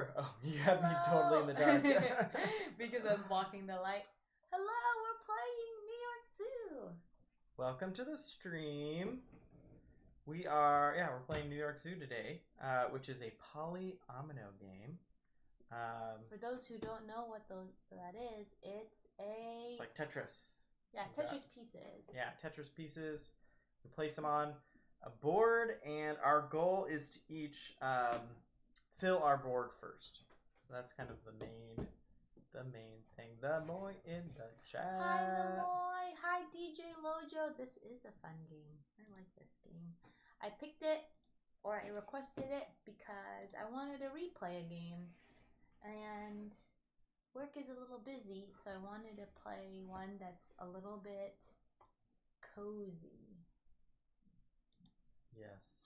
here? Oh, you had me totally in the dark. Because I was blocking the light. Hello, we're playing New York Zoo. Welcome to the stream. We're playing New York Zoo today, which is a polyomino game. For those who don't know what that is, it's like Tetris. Yeah, Tetris pieces. Yeah, Tetris pieces. We place them on a board, and our goal is to each fill our board first. So that's kind of the main thing. The Moy in the chat. Hi, the Moy. Hi, DJ Lojo. This is a fun game. I like this game. I picked it, or I requested it, because I wanted to replay a game, and work is a little busy, so I wanted to play one that's a little bit cozy. Yes.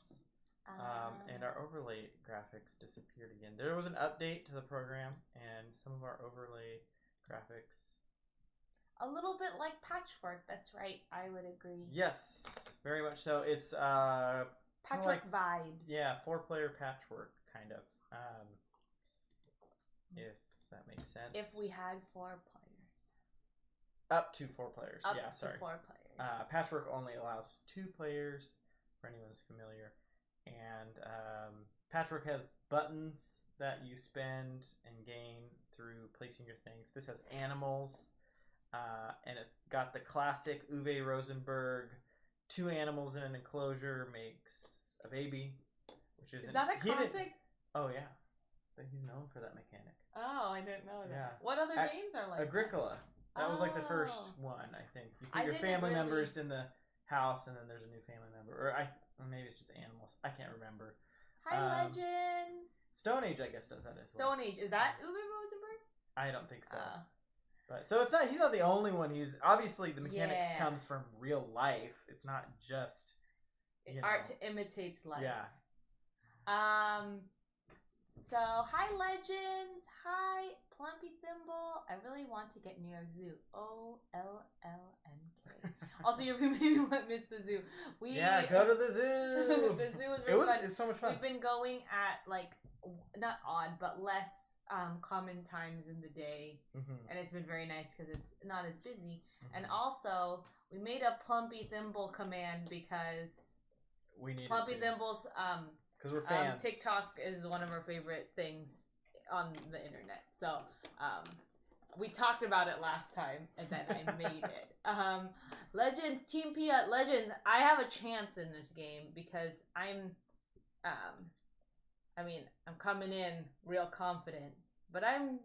And our overlay graphics disappeared again. There was an update to the program, and some of our overlay graphics... A little bit like Patchwork, that's right. I would agree. Yes, very much so. It's Patchwork vibes. Yeah, 4-player Patchwork, kind of. If that makes sense. If we had 4 players. Up to 4 players. Up yeah, to sorry. 4 players. Patchwork only allows 2 players, for anyone who's familiar. And Patchwork has buttons that you spend and gain through placing your things. This has animals, and it's got the classic Uwe Rosenberg, 2 animals in an enclosure makes a baby, which is that a classic? Oh yeah, but he's known for that mechanic. Oh, I didn't know that. Yeah. What other games are like Agricola. That was like the first Oh. one, I think. You put your family members in the house, and then there's a new family member, or maybe it's just animals. I can't remember. Hi, Legends. Stone Age, I guess, does that as well. Stone Age. Is that Uwe Rosenberg? I don't think so. But so it's not. He's not the only one. Obviously the mechanic comes from real life. It's not just art imitates life. Yeah. So hi, Legends. Hi, Plumpy Thimble. I really want to get New York Zoo. OLLNK. Also, you made me miss the zoo. Go to the zoo. The zoo was really fun. It's so much fun. We've been going at not odd, but less common times in the day, and it's been very nice because it's not as busy. And also, we made a Plumpy Thimble command because we need Plumpy Thimble's because we're fans. TikTok is one of our favorite things on the internet. So we talked about it last time, and then I made it. Legends, Team Pia, Legends. I have a chance in this game because I'm coming in real confident, but I'm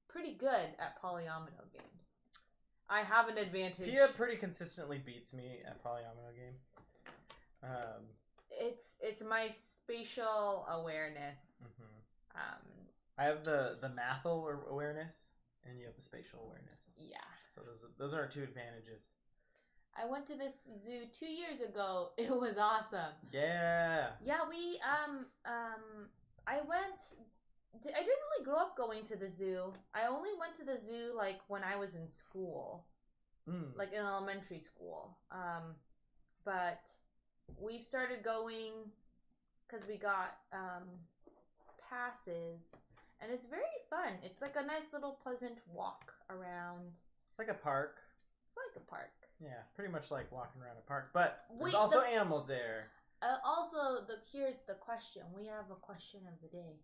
pretty good at polyomino games. I have an advantage. Pia pretty consistently beats me at polyomino games. It's my spatial awareness. I have the mathal awareness, and you have the spatial awareness. Yeah. So those are our 2 advantages. I went to this zoo 2 years ago. It was awesome. Yeah. Yeah, we I didn't really grow up going to the zoo. I only went to the zoo when I was in school, like in elementary school. But we've started going because we got passes, and it's very fun. It's like a nice little pleasant walk around. It's like a park. It's like a park. Yeah, pretty much like walking around a park, but there's also animals there. Here's the question. We have a question of the day,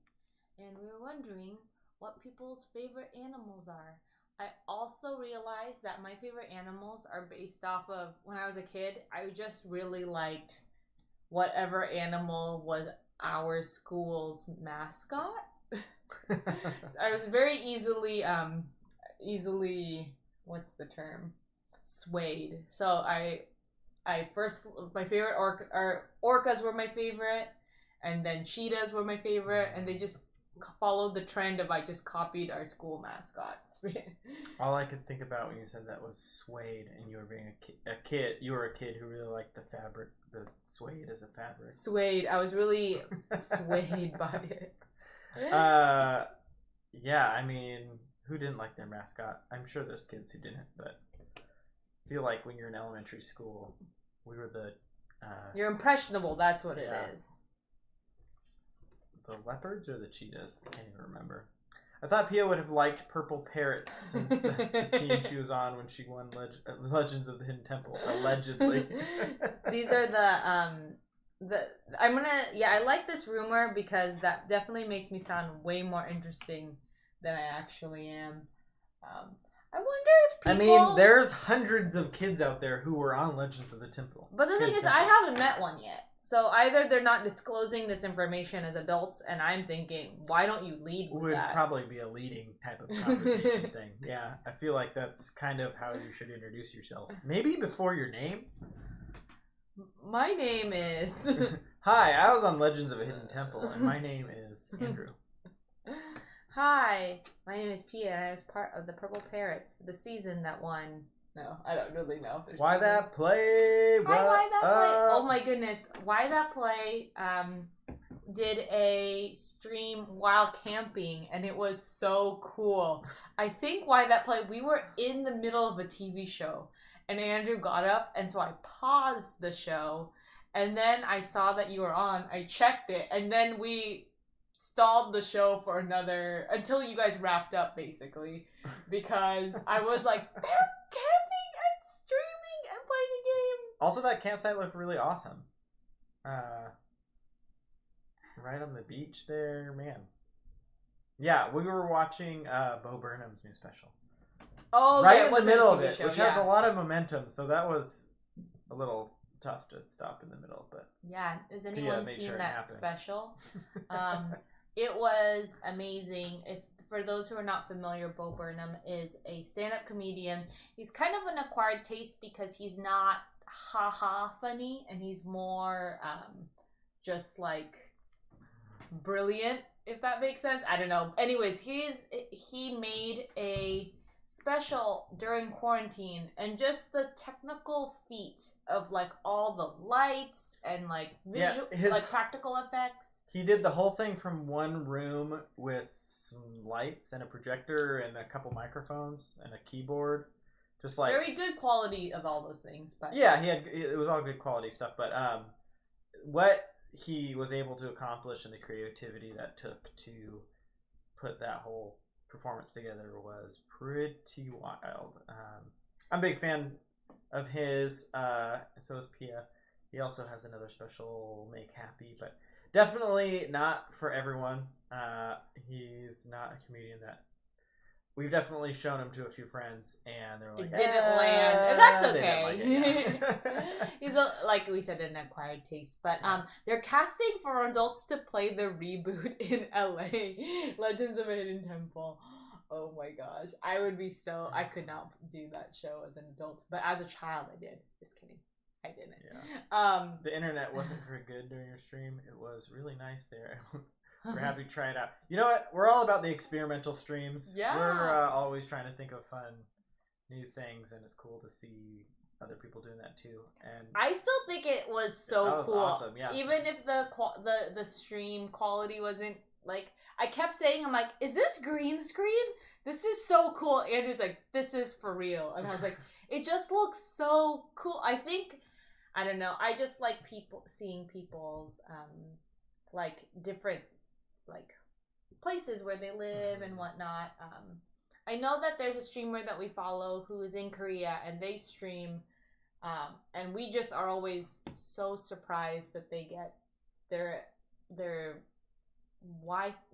and we were wondering what people's favorite animals are. I also realized that my favorite animals are based off of when I was a kid. I just really liked whatever animal was our school's mascot. So I was very easily what's the term? Swayed. So my favorite orcas were my favorite, and then cheetahs were my favorite, and they just followed the trend of I just copied our school mascots. All I could think about when you said that was suede, and you were being a kid. You were a kid who really liked the fabric, the suede as a fabric. Suede. I was really swayed by it. Yeah, I mean, who didn't like their mascot? I'm sure there's kids who didn't, but I feel like when you're in elementary school, we were the... You're impressionable, that's what it is. the leopards or the cheetahs? I can't even remember. I thought Pia would have liked Purple Parrots since that's the team she was on when she won Legends of the Hidden Temple, allegedly. These are I like this rumor because that definitely makes me sound way more interesting than I actually am. I wonder if people... I mean, there's hundreds of kids out there who were on Legends of the Temple. But the thing is, I haven't met one yet. So either they're not disclosing this information as adults, and I'm thinking, why don't you lead with that? Would probably be a leading type of conversation thing. Yeah, I feel like that's kind of how you should introduce yourself. Maybe before your name. My name is... Hi, I was on Legends of a Hidden Temple, and my name is Andrew. Hi, my name is Pia, and I was part of the Purple Parrots, the season that won. No, I don't really know. Why seasons. That play? Why that play? Oh my goodness, Why That Play did a stream while camping, and it was so cool. I think Why That Play, we were in the middle of a TV show, and Andrew got up, and so I paused the show, and then I saw that you were on. I checked it, and then we stalled the show for until you guys wrapped up, basically, because I was like, they're camping and streaming and playing a game. Also, that campsite looked really awesome. Right on the beach there, man. Yeah, we were watching Bo Burnham's new special. Oh, right yeah, in the middle of it, show, which has a lot of momentum, so that was a little tough to stop in the middle, but yeah, has anyone seen that special? It was amazing. For those who are not familiar, Bo Burnham is a stand-up comedian. He's kind of an acquired taste because he's not ha-ha funny, and he's more just like brilliant, if that makes sense. I don't know. Anyways, he made a special during quarantine, and just the technical feat of like all the lights and like visual, like practical effects. He did the whole thing from one room with some lights and a projector and a couple microphones and a keyboard. Just like very good quality of all those things, but yeah, it was all good quality stuff. But what he was able to accomplish and the creativity that took to put that whole performance together was pretty wild. I'm a big fan of his. So is Pia. He also has another special, Make Happy, but definitely not for everyone. He's not a comedian that we've definitely shown him to a few friends, and they're like, it didn't land, and that's okay. He's like we said, an acquired taste, but they're casting for adults to play the reboot in LA, Legends of a Hidden Temple. Oh my gosh, I could not do that show as an adult, but as a child I did. Just kidding, I didn't. Yeah. The internet wasn't very good during your stream. It was really nice there. We're happy to try it out. You know what? We're all about the experimental streams. Yeah. We're always trying to think of fun, new things, and it's cool to see other people doing that too. And I still think it was so cool. Awesome, yeah. Even if the stream quality wasn't like, I kept saying, I'm like, is this green screen? This is so cool. Andrew's like, this is for real, and I was like, it just looks so cool. I don't know. I just like seeing people's like different like places where they live and whatnot. I know that there's a streamer that we follow who is in Korea, and they stream, and we just are always so surprised that they get their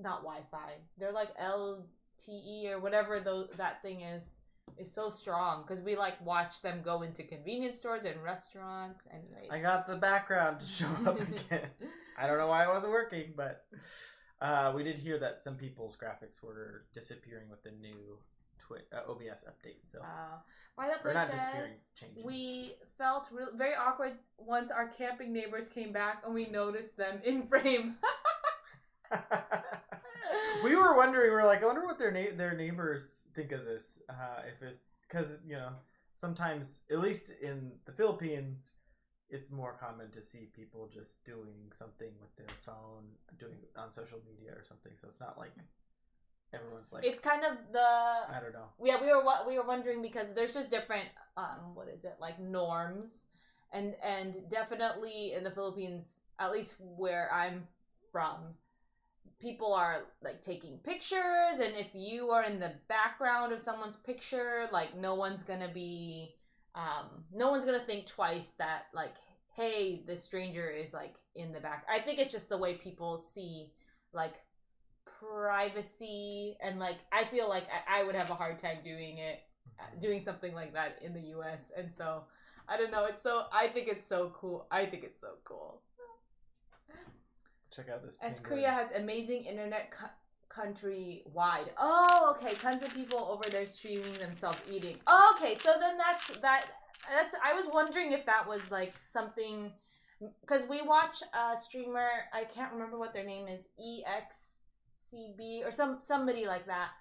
not Wi-Fi. They're like LTE or whatever that thing is so strong, because we like watch them go into convenience stores and restaurants. Anyways, I got the background to show up again. I don't know why it wasn't working, but we did hear that some people's graphics were disappearing with the new OBS update. So Why That Play says we felt very awkward once our camping neighbors came back and we noticed them in frame. We were wondering. We're like, I wonder what their neighbors think of this. Because sometimes, at least in the Philippines, it's more common to see people just doing something with their phone, doing it on social media or something. So it's not like everyone's like. It's kind of I don't know. Yeah, we were wondering because there's just different like norms, and definitely in the Philippines, at least where I'm from, people are like taking pictures, and if you are in the background of someone's picture, like no one's gonna think twice that like, hey, this stranger is like in the back. I think it's just the way people see like privacy, and like I feel like I would have a hard time doing something like that in the US. And so I don't know, I think it's so cool. Check out this as penguin. Korea has amazing internet countrywide. Oh, okay, tons of people over there streaming themselves eating. Oh, okay, so then that's I was wondering if that was like something, because we watch a streamer, I can't remember what their name is, EXCB or somebody like that.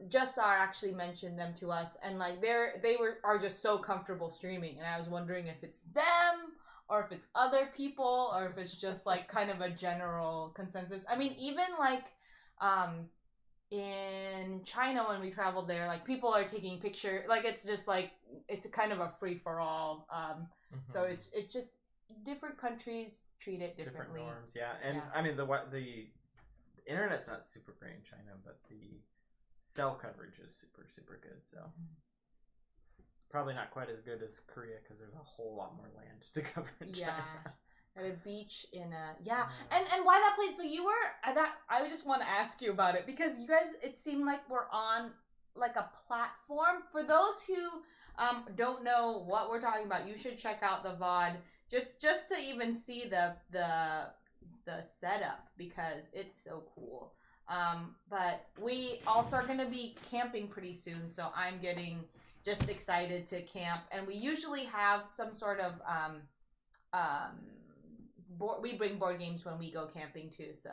Jusar actually mentioned them to us, and like they are just so comfortable streaming, and I was wondering if it's them or if it's other people or if it's just like kind of a general consensus. I mean, even like in China when we traveled there, like people are taking pictures, like it's just like it's a kind of a free for all. So it's just different countries treat it differently. Different norms, yeah. And I mean the internet's not super great in China, but the cell coverage is super good. So probably not quite as good as Korea because there's a whole lot more land to cover in China. At a beach in a and why that place? So you were that I just want to ask you about it because you guys, it seemed like we're on like a platform. For those who don't know what we're talking about, you should check out the VOD just to even see the setup because it's so cool. But we also are gonna be camping pretty soon, so I'm getting just excited to camp, and we usually have some sort of we bring board games when we go camping too. So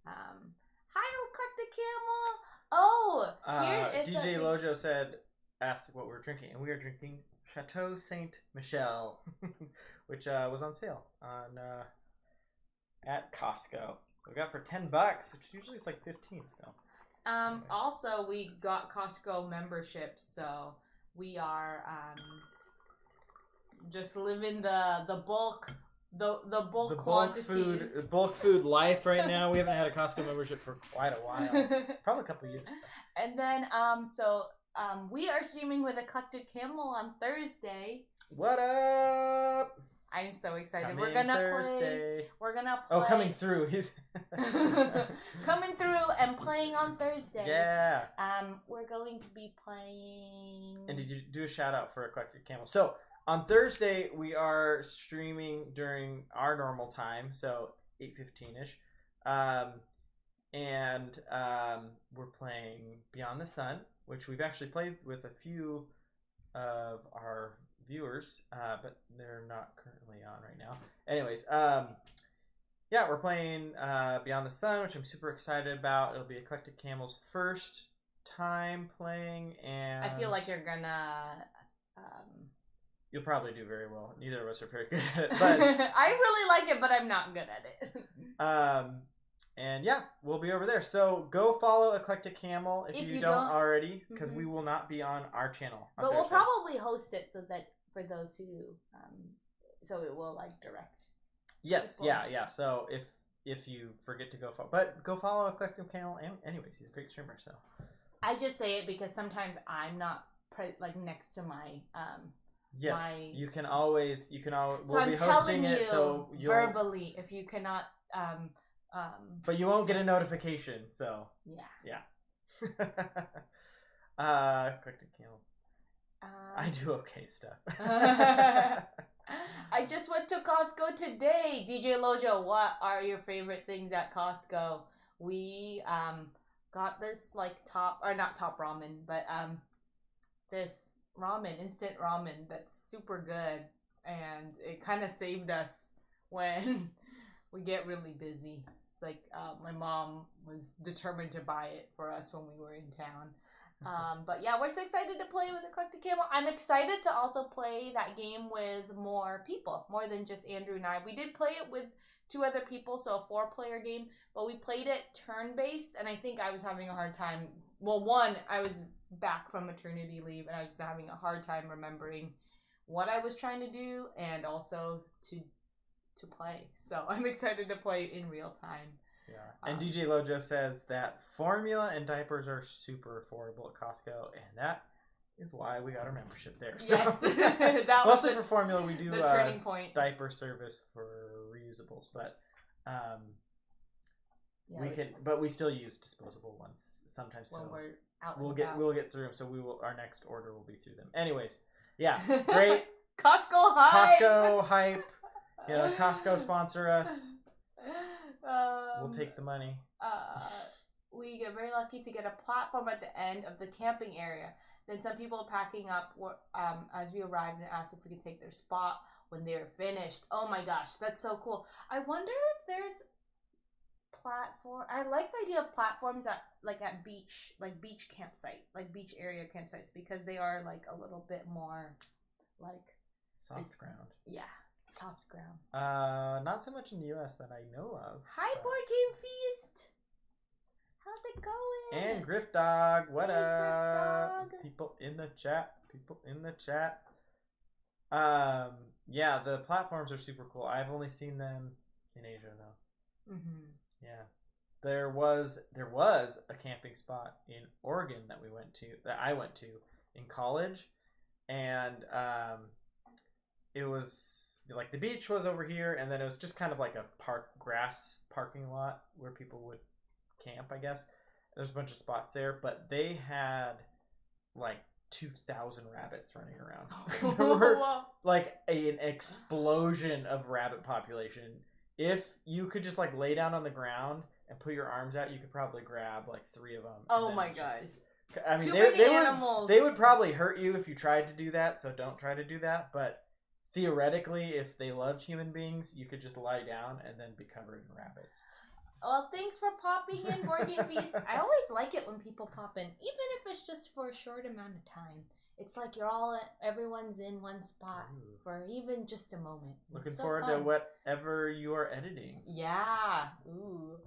hi, Eclectic Camel. Oh, here is DJ Lojo asked what we're drinking, and we are drinking Chateau Saint Michel, which was on sale at Costco. We got for $10, which usually is like 15. So also we got Costco membership, so we are just living the bulk quantities. Bulk food life right now. We haven't had a Costco membership for quite a while, probably a couple years. So. And then we are streaming with Eclectic Camel on Thursday. What up? I'm so excited. We're gonna play. Oh, coming through. He's coming through and playing on Thursday. Yeah. We're going to be playing. And did you do a shout out for Eclectic Camel? So on Thursday we are streaming during our normal time, so 8:15ish, and we're playing Beyond the Sun, which we've actually played with a few of our viewers, but they're not currently on right now. Anyways, we're playing Beyond the Sun, which I'm super excited about. It'll be Eclectic Camel's first time playing, and I feel like you're gonna you'll probably do very well. Neither of us are very good at it, but I really like it, but I'm not good at it. And yeah, we'll be over there. So go follow Eclectic Camel if you don't already, because we will not be on our channel. But we'll probably host it so that for those who, so it will like direct. Yes, people. Yeah. So if you forget to go follow Eclectic Camel. Anyways, he's a great streamer. So I just say it because sometimes I'm not like next to my Yes, you can always. So we'll be hosting it. So verbally, if you cannot. But you won't get a notification, so yeah. Eclectic Camel. I do okay stuff. I just went to Costco today. DJ Lojo, what are your favorite things at Costco? We got this like not top ramen, but this instant ramen that's super good, and it kind of saved us when we get really busy. It's like my mom was determined to buy it for us when we were in town. But yeah, we're so excited to play with Eclectic Camel. I'm excited to also play that game with more people, more than just Andrew and I. We did play it with 2 other people, so a 4-player game, but we played it turn-based, and I think I was having a hard time. Well, one, I was back from maternity leave, and I was just having a hard time remembering what I was trying to do, and also to play. So I'm excited to play in real time. Yeah. And DJ Lojo says that formula and diapers are super affordable at Costco, and that is why we got our membership there. So, yes, that was mostly for formula. We do the turning point. Diaper service for reusables, but yeah, but we still use disposable ones sometimes. When so we're out we'll get through them. So our next order will be through them. Anyways, yeah, great. Costco hype. Costco hype. You know, Costco sponsor us. We'll take the money. We get very lucky to get a platform at the end of the camping area. Then some people packing up as we arrived and asked if we could take their spot when they were finished. Oh my gosh, that's so cool. I wonder if there's platform. I like the idea of platforms at beach campsite, like beach area campsites, because they are like a little bit more like soft ground. Yeah. Soft ground. Not so much in the US that I know of. Hi, but... Board Game Feast. How's it going? And Griff Dog, what hey, up? Griff Dog. People in the chat. Yeah, the platforms are super cool. I've only seen them in Asia though. Mm-hmm. Yeah, there was a camping spot in Oregon that I went to in college, and it was. Like the beach was over here, and then it was just kind of like a grass parking lot where people would camp, I guess. There's a bunch of spots there, but they had like 2,000 rabbits running around. There were like an explosion of rabbit population. If you could just like lay down on the ground and put your arms out, you could probably grab like 3 of them. Oh my gosh. I mean, animals. They would probably hurt you if you tried to do that, so don't try to do that, but theoretically, if they loved human beings, you could just lie down and then be covered in rabbits. Well, thanks for popping in, Board Game Feast. I always like it when people pop in, even if it's just for a short amount of time. It's like everyone's in one spot for even just a moment. Looking forward to whatever you are editing. Yeah. Ooh.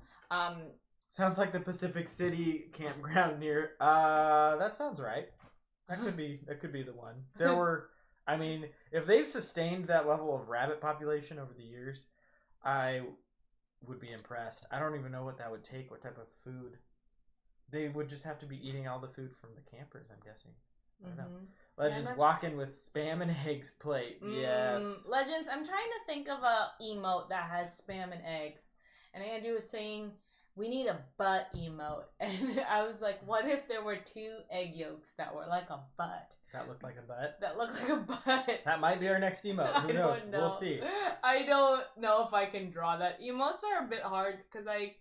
Sounds like the Pacific City campground near. That sounds right. That could be the one. There were. I mean, if they've sustained that level of rabbit population over the years, I would be impressed. I don't even know what that would take, what type of food. They would just have to be eating all the food from the campers, I'm guessing. I don't know. Legends walking with Spam and Eggs plate. Yes. Legends, I'm trying to think of a emote that has Spam and Eggs. And Andrew was saying, we need a butt emote. And I was like, what if there were 2 egg yolks that were like a butt? That looked like a butt? That looked like a butt. That might be our next emote. Who knows? We'll see. I don't know if I can draw that. Emotes are a bit hard because I'm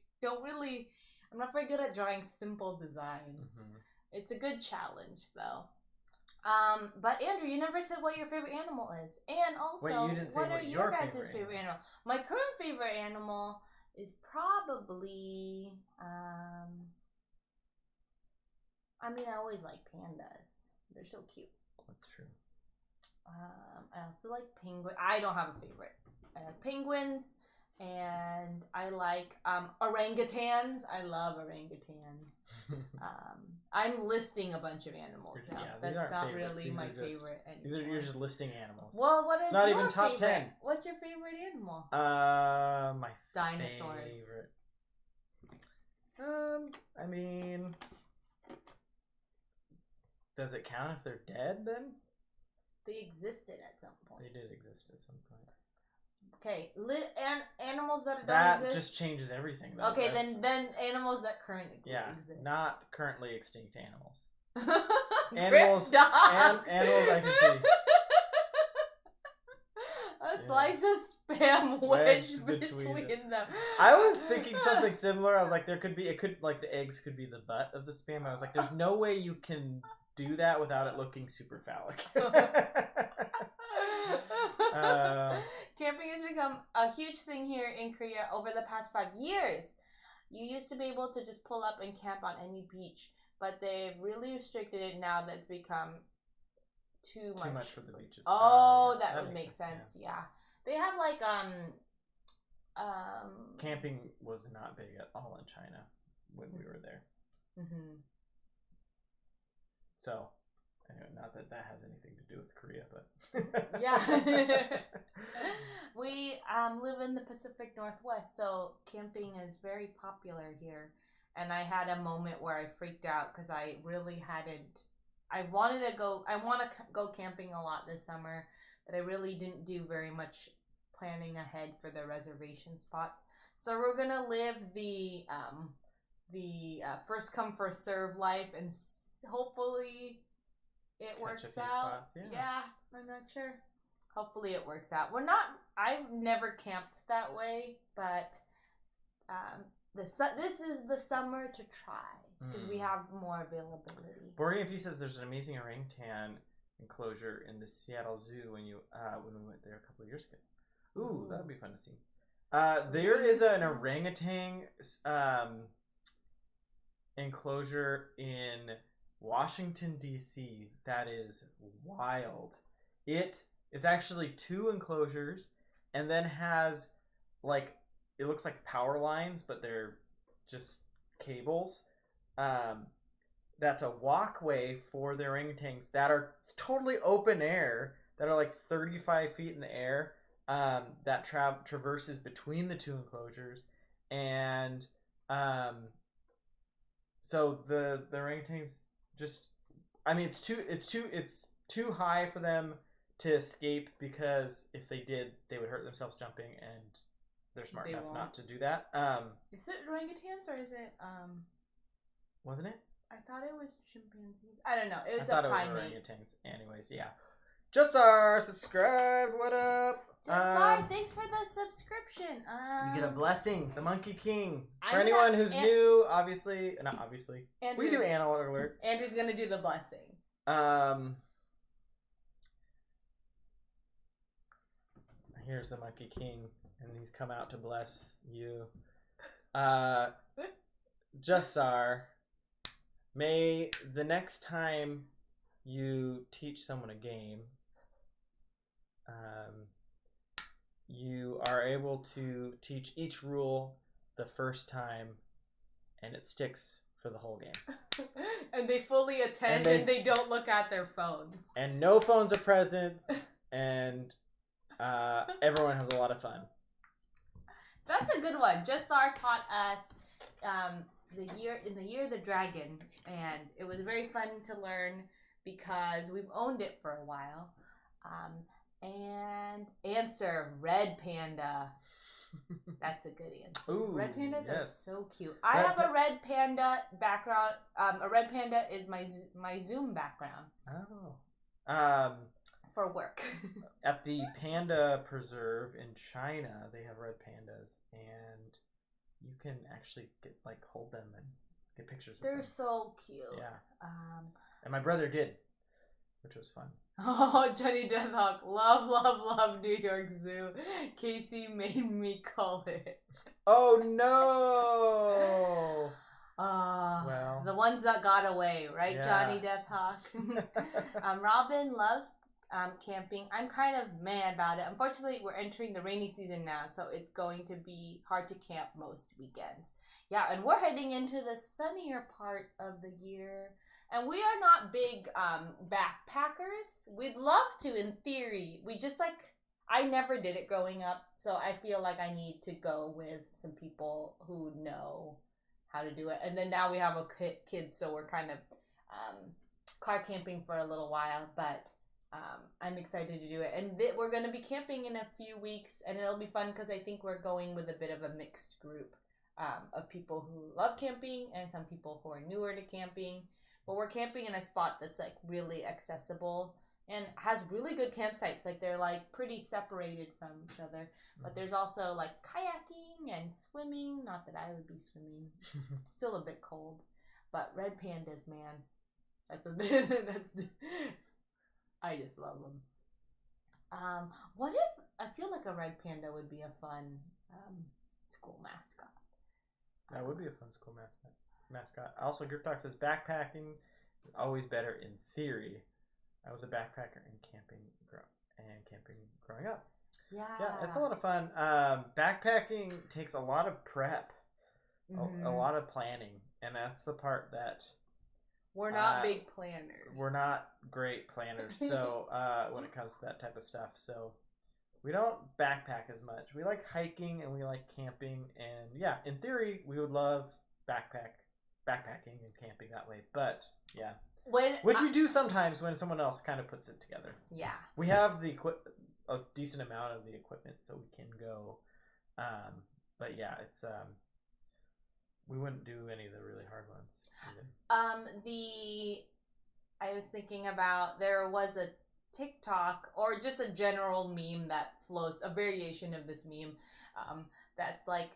not very good at drawing simple designs. Mm-hmm. It's a good challenge though. But Andrew, you never said what your favorite animal is. And also, what are your guys' favorite animal? My current favorite animal is probably I always like pandas. They're so cute. That's true. I also like penguin. I don't have a favorite. I like penguins, and I like orangutans. I love orangutans. I'm listing a bunch of animals now. Yeah, that's not really my favorite anymore. You're just listing animals. Well, what is it's not your even top favorite? 10. What's your favorite animal? My dinosaurs. Favorite. I mean, does it count if they're dead then? They existed at some point. They did exist at some point. Okay, animals that don't that exist. That just changes everything. Though. Okay, then animals that currently exist. Not currently extinct animals. Animals I can see. A slice of Spam wedged between them. I was thinking something similar. I was like, the eggs could be the butt of the Spam. I was like, there's no way you can do that without it looking super phallic. Camping has become a huge thing here in Korea over the past 5 years. You used to be able to just pull up and camp on any beach, but they've really restricted it now that it's become too much for the beaches. Oh, that would make sense. Yeah. They have like camping was not big at all in China when we were there. Mm-hmm. So, anyway, not that has anything to do with Korea, but yeah. We live in the Pacific Northwest, so camping is very popular here. And I had a moment where I freaked out because I really hadn't. I wanted to go. I want to go camping a lot this summer, but I really didn't do very much planning ahead for the reservation spots. So we're gonna live the first come first serve life, and hopefully it Catch a works few out. spots, yeah. Yeah, I'm not sure. Hopefully it works out. We're not. I've never camped that way, but this is the summer to try because we have more availability. Borging if he says there's an amazing orangutan enclosure in the Seattle Zoo when we went there a couple of years ago. Ooh, that would be fun to see. There is an orangutan enclosure in Washington, D.C. that is wild. It is actually 2 enclosures and then has, like, it looks like power lines, but they're just cables. That's a walkway for the orangutans that are totally open air, that are like 35 feet in the air, that traverses between the 2 enclosures. And so the orangutans just, I mean, it's too high for them to escape, because if they did, they would hurt themselves jumping, and they're smart enough not to do that. Is it orangutans or is it Wasn't it? I thought it was chimpanzees. I don't know. It was I thought a it was primate. orangutans. Anyways, yeah. Just our subscribed. What up? Sorry, thanks for the subscription. You get a blessing, the Monkey King. For I'm anyone gonna- who's new, obviously, not obviously, Andrew, we do animal alerts. Andrew's gonna do the blessing. Here's the Monkey King, and he's come out to bless you. Jassar, may the next time you teach someone a game, you are able to teach each rule the first time, and it sticks for the whole game. And they fully attend, and they don't look at their phones. And no phones are present, and everyone has a lot of fun. That's a good one. Jassar taught us the year of the dragon, and it was very fun to learn because we've owned it for a while. And answer red panda. That's a good answer. Ooh, red pandas are yes. so cute. I have a red panda background. A red panda is my Zoom background. Oh. For work. At the Panda Preserve in China, they have red pandas, and you can actually hold them and get pictures with them. They're so cute. Yeah. And my brother did, which was fun. Oh, Johnny Deathhawk. Love New York Zoo. Casey made me call it. Oh, no! Well. The ones that got away, right, Yeah. Johnny Deathhawk? Robin loves camping. I'm kind of mad about it. Unfortunately, we're entering the rainy season now, so it's going to be hard to camp most weekends. Yeah, and we're heading into the sunnier part of the year. And we are not big backpackers. We'd love to, in theory. We just I never did it growing up, so I feel like I need to go with some people who know how to do it. And then now we have a kid, so we're kind of car camping for a little while, but I'm excited to do it. And we're going to be camping in a few weeks, and it'll be fun because I think we're going with a bit of a mixed group of people who love camping and some people who are newer to camping. But we're camping in a spot that's really accessible and has really good campsites. They're pretty separated from each other. But there's also kayaking and swimming. Not that I would be swimming. It's still a bit cold. But red pandas, man. I just love them. What if, I feel like a red panda would be a fun school mascot. That would be a fun school mascot. Also, Griftalk says backpacking is always better in theory. I was a backpacker in camping growing up. Yeah, it's a lot of fun. Backpacking takes a lot of prep, a lot of planning, and that's the part that we're not big planners. We're not great planners, so when it comes to that type of stuff, so We don't backpack as much. We like hiking and we like camping, and yeah, in theory, we would love backpacking and camping that way. But yeah, which we do sometimes when someone else kind of puts it together. Yeah, we have a decent amount of the equipment, so we can go. But yeah, it's we wouldn't do any of the really hard ones. Either. I was thinking about, there was a TikTok or just a general meme that floats, a variation of this meme, that's like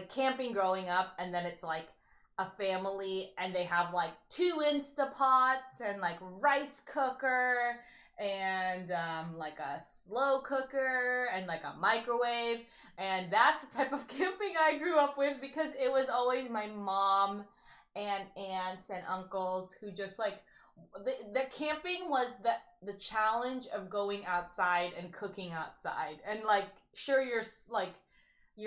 camping growing up, and then it's like a family and they have like 2 Instapots and like rice cooker and like a slow cooker and like a microwave, and that's the type of camping I grew up with, because it was always my mom and aunts and uncles who just like, the camping was the challenge of going outside and cooking outside, and like sure you're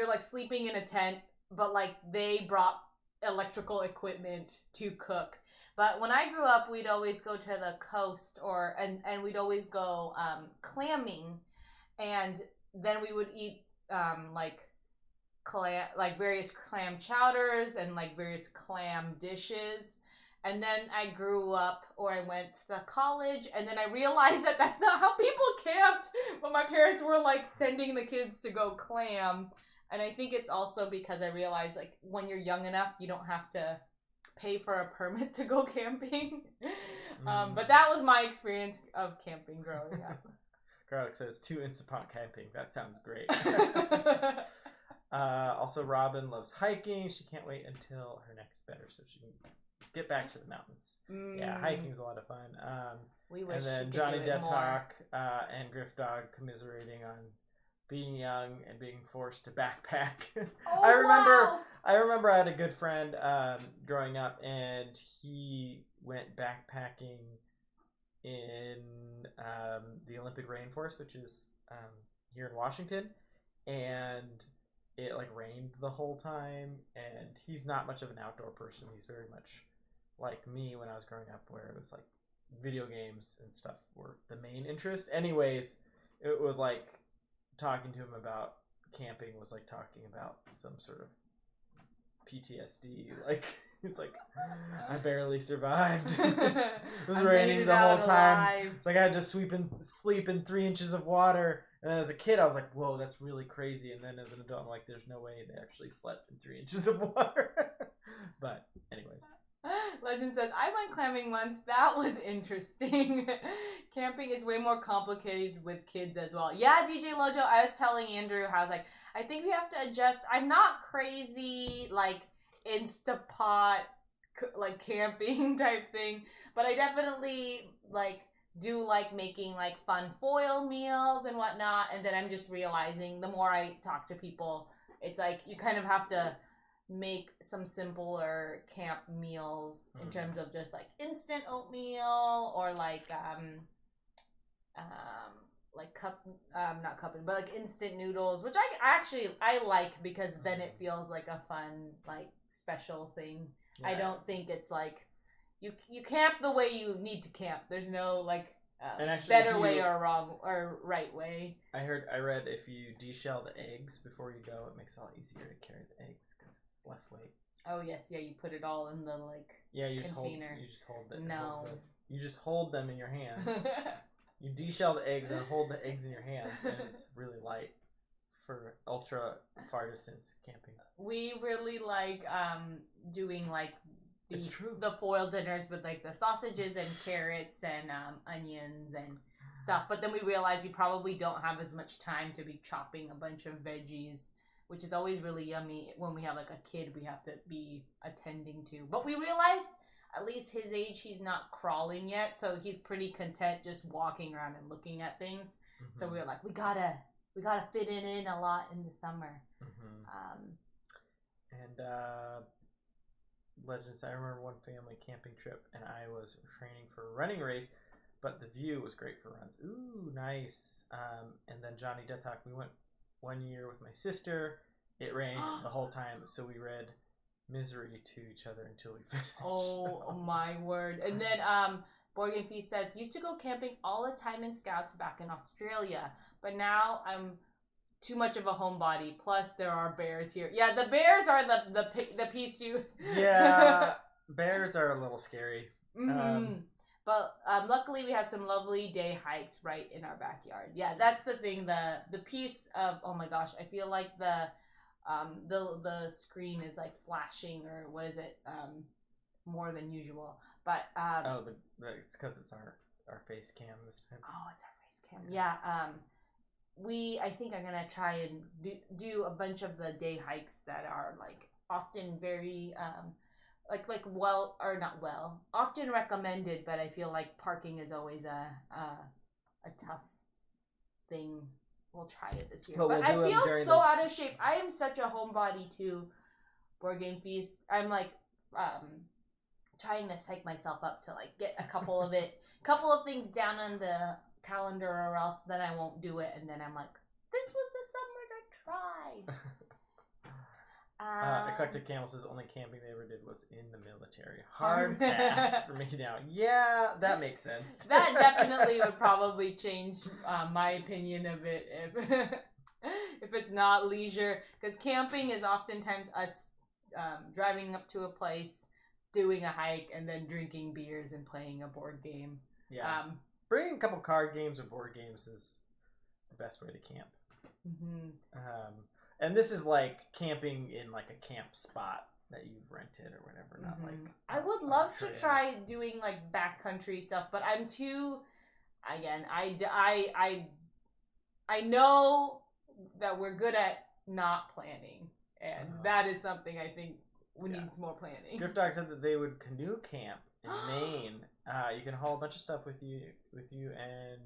like sleeping in a tent, but like they brought electrical equipment to cook. But when I grew up, we'd always go to the coast and we'd always go clamming, and then we would eat various clam chowders and like various clam dishes. And then I grew up, or I went to college, and then I realized that that's not how people camped. But my parents were like sending the kids to go clam. And I think it's also because I realized, like, when you're young enough, you don't have to pay for a permit to go camping. But that was my experience of camping growing up. Garlic says 2 Instapot camping. That sounds great. Also, Robin loves hiking. She can't wait until her neck is better so she can get back to the mountains. Yeah, hiking's a lot of fun. We wish. And then Johnny Deathhawk and Griff Dog commiserating on being young and being forced to backpack. Oh, I remember I had a good friend growing up, and he went backpacking in the Olympic Rainforest, which is here in Washington, and it like rained the whole time, and he's not much of an outdoor person. He's very much like me when I was growing up, where it was like video games and stuff were the main interest. Anyways, it was like talking to him about camping was like talking about some sort of PTSD. Like, he's like, I barely survived. It was raining the whole time. It's like I had to sleep in 3 inches of water. And then as a kid, I was like, whoa, that's really crazy. And then as an adult, I'm like, there's no way they actually slept in 3 inches of water. But anyways. Legend says, I went clamming once. That was interesting. Camping is way more complicated with kids as well. Yeah, DJ Lojo, I was telling Andrew how I was like, I think we have to adjust. I'm not crazy, like, Instapot, like, camping type thing. But I definitely, like, do like making, like, fun foil meals and whatnot. And then I'm just realizing the more I talk to people, it's like you kind of have to make some simpler camp meals in terms of just like instant oatmeal or like instant noodles, which I like, because then it feels like a fun, like, special thing. Yeah. I don't think it's like you camp the way you need to camp. There's no like better way or wrong or right way. I read if you deshell the eggs before you go, it makes it a lot easier to carry the eggs because it's less weight. Oh yes, yeah, you put it all in the container. You just hold them in your hands. You deshell the eggs and hold the eggs in your hands, and it's really light. It's for ultra far distance camping. We really like doing like the foil dinners with like the sausages and carrots and onions and stuff. But then we realized we probably don't have as much time to be chopping a bunch of veggies, which is always really yummy when we have like a kid we have to be attending to. But we realized, at least his age, he's not crawling yet, so he's pretty content just walking around and looking at things. Mm-hmm. So we were like, we gotta fit it in a lot in the summer. Mm-hmm. Legends, I remember one family camping trip, and I was training for a running race, but the view was great for runs. Ooh, nice. And then Johnny Deathhawk, we went one year with my sister. It rained the whole time, so we read Misery to each other until we finished. Oh my word. And then Board Game Feast says, used to go camping all the time in Scouts back in Australia, but now I'm too much of a homebody. Plus, there are bears here. Yeah, the bears are the piece you. Yeah, bears are a little scary. But luckily, we have some lovely day hikes right in our backyard. Yeah, that's the thing. The piece of, oh my gosh, I feel like the screen is like flashing, or what is it? More than usual. But it's because it's our face cam this time. Oh, it's our face cam. Yeah. I think I'm gonna try and do a bunch of the day hikes that are like often very often recommended, but I feel like parking is always a tough thing. We'll try it this year, but I feel so out of shape. I am such a homebody too. Board Game Feast. I'm like trying to psych myself up to like get a couple of things down on the calendar, or else then I won't do it, and then I'm like, this was the summer to try. Eclectic Camel says only camping they ever did was in the military. Hard pass for me now. Yeah, that makes sense. That definitely would probably change my opinion of it if it's not leisure, because camping is oftentimes us driving up to a place, doing a hike, and then drinking beers and playing a board game. Yeah. Bringing a couple card games or board games is the best way to camp. Mm-hmm. And this is like camping in like a camp spot that you've rented or whatever, not like. I would love to try doing like backcountry stuff, but I'm too. Again, I know that we're good at not planning, and that is something I think needs more planning. Drift Dog said that they would canoe camp in Maine. You can haul a bunch of stuff with you, and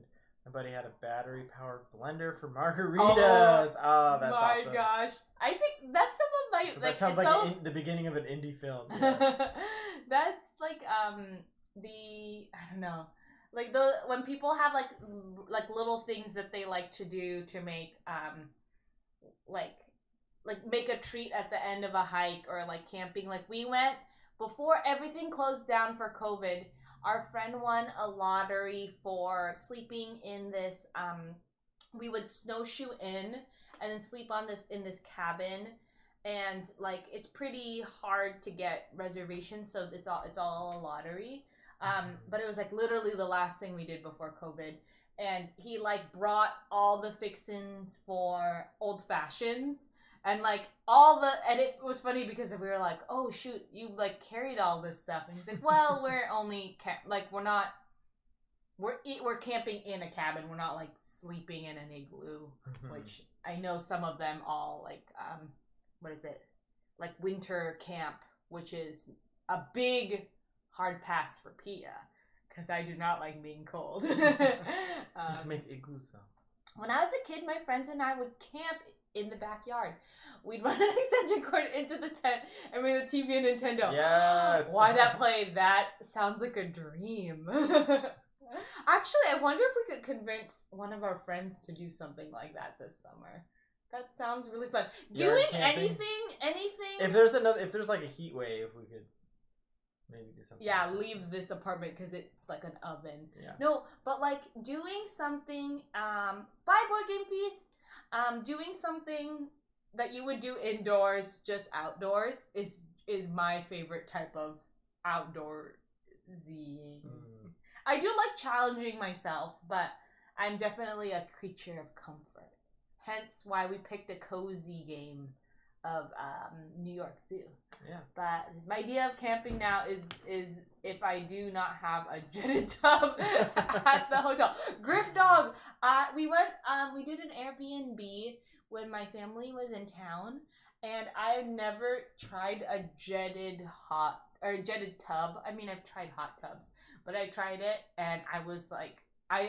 my buddy had a battery-powered blender for margaritas. Oh, that's awesome. My gosh. I think that's some of my... So that sounds like the beginning of an indie film. Yes. That's like, I don't know. Like, when people have, like little things that they like to do to make, like make a treat at the end of a hike, or, like, camping. Like, we went, before everything closed down for COVID, our friend won a lottery for sleeping in this, we would snowshoe in and then sleep in this cabin, and like it's pretty hard to get reservations, so it's all a lottery. But it was like literally the last thing we did before COVID, and he like brought all the fixins for old fashions. And like and it was funny because we were like, oh shoot, you like carried all this stuff, and he's like, well, we're only we're camping in a cabin, we're not like sleeping in an igloo, which I know some of them all like what is it, like winter camp, which is a big hard pass for Pia, because I do not like being cold. You can make igloos though. When I was a kid, my friends and I would camp in the backyard. We'd run an extension cord into the tent and we had the TV and Nintendo. Yes. Why that played? That sounds like a dream. Actually, I wonder if we could convince one of our friends to do something like that this summer. That sounds really fun. Doing anything. If there's like a heat wave, we could maybe do something. Yeah, leave this apartment because it's like an oven. Yeah. No, but like doing something. Buy Board Game Feast. Doing something that you would do indoors, just outdoors, is my favorite type of outdoorsy. I do like challenging myself, but I'm definitely a creature of comfort. Hence why we picked a cozy game of New York Zoo. Yeah. But my idea of camping now is if I do not have a jetted tub at the hotel. Griff Dog, we did an Airbnb when my family was in town, and I've never tried a jetted tub. I mean, I've tried hot tubs, but I tried it and I was like, I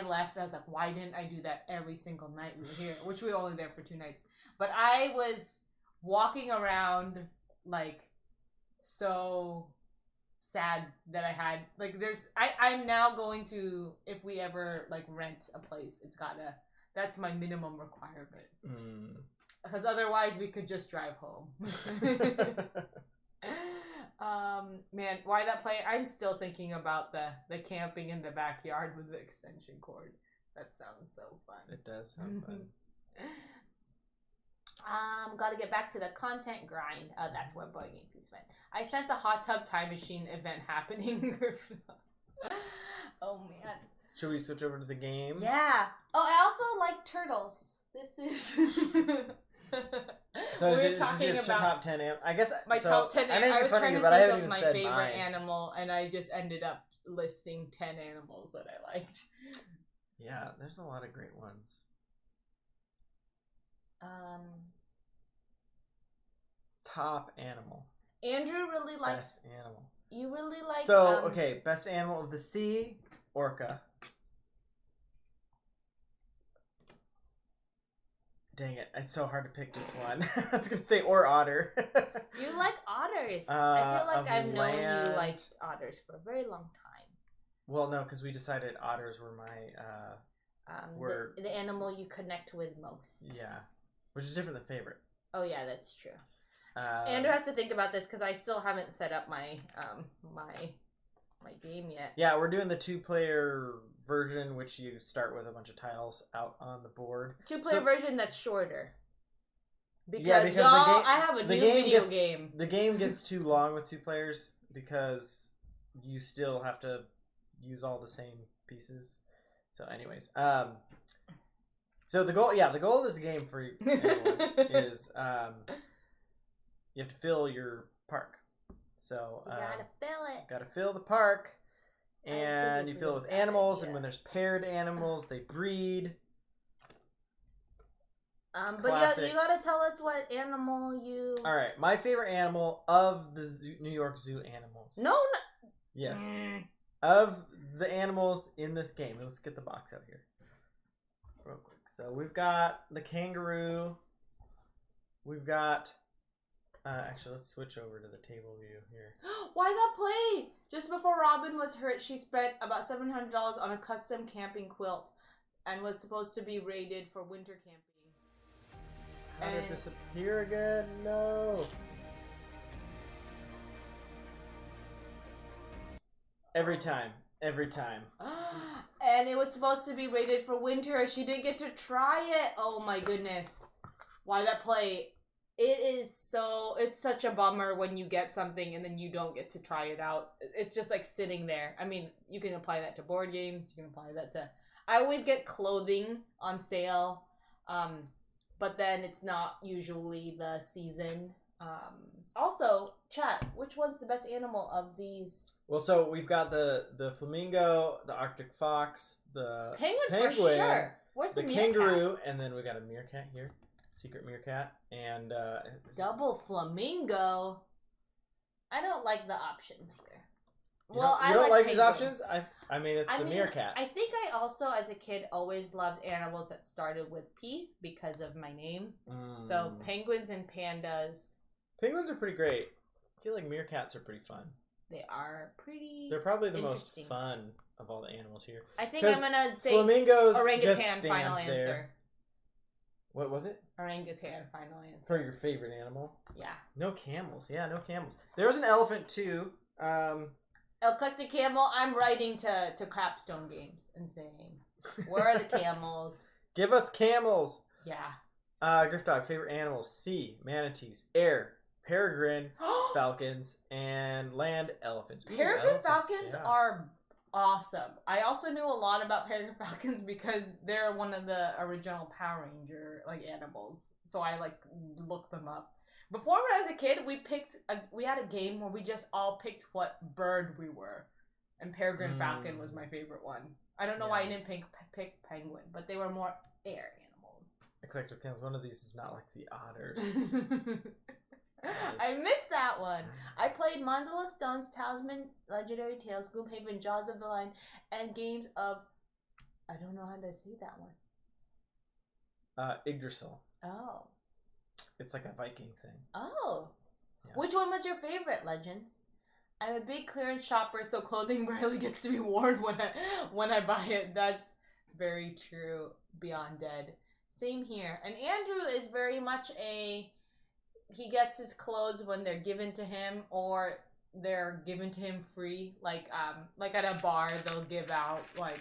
left and I was like, why didn't I do that every single night we were here? Which we were only there for 2 nights. But I was walking around like so sad that I had like I'm now going to, if we ever like rent a place, that's my minimum requirement. Because otherwise we could just drive home. Man, why that play? I'm still thinking about the camping in the backyard with the extension cord. That sounds so fun. It does sound fun. Gotta get back to the content grind. That's where Boy Game Piece went. I sense a hot tub time machine event happening. Oh man. Should we switch over to the game? Yeah. Oh, I also like turtles. This is. So is this your top 10 I guess my top 10 I was trying to think of my favorite animal, and I just ended up listing 10 animals that I liked. Yeah, there's a lot of great ones. Top animal. Andrew really likes best animal. You really like. So okay, best animal of the sea, orca. Dang it, it's so hard to pick just one. I was gonna say or otter. You like otters. I feel like I've known you liked otters for a very long time. Well, no, because we decided otters were my the animal you connect with most. Yeah, which is different than favorite. Oh yeah, that's true. Andrew has to think about this because I still haven't set up my my game yet. Yeah, we're doing the 2-player version, which you start with a bunch of tiles out on the board. 2-player version that's shorter. Because y'all, I have a new video game. The game gets too long with 2 players because you still have to use all the same pieces. So, anyways, so the goal of this game for everyone is you have to fill your park. So you gotta fill it. Gotta fill the park, and you fill it with animals. And when there's paired animals, they breed. But you gotta tell us what animal you. All right, my favorite animal of the New York Zoo animals. No. Yes. Of the animals in this game, let's get the box out here real quick. So we've got the kangaroo. We've got. Actually, let's switch over to the table view here. Why that play? Just before Robin was hurt, she spent about $700 on a custom camping quilt and was supposed to be rated for winter camping. How did this appear again? No. Every time. And it was supposed to be rated for winter. She didn't get to try it. Oh my goodness. Why that play? It's such a bummer when you get something and then you don't get to try it out. It's just like sitting there. I mean, you can apply that to board games. You can apply that to... I always get clothing on sale, but then it's not usually the season. Also, chat, which one's the best animal of these? Well, so we've got the flamingo, the Arctic fox, the penguin for sure. Where's the kangaroo, and then we got a meerkat here. Secret meerkat and double flamingo. I don't like the options here. You don't like these options? I mean, it's the meerkat. I think I also, as a kid, always loved animals that started with P because of my name. So penguins and pandas. Penguins are pretty great. I feel like meerkats are pretty fun. They are pretty. They're probably the most fun of all the animals here. I think I'm gonna say flamingos. Orangutan. Just Final answer. There. What was it? Orangutan, final answer. For your favorite animal? Yeah. No camels. Yeah, no camels. There was an elephant too. El Collected Camel, I'm writing to Capstone Games and saying, where are the camels? Give us camels. Yeah. Griff Dog, favorite animals: sea, manatees; air, peregrine falcons; and land, elephants. Peregrine falcons are awesome. I also knew a lot about peregrine falcons because they're one of the original Power Ranger animals. So I looked them up. Before, when I was a kid, we had a game where we just all picked what bird we were, and peregrine falcon was my favorite one. I don't know why I didn't pick penguin, but they were more air animals. Eclectic Camels. One of these is not like the otters. I missed that one. I played Mandala Stones, Talisman, Legendary Tales, Gloomhaven, Jaws of the Lion, and games of... I don't know how to say that one. Yggdrasil. Oh. It's like a Viking thing. Oh. Yeah. Which one was your favorite, Legends? I'm a big clearance shopper, so clothing rarely gets to be worn when I buy it. That's very true. Beyond Dead. Same here. And Andrew is very much he gets his clothes when they're given to him, or they're given to him free. Like at a bar, they'll give out like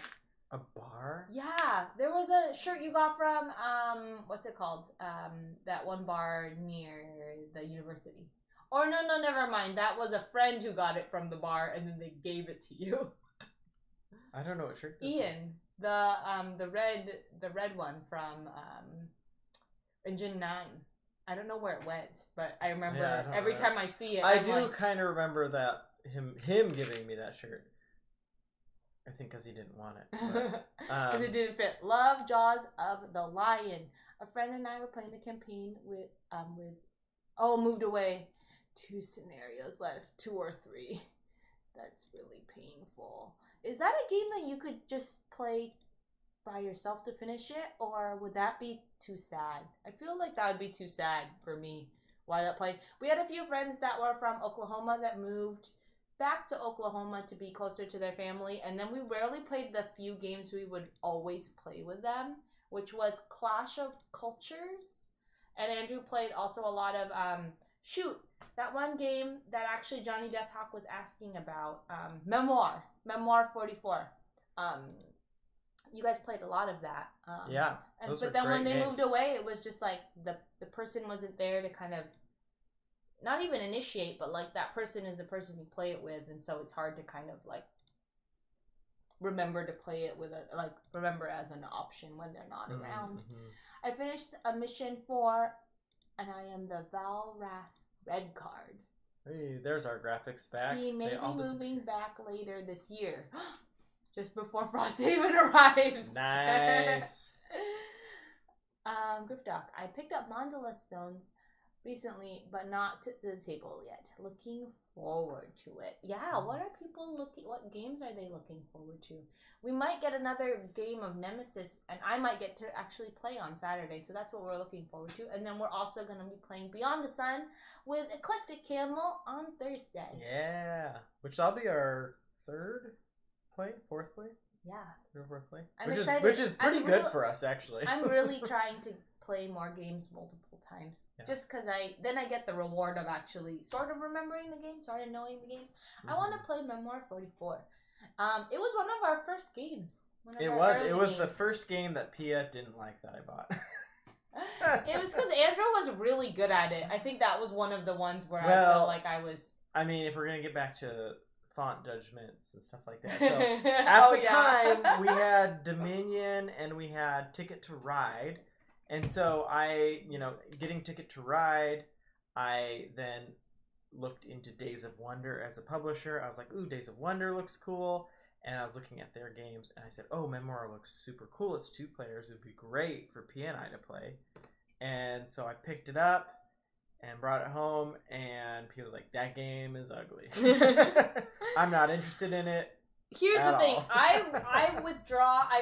a bar. Yeah, there was a shirt you got from what's it called? That one bar near the university. Or no, never mind. That was a friend who got it from the bar, and then they gave it to you. I don't know what shirt this Ian, is. the red one from Engine 9. I don't know where it went, but I remember every time I see it. I do kind of remember that him giving me that shirt. I think because he didn't want it. Because it didn't fit. Love Jaws of the Lion. A friend and I were playing a campaign with moved away. 2 scenarios left, 2 or 3. That's really painful. Is that a game that you could just play by yourself to finish it, or would that be too sad? I feel like that would be too sad for me. Why that play? We had a few friends that were from Oklahoma that moved back to Oklahoma to be closer to their family, and then we rarely played the few games we would always play with them, which was Clash of Cultures, and Andrew played also a lot of that one game that actually Johnny Deathhawk was asking about, Memoir 44. You guys played a lot of that. But then when they moved away, it was just like the person wasn't there to kind of not even initiate, but like that person is the person you play it with, and so it's hard to kind of like remember to play it with remember as an option when they're not around. I finished a mission 4, and I am the Valrath Red card. Hey, there's our graphics back. He may be moving back later this year, just before Frosthaven arrives. Nice. Griffdock. I picked up Mandala Stones recently, but not to the table yet. Looking forward to it. Yeah, what games are they looking forward to? We might get another game of Nemesis, and I might get to actually play on Saturday, so that's what we're looking forward to. And then we're also going to be playing Beyond the Sun with Eclectic Camel on Thursday. Yeah, which that'll be our fourth play? Yeah. Third or fourth play? I'm excited. Which is pretty good for us, actually. I'm really trying to play more games multiple times, just because I get the reward of actually sort of remembering the game, sort of knowing the game. I want to play Memoir 44. It was one of our first games. It was the first game that Pia didn't like that I bought. It was because Andrew was really good at it. I think that was one of the ones where I felt like I was. I mean, if we're gonna get back to font judgments and stuff like that, so at the time we had Dominion and we had Ticket to Ride. And so getting Ticket to Ride, I then looked into Days of Wonder as a publisher. I was like, ooh, Days of Wonder looks cool. And I was looking at their games, and I said, oh, Memoir looks super cool. It's 2 players. It would be great for Pia and I to play. And so I picked it up and brought it home, and Pia was like, that game is ugly. I'm not interested in it. Here's the thing. I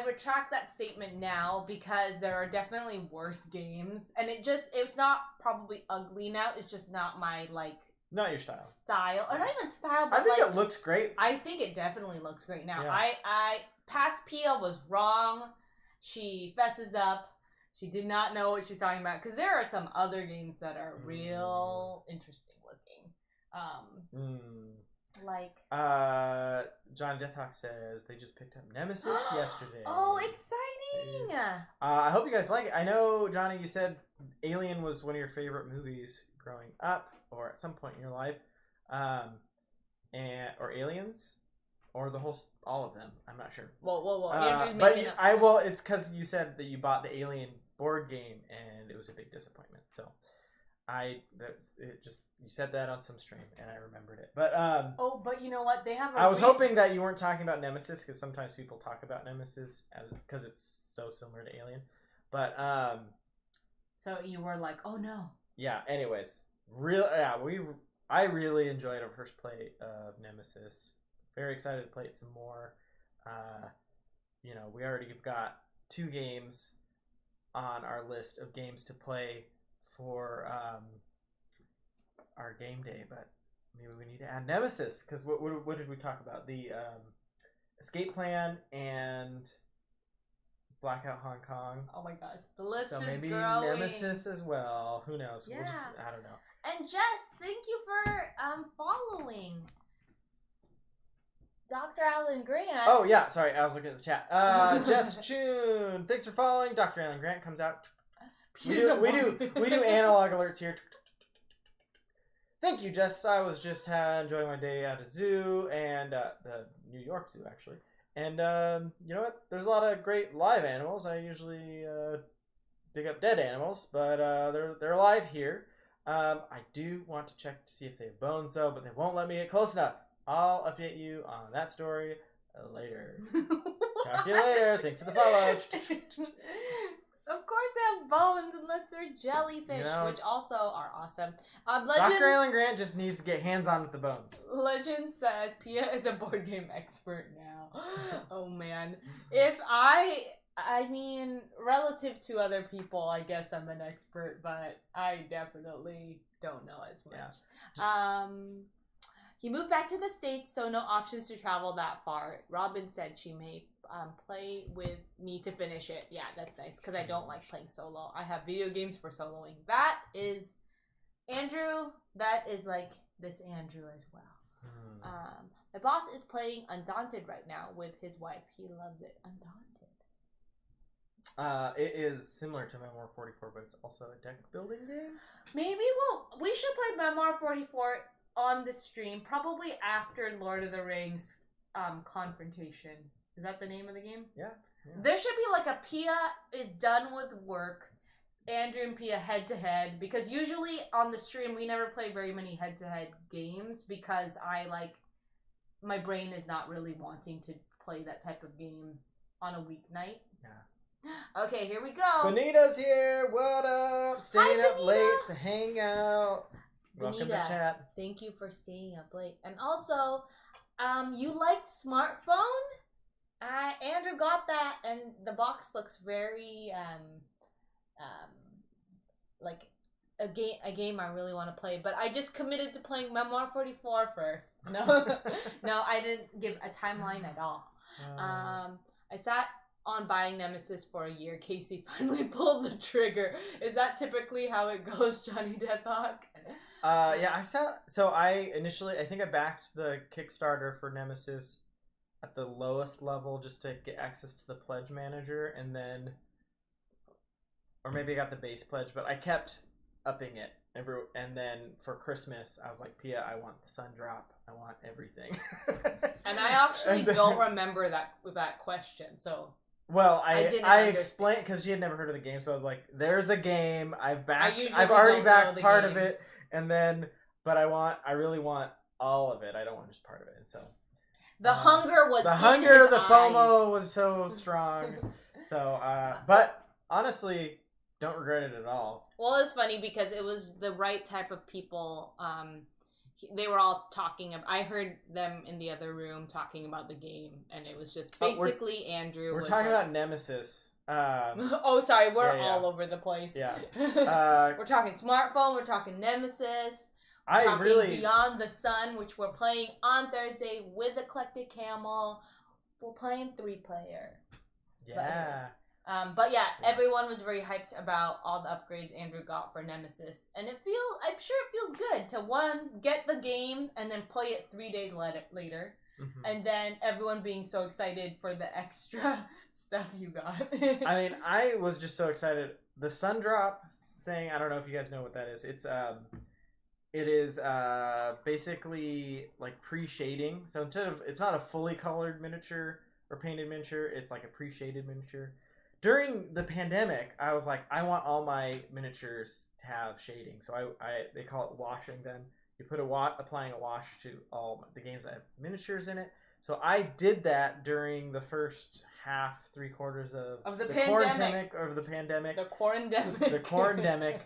retract that statement now, because there are definitely worse games, and it's not probably ugly now, it's just not my not your style. Or not even style, but I think it looks great. I think it definitely looks great now. Yeah. I past Pia was wrong. She fesses up. She did not know what she's talking about, because there are some other games that are real interesting looking. John Deathhawk says they just picked up Nemesis yesterday. Oh, exciting! I hope you guys like it. I know, Johnny, you said Alien was one of your favorite movies growing up, or at some point in your life, or Aliens, or all of them. I'm not sure. Whoa! Andrew's making up. It's because you said that you bought the Alien board game, and it was a big disappointment. So. You said that on some stream, and I remembered it. But but you know what? They have. I was hoping that you weren't talking about Nemesis, because sometimes people talk about Nemesis because it's so similar to Alien. But so you were like, oh no. Yeah. Anyways, I really enjoyed our first play of Nemesis. Very excited to play it some more. We already have got 2 games on our list of games to play for our game day, but maybe we need to add Nemesis, because what did we talk about? The Escape Plan and Blackout Hong Kong. Oh my gosh, the list is maybe growing. Nemesis as well. Who knows? Yeah. I don't know. And Jess, thank you for following. Dr. Alan Grant. Oh yeah, sorry, I was looking at the chat. Jess Chun, thanks for following. Dr. Alan Grant comes out. We do analog alerts here. Thank you, Jess. I was just enjoying my day at a zoo and the New York Zoo actually. And you know what? There's a lot of great live animals. I usually dig up dead animals, but they're alive here. I do want to check to see if they have bones though, but they won't let me get close enough. I'll update you on that story later. Talk to you later. Thanks for the follow. Of course they have bones unless they're jellyfish, You know, which also are awesome. Dr. Alan Grant just needs to get hands-on with the bones. Legend says Pia is a board game expert now. Oh man. If I mean, relative to other people, I guess I'm an expert, but I definitely don't know as much. Yeah. He moved back to the States, so no options to travel that far. Robin said she may play with me to finish it. Yeah, that's nice, because I don't like playing solo. I have video games for soloing. That is Andrew. That is like this Andrew as well. My boss is playing Undaunted right now with his wife. He loves it. Undaunted. It is similar to Memoir 44, but it's also a deck building game. Maybe we should play Memoir 44 on the stream, probably after Lord of the Rings Confrontation. Is that the name of the game? Yeah. There should be like a Pia is done with work, Andrew and Pia head to head, because usually on the stream we never play very many head to head games because my brain is not really wanting to play that type of game on a weeknight. Yeah. Okay, here we go. Benita's here. What up? Staying Hi, up Benita. late to hang out. Welcome Benita, to chat. thank you for staying up late. And also, you liked smartphone? Andrew got that, and the box looks very like a game I really want to play. But I just committed to playing Memoir 44 first. No, no, I didn't give a timeline at all. I sat on buying Nemesis for a year. Casey finally pulled the trigger. Is that typically how it goes, Johnny Deathhawk? Yeah, I think I backed the Kickstarter for Nemesis at the lowest level just to get access to the pledge manager, and then, or maybe I got the base pledge, but I kept upping it and then for Christmas I was like, Pia, I want the sun drop, I want everything. And I actually don't remember that question, so. Well, I explained because she had never heard of the game, so I was like, "There's a game. I've already backed part of it, and then, but I really want all of it. I don't want just part of it." And so, the hunger, the FOMO was so strong. So, but honestly, don't regret it at all. Well, it's funny because it was the right type of people. They were all talking. I heard them in the other room talking about the game, and it was just basically Andrew. We're talking about Nemesis. Oh, sorry, we're all over the place. Yeah, we're talking smartphone. We're talking Nemesis. We're talking Beyond the Sun, which we're playing on Thursday with Eclectic Camel. We're playing 3-player. Yeah. But yeah, everyone was very hyped about all the upgrades Andrew got for Nemesis, and I'm sure it feels good to get the game and then play it 3 days later, and then everyone being so excited for the extra stuff you got. I mean, I was just so excited. The sun drop thing, I don't know if you guys know what that is. It is basically like pre-shading. So it's not a fully colored miniature or painted miniature. It's like a pre-shaded miniature. During the pandemic, I was like, I want all my miniatures to have shading. So they call it washing then. You put applying a wash to all the games that have miniatures in it. So I did that during the first half, 3/4 of the pandemic. The quarandemic,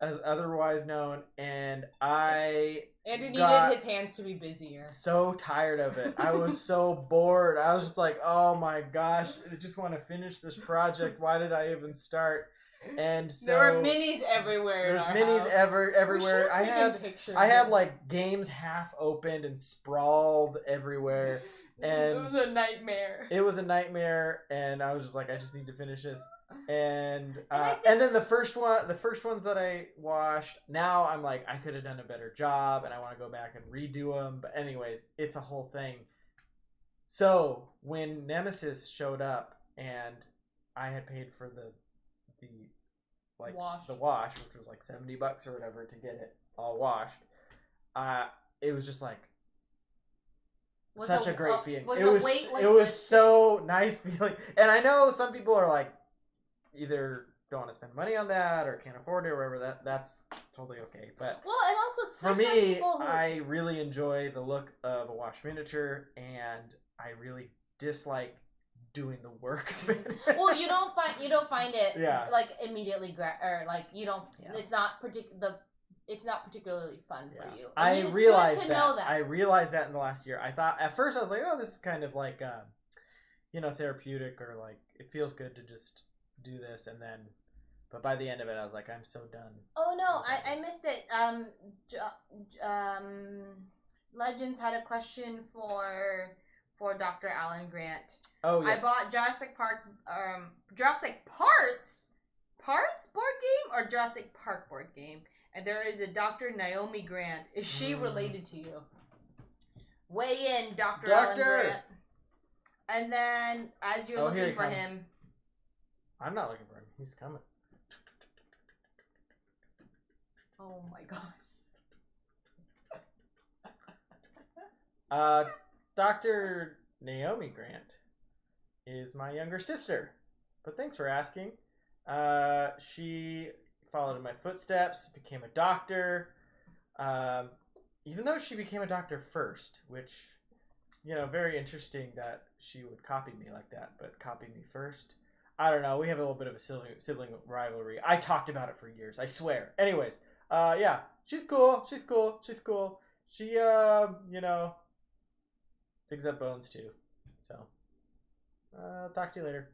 as otherwise known. And Andrew needed his hands to be busier. So tired of it. I was so bored. I was just like, oh my gosh, I just want to finish this project. Why did I even start? And so there were minis everywhere. There's minis everywhere. I had like games half opened and sprawled everywhere. And it was a nightmare. It was a nightmare, and I was just like, I just need to finish this. And think- and then the first ones that I watched, now I'm like, I could have done a better job, and I want to go back and redo them. But anyways, it's a whole thing. So when Nemesis showed up, and I had paid for the wash, which was like $70 or whatever to get it all washed, it was just like such a great feeling. It was so nice feeling. And I know some people are like, either don't want to spend money on that or can't afford it or whatever. That's totally okay. But and also for me, I really enjoy the look of a wash miniature, and I really dislike doing the work. Well, you don't find it like immediately or like you don't. Yeah. It's not particularly fun for you. I realized that. I realized that in the last year. I thought at first I was like, oh, this is kind of like therapeutic, or like it feels good to just do this, and then. But by the end of it, I was like, I'm so done. Oh no, I missed it. Legends had a question for Dr. Alan Grant. Oh yes. I bought Jurassic Parks board game or Jurassic Park board game, and there is a Dr. Naomi Grant. Is she related to you? Weigh in, Dr. Alan Grant. And then, as you're looking for him, I'm not looking for him. He's coming. Oh my god. Dr. Naomi Grant is my younger sister. But thanks for asking. She followed in my footsteps, became a doctor. Even though she became a doctor first, which, very interesting that she would copy me like that, but copy me first. I don't know. We have a little bit of a sibling rivalry. I talked about it for years. I swear. Anyways, yeah, she's cool. She, digs up bones too. So, talk to you later.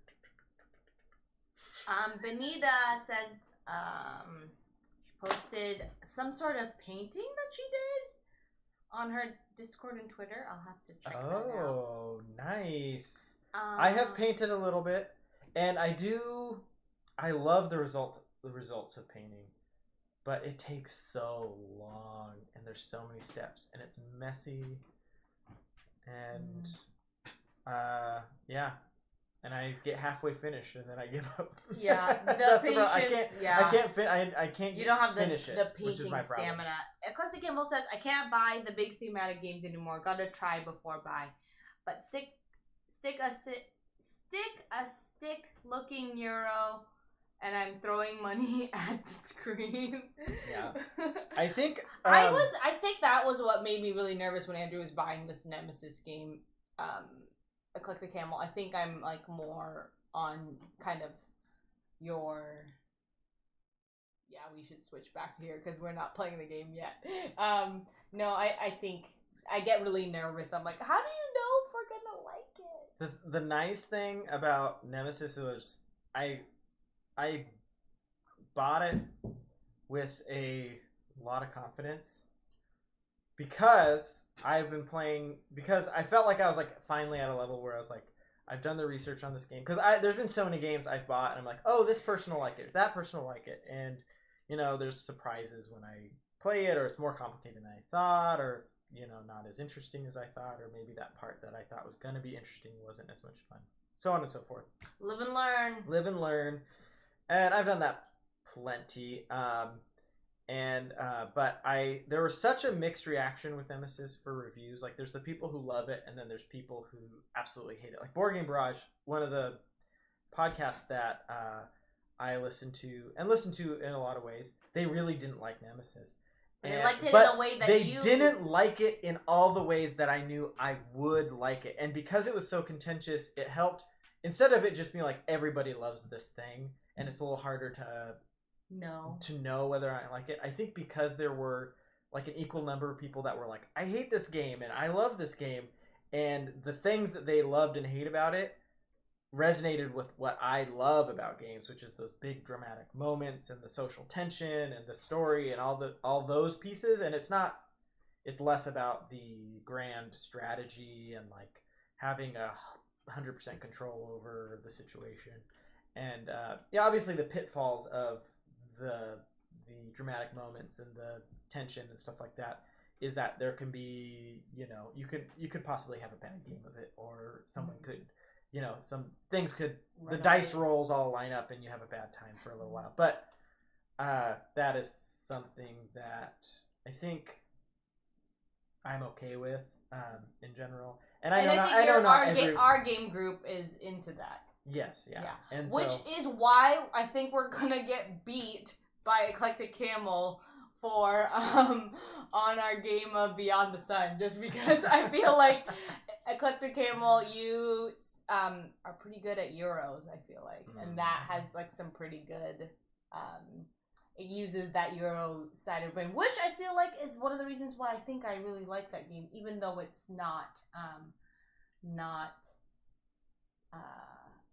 Benita says she posted some sort of painting that she did on her Discord and Twitter. I'll have to check that out. Oh, nice. I have painted a little bit, and I love the results of painting, but it takes so long, and there's so many steps, and it's messy, and yeah. And I get halfway finished, and then I give up. Yeah, I can't. You don't have the painting stamina. Eclectic Campbell says, "I can't buy the big thematic games anymore. Gotta try before buy, but stick a stick looking euro, and I'm throwing money at the screen." Yeah, I think I think that was what made me really nervous when Andrew was buying this Nemesis game. Eclectic Camel. I think I'm like more on kind of your. Yeah, we should switch back to here because we're not playing the game yet. No, I think I get really nervous. I'm like, how do you know if we're gonna like it? The nice thing about Nemesis was I bought it with a lot of confidence. Because I've been playing, because I felt like I was like finally at a level where I was like, I've done the research on this game. Because there's been so many games I've bought, and I'm like, oh, this person will like it, that person will like it, and there's surprises when I play it, or it's more complicated than I thought, or not as interesting as I thought, or maybe that part that I thought was gonna be interesting wasn't as much fun. So on and so forth. Live and learn. Live and learn, and I've done that plenty. But there was such a mixed reaction with Nemesis for reviews. Like, there's the people who love it, and then there's people who absolutely hate it. Like Board Game Barrage, one of the podcasts that I listened to in a lot of ways, they really didn't like Nemesis. They liked it in a way that they didn't like it in all the ways that I knew I would like it. And because it was so contentious, it helped, instead of it just being like everybody loves this thing, and it's a little harder to know whether I like it. I think because there were like an equal number of people that were like, I hate this game and I love this game, and the things that they loved and hate about it resonated with what I love about games, which is those big dramatic moments and the social tension and the story and all those pieces. And it's less about the grand strategy and like having 100% control over the situation, and obviously the pitfalls of the dramatic moments and the tension and stuff like that is that there can be, you could possibly have a bad game of it, or someone could, some things could, the dice rolls all line up and you have a bad time for a little while. But that is something that I think I'm okay with in general. And I don't know. Our game group is into that. Yes, yeah. And which is why I think we're gonna get beat by Eclectic Camel for on our game of Beyond the Sun, just because I feel like Eclectic Camel, you are pretty good at Euros, I feel like, and that has like some pretty good it uses that Euro side of brain, which I feel like is one of the reasons why I think I really like that game, even though it's not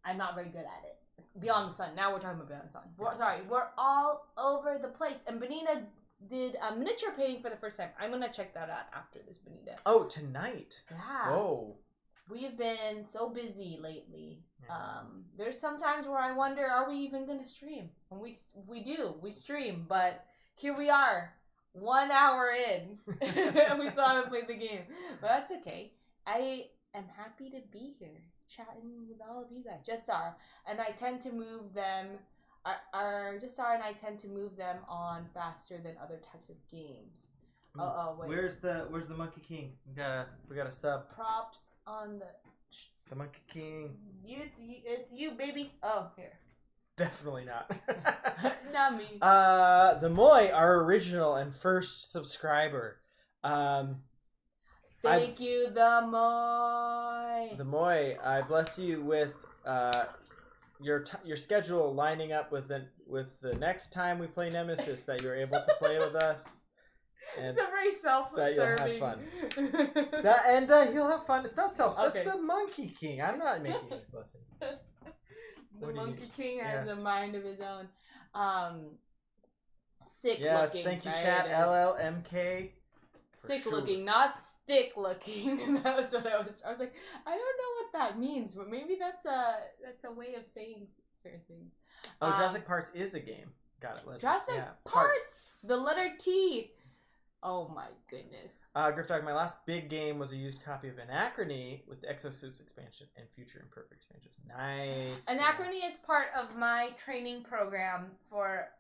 I'm not very good at it. Beyond the Sun. Now we're talking about Beyond the Sun. We're all over the place. And Benita did miniature painting for the first time. I'm gonna check that out after this, Benita. Oh, tonight. Yeah. Oh. We have been so busy lately. Yeah. There's some times where I wonder, are we even gonna stream? And we do. We stream, but here we are, 1 hour in, and we still haven't played the game. But that's okay. I am happy to be here, chatting with all of you guys. Justar and I tend to move them. Justar and I tend to move them on faster than other types of games. Wait. Where's the Monkey King? We got a sub. Props on the Monkey King. It's you, baby. Oh, here. Definitely not. Not me. The Moy, our original and first subscriber. Thank you, the Moy. The Moy, I bless you with your schedule lining up with the next time we play Nemesis, that you're able to play with us. And it's a very self-serving. That you'll have fun. You'll have fun. It's not self-serving. Okay. It's the Monkey King. I'm not making these blessings. The Monkey King has a mind of his own. Sick looking. Yes, thank you, chat. LLMK. Sick looking, not stick looking. That was what I was like, I don't know what that means, but maybe that's a way of saying certain things. Oh, Jurassic Parts is a game. Got it. Jurassic Parts. The letter T. Oh my goodness. Griffdog, my last big game was a used copy of Anachrony with the Exosuits expansion and Future Imperfect expansions. Nice. Anachrony is part of my training program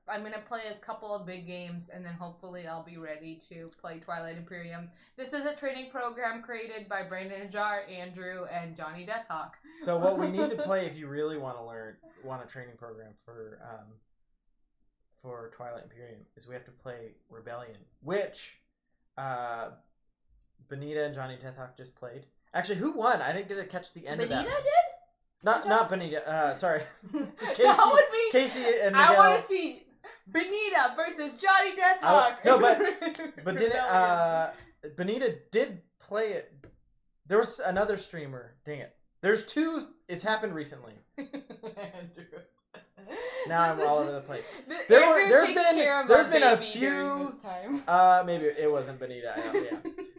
I'm going to play a couple of big games, and then hopefully I'll be ready to play Twilight Imperium. This is a training program created by Brandon Ajar, Andrew, and Johnny Deathhawk. So what we need to play, if you really want a training program for Twilight Imperium, is we have to play Rebellion, which Benita and Johnny Deathhawk just played. Actually, who won? I didn't get to catch the end of that. Benita did? Not Benita. Sorry. Casey, that would be... Casey and Miguel. I want to see Benita versus Johnny Deathhawk. But Benita did play it. There was another streamer. Dang it. There's two. It's happened recently. Andrew. Now I'm all over the place. There's been a few. Maybe it wasn't Benita.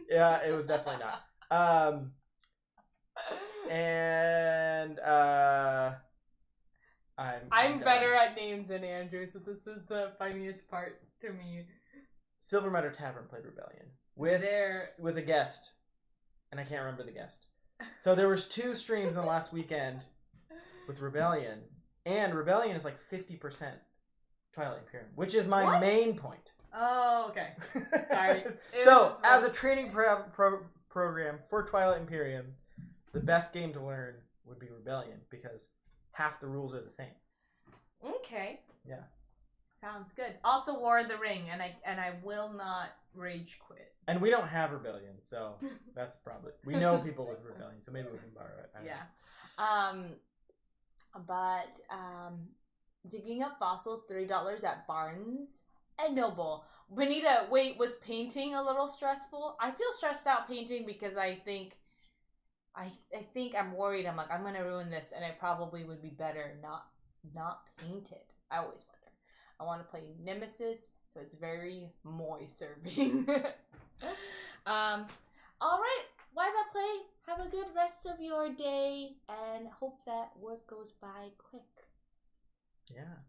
Yeah, it was definitely not. And I'm better at names than Andrew, so this is the funniest part to me. Silver Meadow Tavern played Rebellion with a guest, and I can't remember the guest. So there was 2 streams in the last weekend with Rebellion. And Rebellion is like 50% Twilight Imperium, which is my main point. Oh, okay. Sorry. So, as a training program for Twilight Imperium, the best game to learn would be Rebellion, because half the rules are the same. Okay. Yeah. Sounds good. Also, War of the Ring, and I will not rage quit. And we don't have Rebellion, so that's probably... We know people with Rebellion, so maybe we can borrow it. But digging up fossils, $3 at Barnes and Noble. Benita, wait, was painting a little stressful? I feel stressed out painting because I think I'm worried. I'm like, I'm gonna ruin this, and it probably would be better not painted. I always wonder. I want to play Nemesis, so it's very Moy serving. All right. why not play? Have a good rest of your day and hope that work goes by quick. Yeah.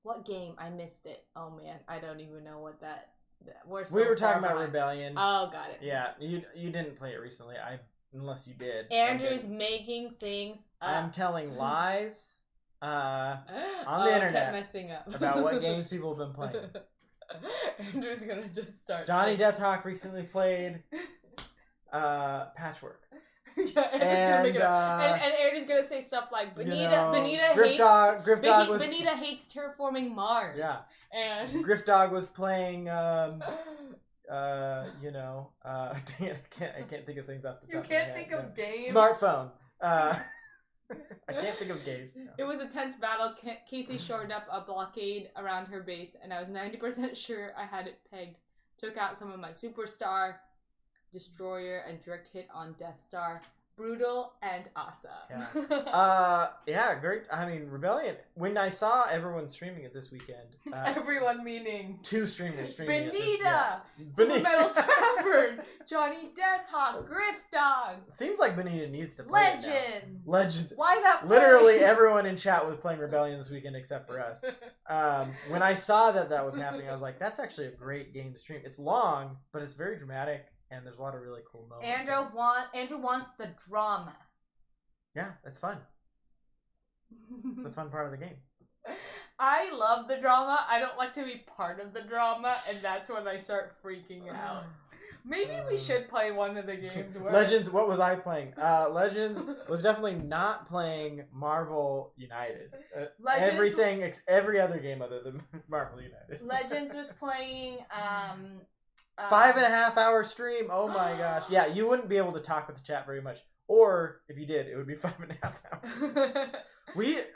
What game? I missed it. Oh man, I don't even know what that. We're so We were far talking about behind. Rebellion. Oh, got it. Yeah, you didn't play it recently. Unless you did. Andrew's Okay. making things up. I'm telling lies on Oh, the I internet kept messing up. about what games people have been playing. Andrew's gonna just start. Johnny saying- Deathhawk recently played Patchwork. Yeah, Andrew's gonna make it up. And Andrew's gonna say stuff like Benita hates terraforming Mars. Yeah. And Griffdog was playing dang it, I can't think of things off the top you of my can't head. think of games. Smartphone. I can't think of games. No. It was a tense battle. Casey shored up a blockade around her base, and I was 90% sure I had it pegged. Took out some of my superstar, destroyer, and direct hit on Death Star. Brutal and awesome. Yeah, great. I mean, Rebellion. When I saw everyone streaming it this weekend, everyone meaning 2 streamers streaming Benita, it. Super Metal Tavern, Johnny Deathhawk, Griffdog. Seems like Benita needs to play it now. Legends. Why that? Literally everyone in chat was playing Rebellion this weekend except for us. When I saw that was happening, I was like, "That's actually a great game to stream." It's long, but it's very dramatic. And there's a lot of really cool moments. Andrew wants the drama. Yeah, it's fun. It's a fun part of the game. I love the drama. I don't like to be part of the drama, and that's when I start freaking out. Maybe we should play one of the games where... Legends, what was I playing? Legends was definitely not playing Marvel United. Every other game other than Marvel United. Legends was playing... 5.5 hour stream. Oh my gosh. Yeah, you wouldn't be able to talk with the chat very much. Or if you did, it would be 5.5 hours.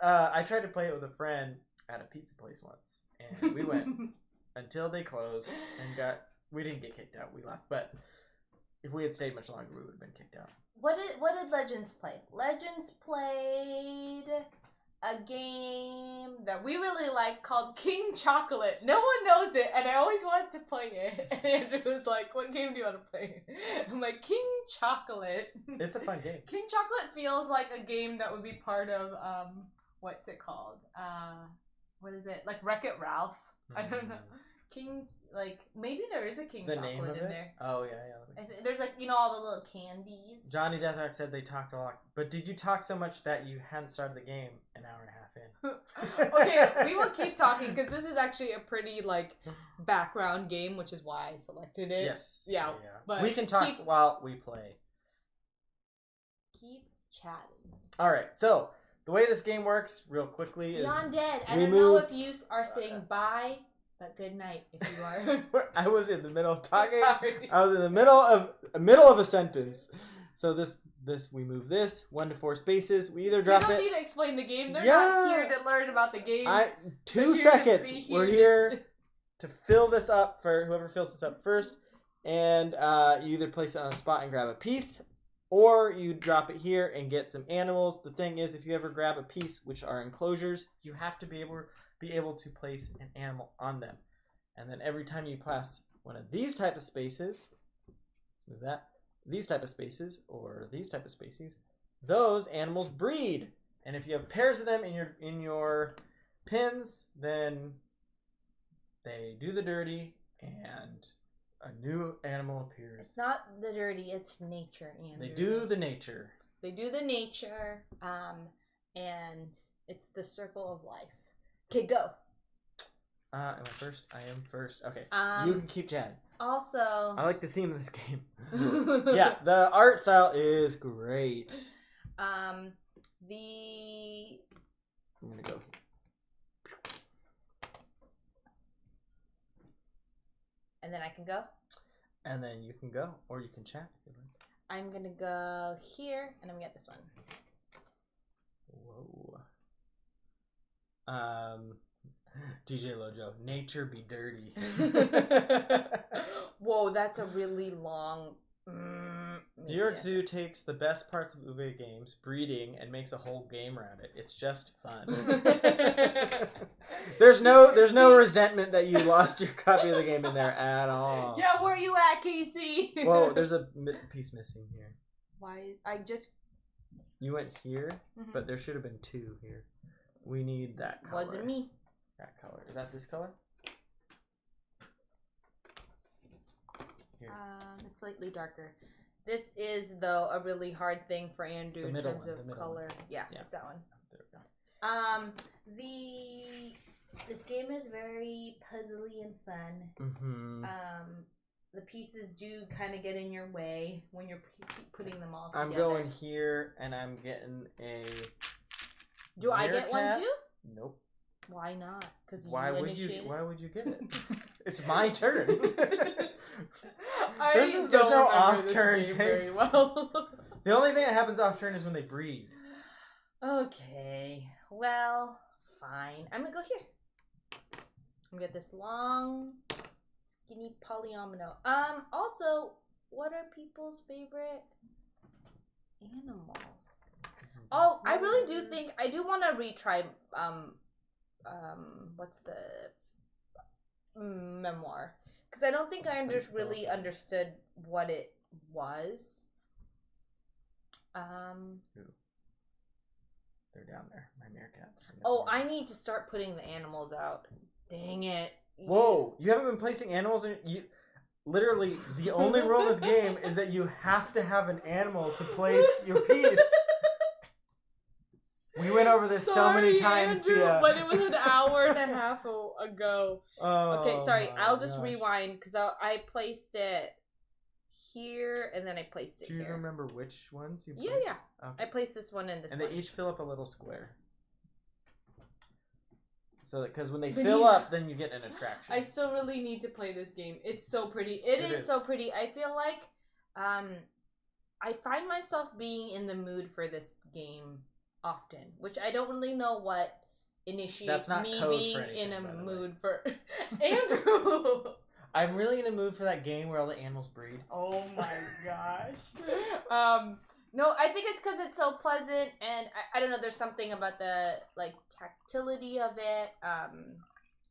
I tried to play it with a friend at a pizza place once, and we went until they closed and we didn't get kicked out. We left, but if we had stayed much longer, we would have been kicked out. What did Legends play? Legends played a game that we really like called King Chocolate. No one knows it, and I always wanted to play it. And Andrew was like, "What game do you want to play?" I'm like, "King Chocolate." It's a fun game. King Chocolate feels like a game that would be part of what's it called? What is it? Like Wreck-It Ralph. I don't know. King, like, maybe there is a King Chocolate in there. Oh yeah. There's like, all the little candies. Johnny Deathhawk said they talked a lot, but did you talk so much that you hadn't started the game an hour and a half in? Okay, we will keep talking because this is actually a pretty background game, which is why I selected it. Yes. Yeah. But we can talk while we play. Keep chatting. All right. So the way this game works, real quickly, is Beyond Dead. I don't know if you are saying bye. But good night if you are. I was in the middle of talking. Sorry. I was in the middle of a sentence. So we move this 1 to 4 spaces. We either drop it. You don't need to explain the game. They're not here to learn about the game. 2 seconds. We're here to fill this up for whoever fills this up first, and you either place it on a spot and grab a piece, or you drop it here and get some animals. The thing is, if you ever grab a piece, which are enclosures, you have to be able to place an animal on them. And then every time you place one of these type of spaces, move that, these type of spaces, or these type of spaces, those animals breed. And if you have pairs of them in your pins, then they do the dirty and a new animal appears. It's not the dirty, it's nature, Andrew. They do the nature. And it's the circle of life. Okay, go. Am I first? I am first. Okay. You can keep chatting. Also, I like the theme of this game. Yeah, the art style is great. I'm gonna go here. And then I can go? And then you can go, or you can chat if you like. I'm gonna go here, and I'm gonna get this one. Whoa. DJ Lojo, nature be dirty. Whoa, that's a really long. New York Zoo takes the best parts of Ube Games, breeding, and makes a whole game around it. It's just fun. There's no resentment that you lost your copy of the game in there at all. Yeah, where you at, Casey? Whoa, there's a piece missing here. Why? I just... You went here, but there should have been 2 here. We need that color. Wasn't me. That color. Is that this color? Here. It's slightly darker. This is, though, a really hard thing for Andrew in terms of color. Yeah, it's that one. There we go. This game is very puzzly and fun. Mm-hmm. The pieces do kind of get in your way when you're putting them all together. I'm going here, and I'm getting a... Do I get one too? Nope. Why not? Because Why would you get it? It's my turn. There's no off-turn things. Well. The only thing that happens off-turn is when they breed. Okay. Well, fine. I'm gonna go here. I'm gonna get this long, skinny polyomino. Also, what are people's favorite animals? Oh, I really do think I do want to retry what's the memoir, because I don't think I just really understood what it was. They're down there. My meerkats. Oh, I need to start putting the animals out. Dang it. Whoa, you haven't been placing animals in you. Literally, the only rule in this game is that you have to have an animal to place your piece. We went over this so many times, Andrew, Pia. but it was an hour and a half ago. Okay, sorry. I'll just rewind because I placed it here and then I placed it here. Do you remember which ones you placed? Yeah. Okay. I placed this one and this one. And they each fill up a little square. So that, because when they fill up, then you get an attraction. I still really need to play this game. It's so pretty. It is so pretty. I feel like I find myself being in the mood for this game often, which I don't really know what initiates me being in a mood for. Andrew! I'm really in a mood for that game where all the animals breed. Oh my gosh. No, I think it's because it's so pleasant, and I don't know, there's something about the, like, tactility of it.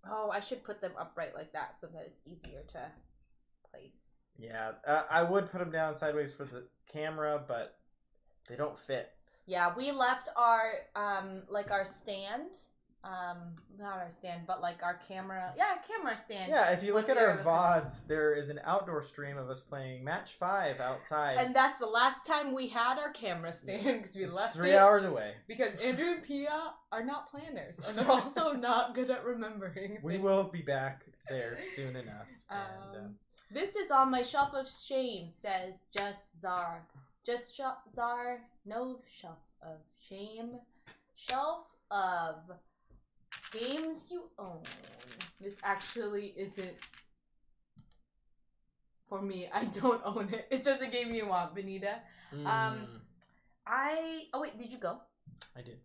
Oh, I should put them upright like that so that it's easier to place. Yeah, I would put them down sideways for the camera, but they don't fit. Yeah, we left our, our stand, not our stand, but, like, our camera, camera stand. Yeah, if you look at our VODs, there is an outdoor stream of us playing Match 5 outside. And that's the last time we had our camera stand, because we left 3 hours away. Because Andrew and Pia are not planners, and they're also not good at remembering We things. will be back there soon enough. And, this is on my shelf of shame, says Just Czar. Just Czar, no shelf of shame. Shelf of games you own. This actually isn't for me. I don't own it. It's just a game you want, Benita. Oh wait, did you go? I did.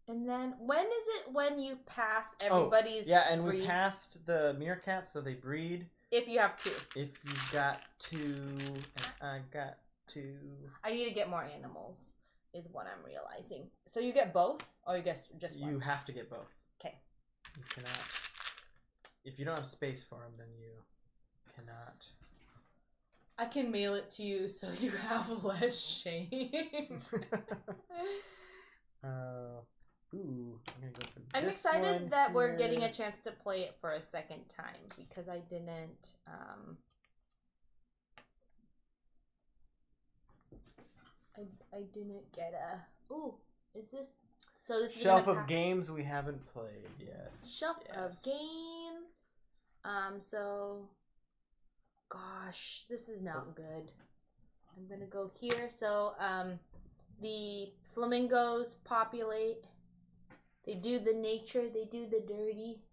And then when is it when you pass everybody's and breeds? We passed the meerkats, so they breed. If you have 2. If you've got 2, and I got 2. I need to get more animals, is what I'm realizing. So you get both, or you get just one? You have to get both. Okay. You cannot. If you don't have space for them, then you cannot. I can mail it to you so you have less shame. I'm excited that we're getting a chance to play it for a second time because I didn't. I didn't get a. Ooh, is this? So this is shelf of games we haven't played yet. Shelf of games. So, gosh, this is not good. I'm gonna go here. So, the flamingos populate. They do the nature. They do the dirty.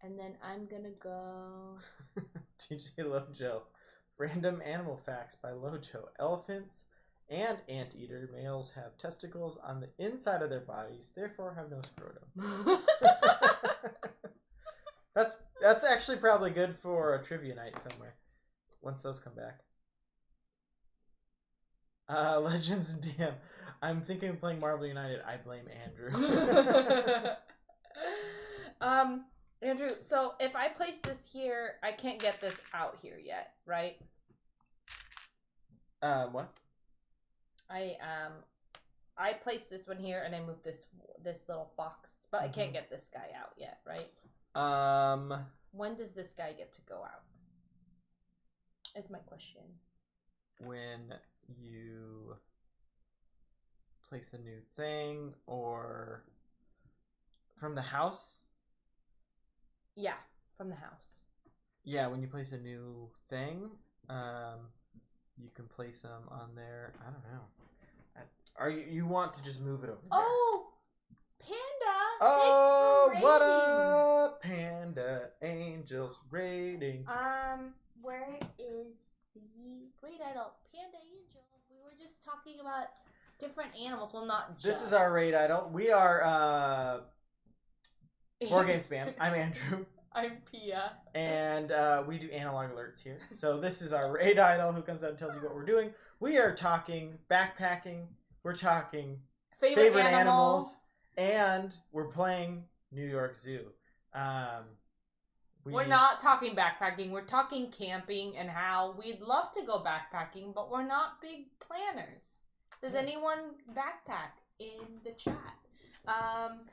And then I'm gonna go. TJ Lojo. Random animal facts by Lojo. Elephants and anteater males have testicles on the inside of their bodies, therefore have no scrotum. That's actually probably good for a trivia night somewhere, once those come back. Legends and DM. I'm thinking of playing Marvel United. I blame Andrew. Andrew, so if I place this here, I can't get this out here yet, right? What? I place this one here and I move this little fox, but I can't get this guy out yet, right? When does this guy get to go out? Is my question. When you place a new thing or from the house? Yeah, from the house. Yeah, when you place a new thing, you can place them on there. I don't know. You want to just move it over there? Oh, Panda! Oh, thanks for what raiding. up, Panda Angels raiding? Where is the raid idol? Panda Angel. We were just talking about different animals. Well, not just. This is our raid idol. We are Board Game Spam. I'm Andrew. I'm Pia. And we do analog alerts here. So this is our raid idol who comes out and tells you what we're doing. We are talking backpacking. We're talking favorite animals. And we're playing New York Zoo. We're not talking backpacking. We're talking camping and how we'd love to go backpacking, but we're not big planners. Does anyone backpack in the chat?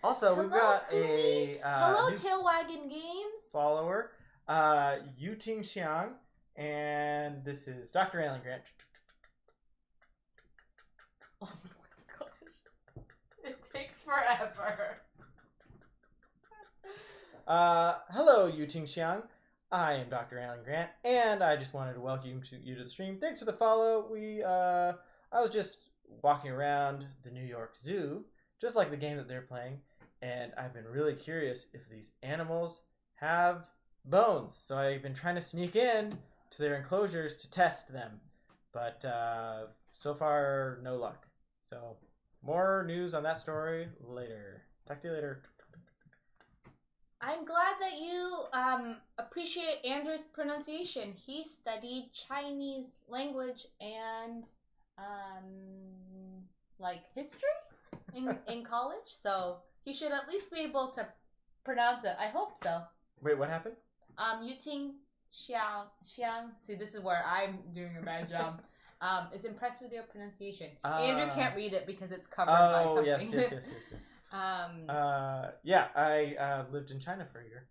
Also, we've got Kumi. a hello, Tailwagon Games follower, Yuting Xiang, and this is Dr. Alan Grant. Oh my gosh, it takes forever. Hello, Yuting Xiang. I am Dr. Alan Grant, and I just wanted to welcome you to the stream. Thanks for the follow. I was just walking around the New York Zoo, just like the game that they're playing, and I've been really curious if these animals have bones. So I've been trying to sneak in to their enclosures to test them, but so far, no luck. So more news on that story later. Talk to you later. I'm glad that you appreciate Andrew's pronunciation. He studied Chinese language and like history in college, so he should at least be able to pronounce it. I hope so. Wait, what happened? Yuting Xiang. See, this is where I'm doing a bad job. Is impressed with your pronunciation. Andrew can't read it because it's covered by something. Yes. Yeah, I lived in China for a year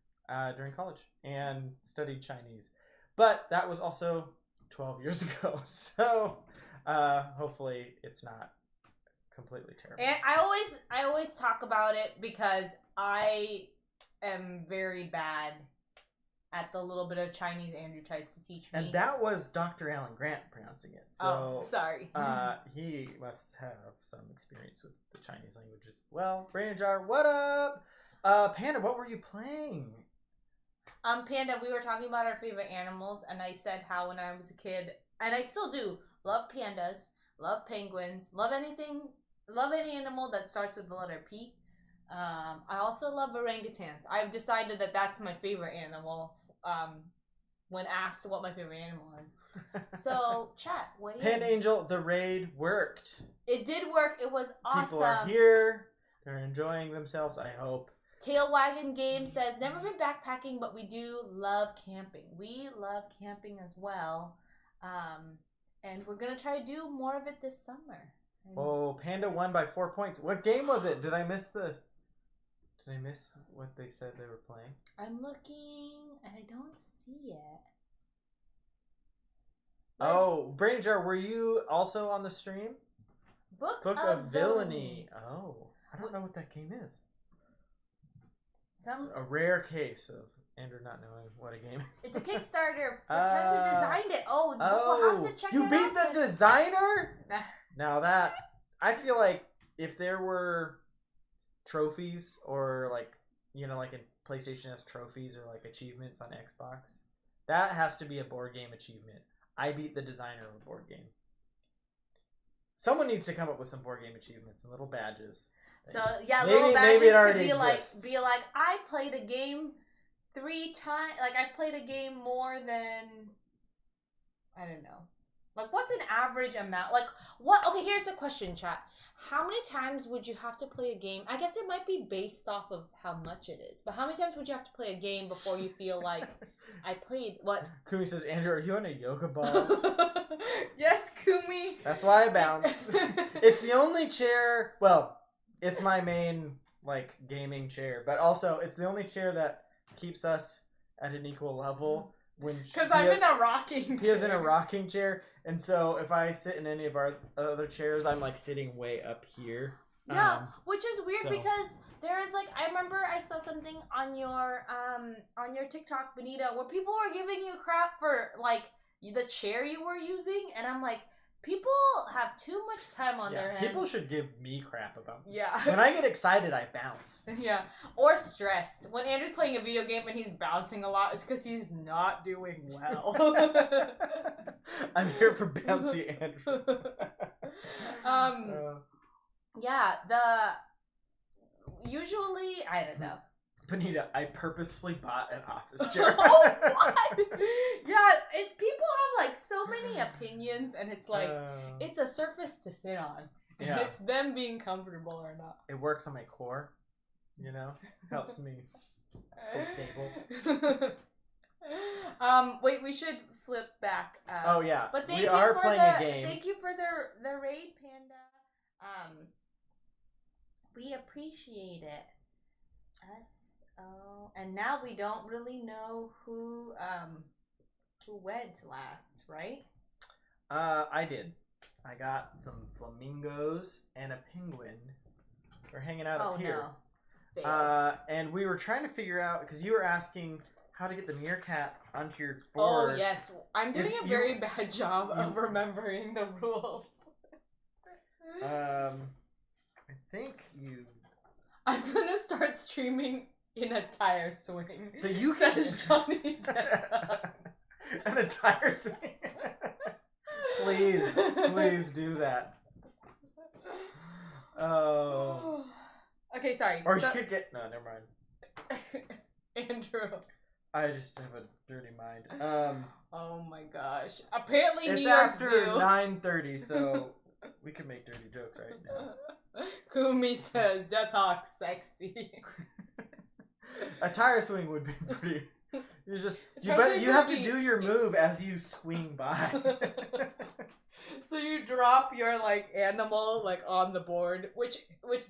during college and studied Chinese, but that was also 12 years ago. So hopefully it's not completely terrible. And I always talk about it because I am very bad at the little bit of Chinese Andrew tries to teach me. And that was Dr. Alan Grant pronouncing it. So sorry. He must have some experience with the Chinese languages. Well, Brain Jar, what up? Panda, what were you playing? Panda, we were talking about our favorite animals, and I said how when I was a kid, and I still do, love pandas, love penguins, love any animal that starts with the letter P. I also love orangutans. I've decided that that's my favorite animal when asked what my favorite animal is. So, chat, wait. Panda Angel, the raid worked. It did work. It was awesome. People are here. They're enjoying themselves, I hope. Tailwagon Game says, never been backpacking, but we do love camping. We love camping as well. And we're going to try to do more of it this summer. Oh, Panda won by 4 points. What game was it? Did I miss what they said they were playing? I'm looking and I don't see it. Oh, Brain Jar, were you also on the stream? Book of Villainy. Oh, I don't know what that game is. It's a rare case of Andrew not knowing what a game is. It's a Kickstarter. Tessa designed it. We'll have to check it out. You beat the designer? Now that, I feel like if there were trophies or like in PlayStation has trophies or like achievements on Xbox, that has to be a board game achievement. I beat the designer of a board game. Someone needs to come up with some board game achievements and little badges. So yeah, little badges could be like I played a game 3 times. Like I played a game more than, I don't know, Like, what's an average amount? Like, what? Okay, here's the question, chat. How many times would you have to play a game? I guess it might be based off of how much it is. But how many times would you have to play a game before you feel like I played what? Kumi says, Andrew, are you on a yoga ball? Yes, Kumi. That's why I bounce. It's the only chair. Well, it's my main like gaming chair, but also it's the only chair that keeps us at an equal level. Because I'm in a rocking chair. He is in a rocking chair, and so if I sit in any of our other chairs, I'm like sitting way up here. Yeah, which is weird because there is like I remember I saw something on your TikTok, Benita, where people were giving you crap for like the chair you were using, and I'm like, people have too much time on their hands. People should give me crap about me. Yeah. When I get excited, I bounce. Yeah. Or stressed. When Andrew's playing a video game and he's bouncing a lot, it's because he's not doing well. I'm here for bouncy Andrew. Yeah, usually, I don't know. Benita, I purposefully bought an office chair. Oh, what? Yeah, people have like so many opinions, and it's like it's a surface to sit on. Yeah. It's them being comfortable or not. It works on my core, you know, helps me stay stable. Wait, we should flip back. Oh yeah, but we are playing a game. Thank you for the raid, Panda. We appreciate it. Oh, and now we don't really know who went last, right? I did. I got some flamingos and a penguin. They're hanging out up here. No. And we were trying to figure out because you were asking how to get the meerkat onto your board. Oh yes, I'm doing a very bad job of remembering the rules. I think you. I'm gonna start streaming in a tire swing. So you can Johnny in a tire swing. Please do that. Oh. Okay, sorry. Or you could get never mind. Andrew. I just have a dirty mind. Oh my gosh. Apparently it's New York after Zoo. 9:30, so we can make dirty jokes right now. Kumi says Deathhawk sexy. A tire swing would be pretty. You have to do your move as you swing by. So you drop your like animal like on the board, which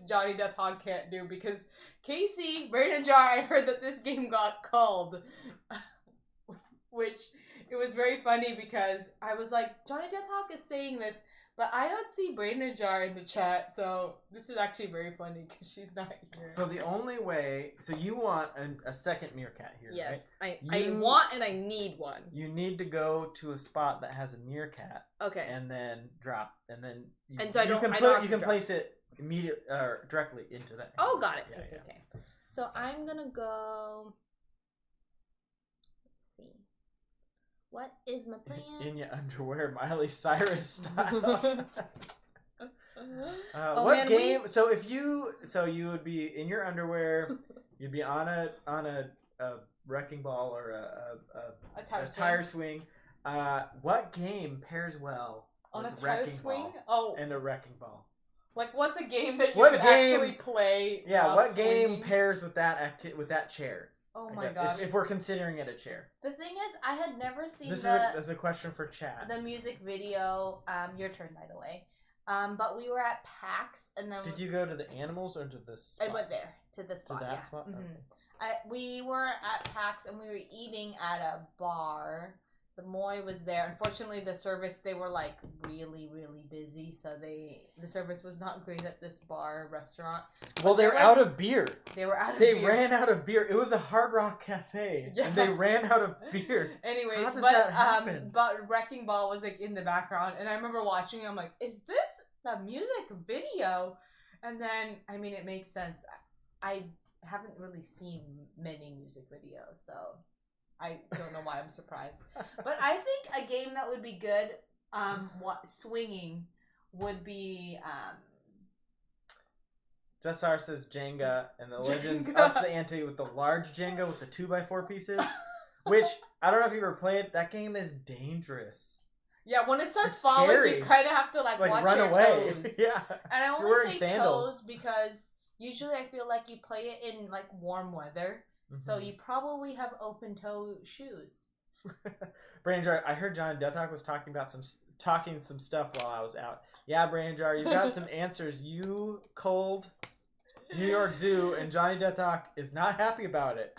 Johnny Deathhawk can't do because Casey Brain Jar. I heard that this game got called, which it was very funny because I was like, Johnny Deathhawk is saying this, but I don't see Brain Jar in the chat, so this is actually very funny because she's not here. So the only way, you want a second meerkat here, yes, right? I want and I need one. You need to go to a spot that has a meerkat. Okay. And then drop, and then you can place it immediately or directly into that. Oh, got it. Yeah, okay. So I'm gonna go. What is my plan? In your underwear, Miley Cyrus style. Oh, what man, game? So if you would be in your underwear, you'd be on a wrecking ball or a tire swing. What game pairs well on with a tire swing? Oh, and a wrecking ball. Like what's a game that you could actually play? Yeah, what game pairs with that chair? Oh my gosh! If we're considering it a chair. The thing is, I had never seen this is a question for chat. The music video. Your turn, by the way. But we were at PAX, and then did you go to the animals or to this spot? I went there to the spot. To that spot. Mm-hmm. Okay. We were at PAX, and we were eating at a bar. The Moy was there. Unfortunately, the service, they were like really, really busy, so the service was not great at this bar restaurant. Well, they were out of beer. They were out of beer. They ran out of beer. It was a Hard Rock Cafe, and they ran out of beer. Anyways, how does that happen? But Wrecking Ball was like in the background, and I remember watching it. I'm like, is this the music video? And then, I mean, it makes sense. I haven't really seen many music videos, so I don't know why I'm surprised. But I think a game that would be good, swinging, would be. Jessar says Jenga, and the Legends ups the ante with the large Jenga with the 2x4 pieces, which I don't know if you ever played. That game is dangerous. Yeah, when it starts It's falling, scary. you kind of have to like watch run your away. toes. Yeah. And I You're only wearing say sandals. toes because usually I feel like you play it in like warm weather, so you probably have open toe shoes. Brandon Jar, I heard John Deathhawk was talking some stuff while I was out. Yeah, Brandon Jar, you've got some answers. You cold New York Zoo, and Johnny Deathhawk is not happy about it.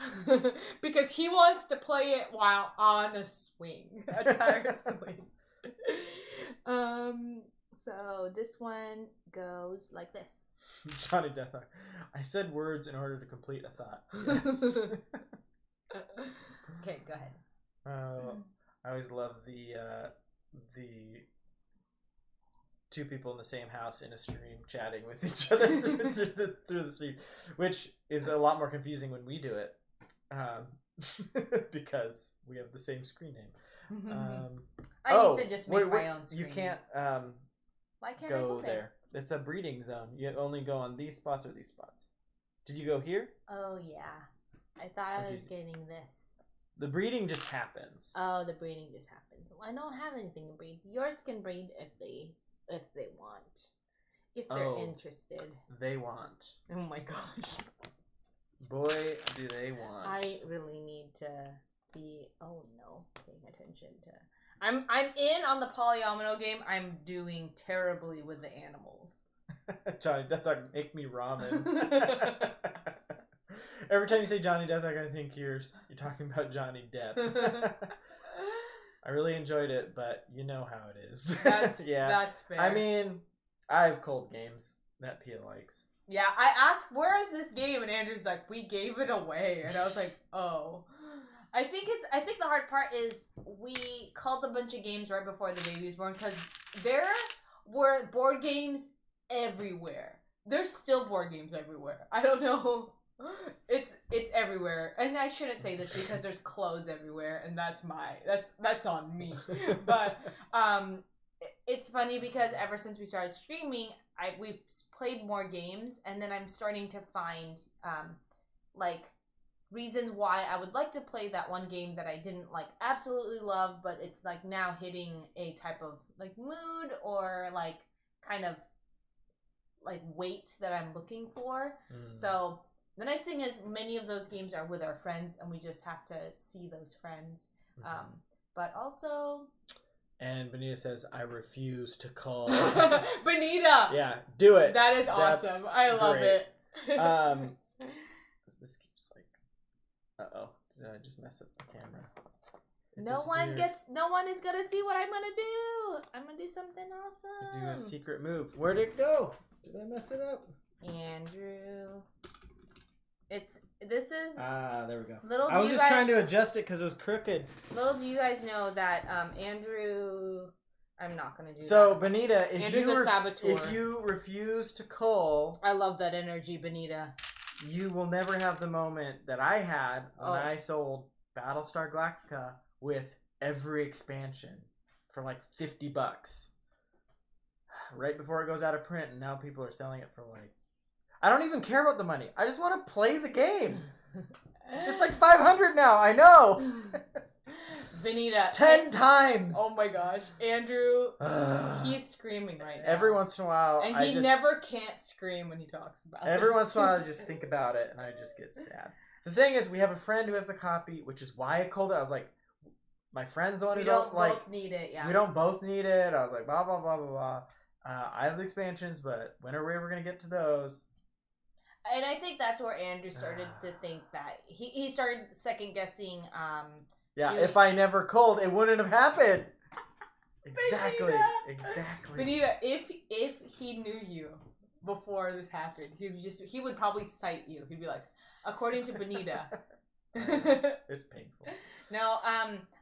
Because he wants to play it while on a swing, a tire swing. So this one goes like this. Johnny Deathhawk. I said words in order to complete a thought. Yes. Okay, go ahead. I always love the two people in the same house in a stream chatting with each other through the stream, which is a lot more confusing when we do it, because we have the same screen name. I need to just make my own screen. You can't Why can't I go there? It's a breeding zone. You only go on these spots or these spots. Did you go here? Oh yeah, I thought I was getting this. The breeding just happens. Oh, the breeding just happens. I don't have anything to breed. Yours can breed if they want. If they're interested. They want. Oh my gosh. Boy, do they want. I really need to be paying attention to I'm in on the polyomino game. I'm doing terribly with the animals. Johnny Deathhawk, make me ramen. Every time you say Johnny Deathhawk, I think you're talking about Johnny Depp. I really enjoyed it, but you know how it is. That's fair. I mean, I have cold games that Pia likes. Yeah, I asked, where is this game? And Andrew's like, we gave it away. And I was like, oh. I think the hard part is we called a bunch of games right before the baby was born because there were board games everywhere. There's still board games everywhere. I don't know. It's everywhere. And I shouldn't say this because there's clothes everywhere and that's on me. But it's funny because ever since we started streaming, we've played more games, and then I'm starting to find like reasons why I would like to play that one game that I didn't like absolutely love, but it's like now hitting a type of like mood or like kind of like weight that I'm looking for. So the nice thing is many of those games are with our friends and we just have to see those friends. But also... And Benita says, I refuse to call. Benita! Yeah, do it. That is awesome. I love it. This keeps like... Uh-oh. Did I just mess up the camera? No one is gonna see what I'm gonna do. I'm gonna do something awesome. Do a secret move. Where'd it go? Did I mess it up? Andrew. There we go. I was just trying to adjust it because it was crooked. Little do you guys know that Andrew... I'm not going to do that. So, Benita, Andrew's a saboteur. If you refuse to cull... I love that energy, Benita. You will never have the moment that I had when I sold Battlestar Galactica with every expansion for like $50. Right before it goes out of print, and now people are selling it for like... I don't even care about the money. I just want to play the game. It's like $500 now. I know. Benita. 10 times. Oh my gosh. Andrew, he's screaming right now. Every once in a while. And he never can't scream when he talks about it. Every once in a while I just think about it and I just get sad. The thing is, we have a friend who has the copy, which is why I called it. I was like, my friend's the one who don't like... We don't both need it, yeah. We don't both need it. I was like, blah, blah, blah, blah, blah. I have the expansions, but when are we ever going to get to those? And I think that's where Andrew started to think that he started second guessing. If I never culled, it wouldn't have happened. Exactly. Benita, if he knew you before this happened, he would probably cite you. He'd be like, according to Benita. It's painful. No,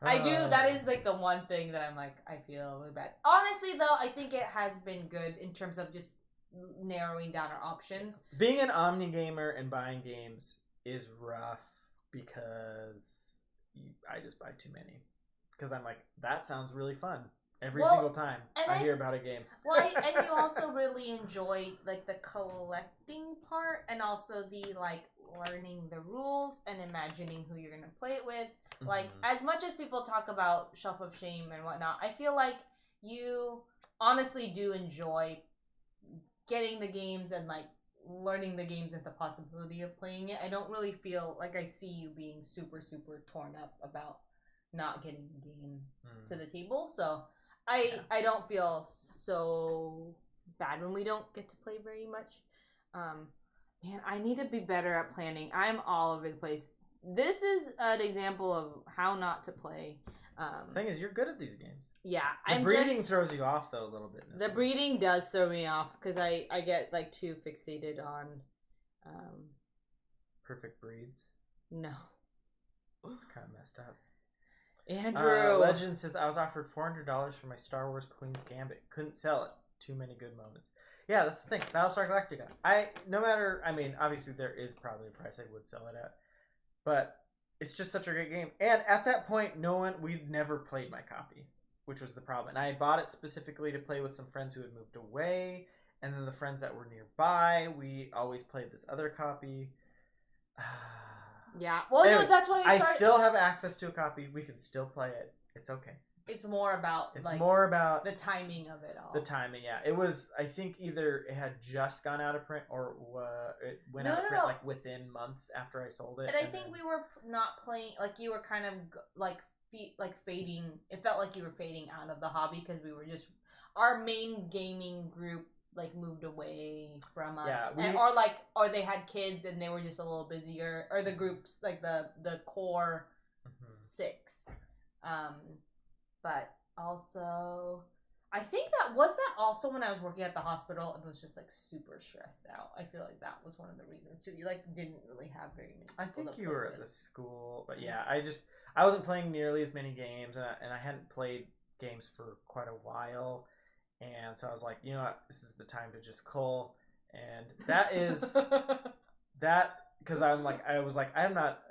I do. That is like the one thing that I'm like, I feel really bad. Honestly, though, I think it has been good in terms of just narrowing down our options. Being an omni gamer and buying games is rough because I just buy too many. Because I'm like, that sounds really fun every single time I hear about a game. And you also really enjoy like the collecting part and also the like learning the rules and imagining who you're gonna play it with. Like as much as people talk about Shelf of Shame and whatnot, I feel like you honestly do enjoy getting the games and like learning the games and the possibility of playing it. I don't really feel like I see you being super super torn up about not getting the game to the table. So I don't feel so bad when we don't get to play very much. Man, I need to be better at planning. I'm all over the place. This is an example of how not to play. The thing is, you're good at these games. Yeah, the breeding throws you off though a little bit. The breeding does throw me off because I get like too fixated on perfect breeds. No, it's kind of messed up. Andrew Legend says I was offered $400 for my Star Wars Queen's Gambit. Couldn't sell it. Too many good moments. Yeah, that's the thing. Battlestar Galactica. Obviously there is probably a price I would sell it at, but it's just such a great game. And at that point, we'd never played my copy, which was the problem. And I had bought it specifically to play with some friends who had moved away, and then the friends that were nearby, we always played this other copy. Yeah. Well, anyways, no, that's why I still have access to a copy. We can still play it. It's okay. It's more about the timing of it all. The timing, yeah. It was, I think, either it had just gone out of print or it went out of print like within months after I sold it. And I think we were not playing, like you were kind of like fading. It felt like you were fading out of the hobby because we were just, our main gaming group like moved away from us. Yeah, or they had kids and they were just a little busier. Or the groups, like the core 6. But also, I think that also when I was working at the hospital and was just like super stressed out. I feel like that was one of the reasons too. You like didn't really have very many people. I think you were at the school, but yeah, I wasn't playing nearly as many games, and I hadn't played games for quite a while, and so I was like, you know what, this is the time to just cull, and that is that. Because I'm not I'm not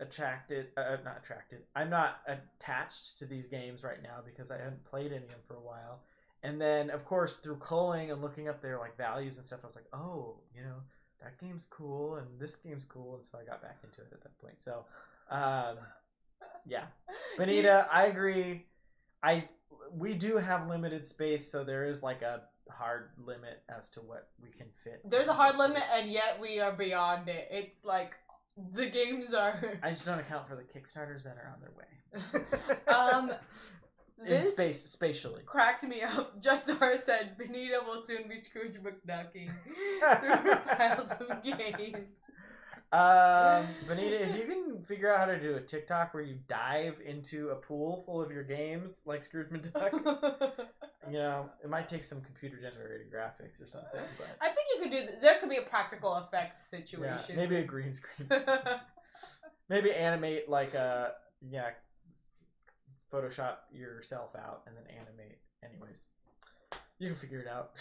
attached to these games right now because I haven't played any of them for a while. And then, of course, through culling and looking up their like values and stuff, I was like, oh, that game's cool and this game's cool, and so I got back into it at that point. So, yeah, Benita, I agree. We do have limited space, so there is like a hard limit as to what we can fit. There's a hard limit, and yet we are beyond it. It's like the games are. I just don't account for the Kickstarters that are on their way. In spatially cracks me up. Justar said Benita will soon be Scrooge McDucking through piles of games. Benita, if you can figure out how to do a TikTok where you dive into a pool full of your games like Scrooge McDuck, it might take some computer generated graphics or something. But I think you could there could be a practical effects situation. Yeah, maybe a green screen. Maybe animate Photoshop yourself out and then animate. Anyways, you can figure it out.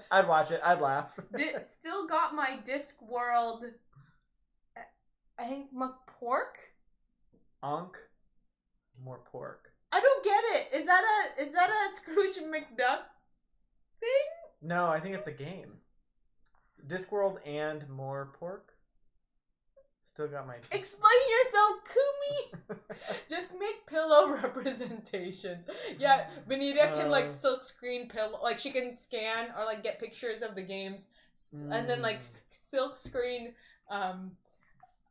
I'd watch it. I'd laugh. Still got my Discworld. I think pork. Onk. More pork. I don't get it. Is that a Scrooge McDuck thing? No, I think it's a game. Discworld and more pork. Still got my. Explain yourself, Kumi. Just make pillow representations. Yeah, Benita can like silk screen pillow. Like she can scan or like get pictures of the games, and then like silk screen.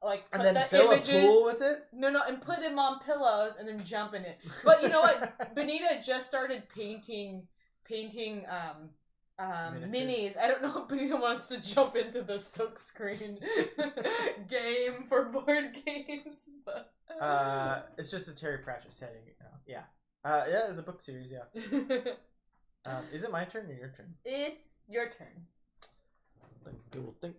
Like and then fill images, a pool with it? No, and put them on pillows and then jump in it. But you know what? Benita just started painting minis. I don't know if Benita wants to jump into the silk screen game for board games. But it's just a Terry Pratchett setting. Yeah. Yeah, it's a book series, yeah. Is it my turn or your turn? It's your turn.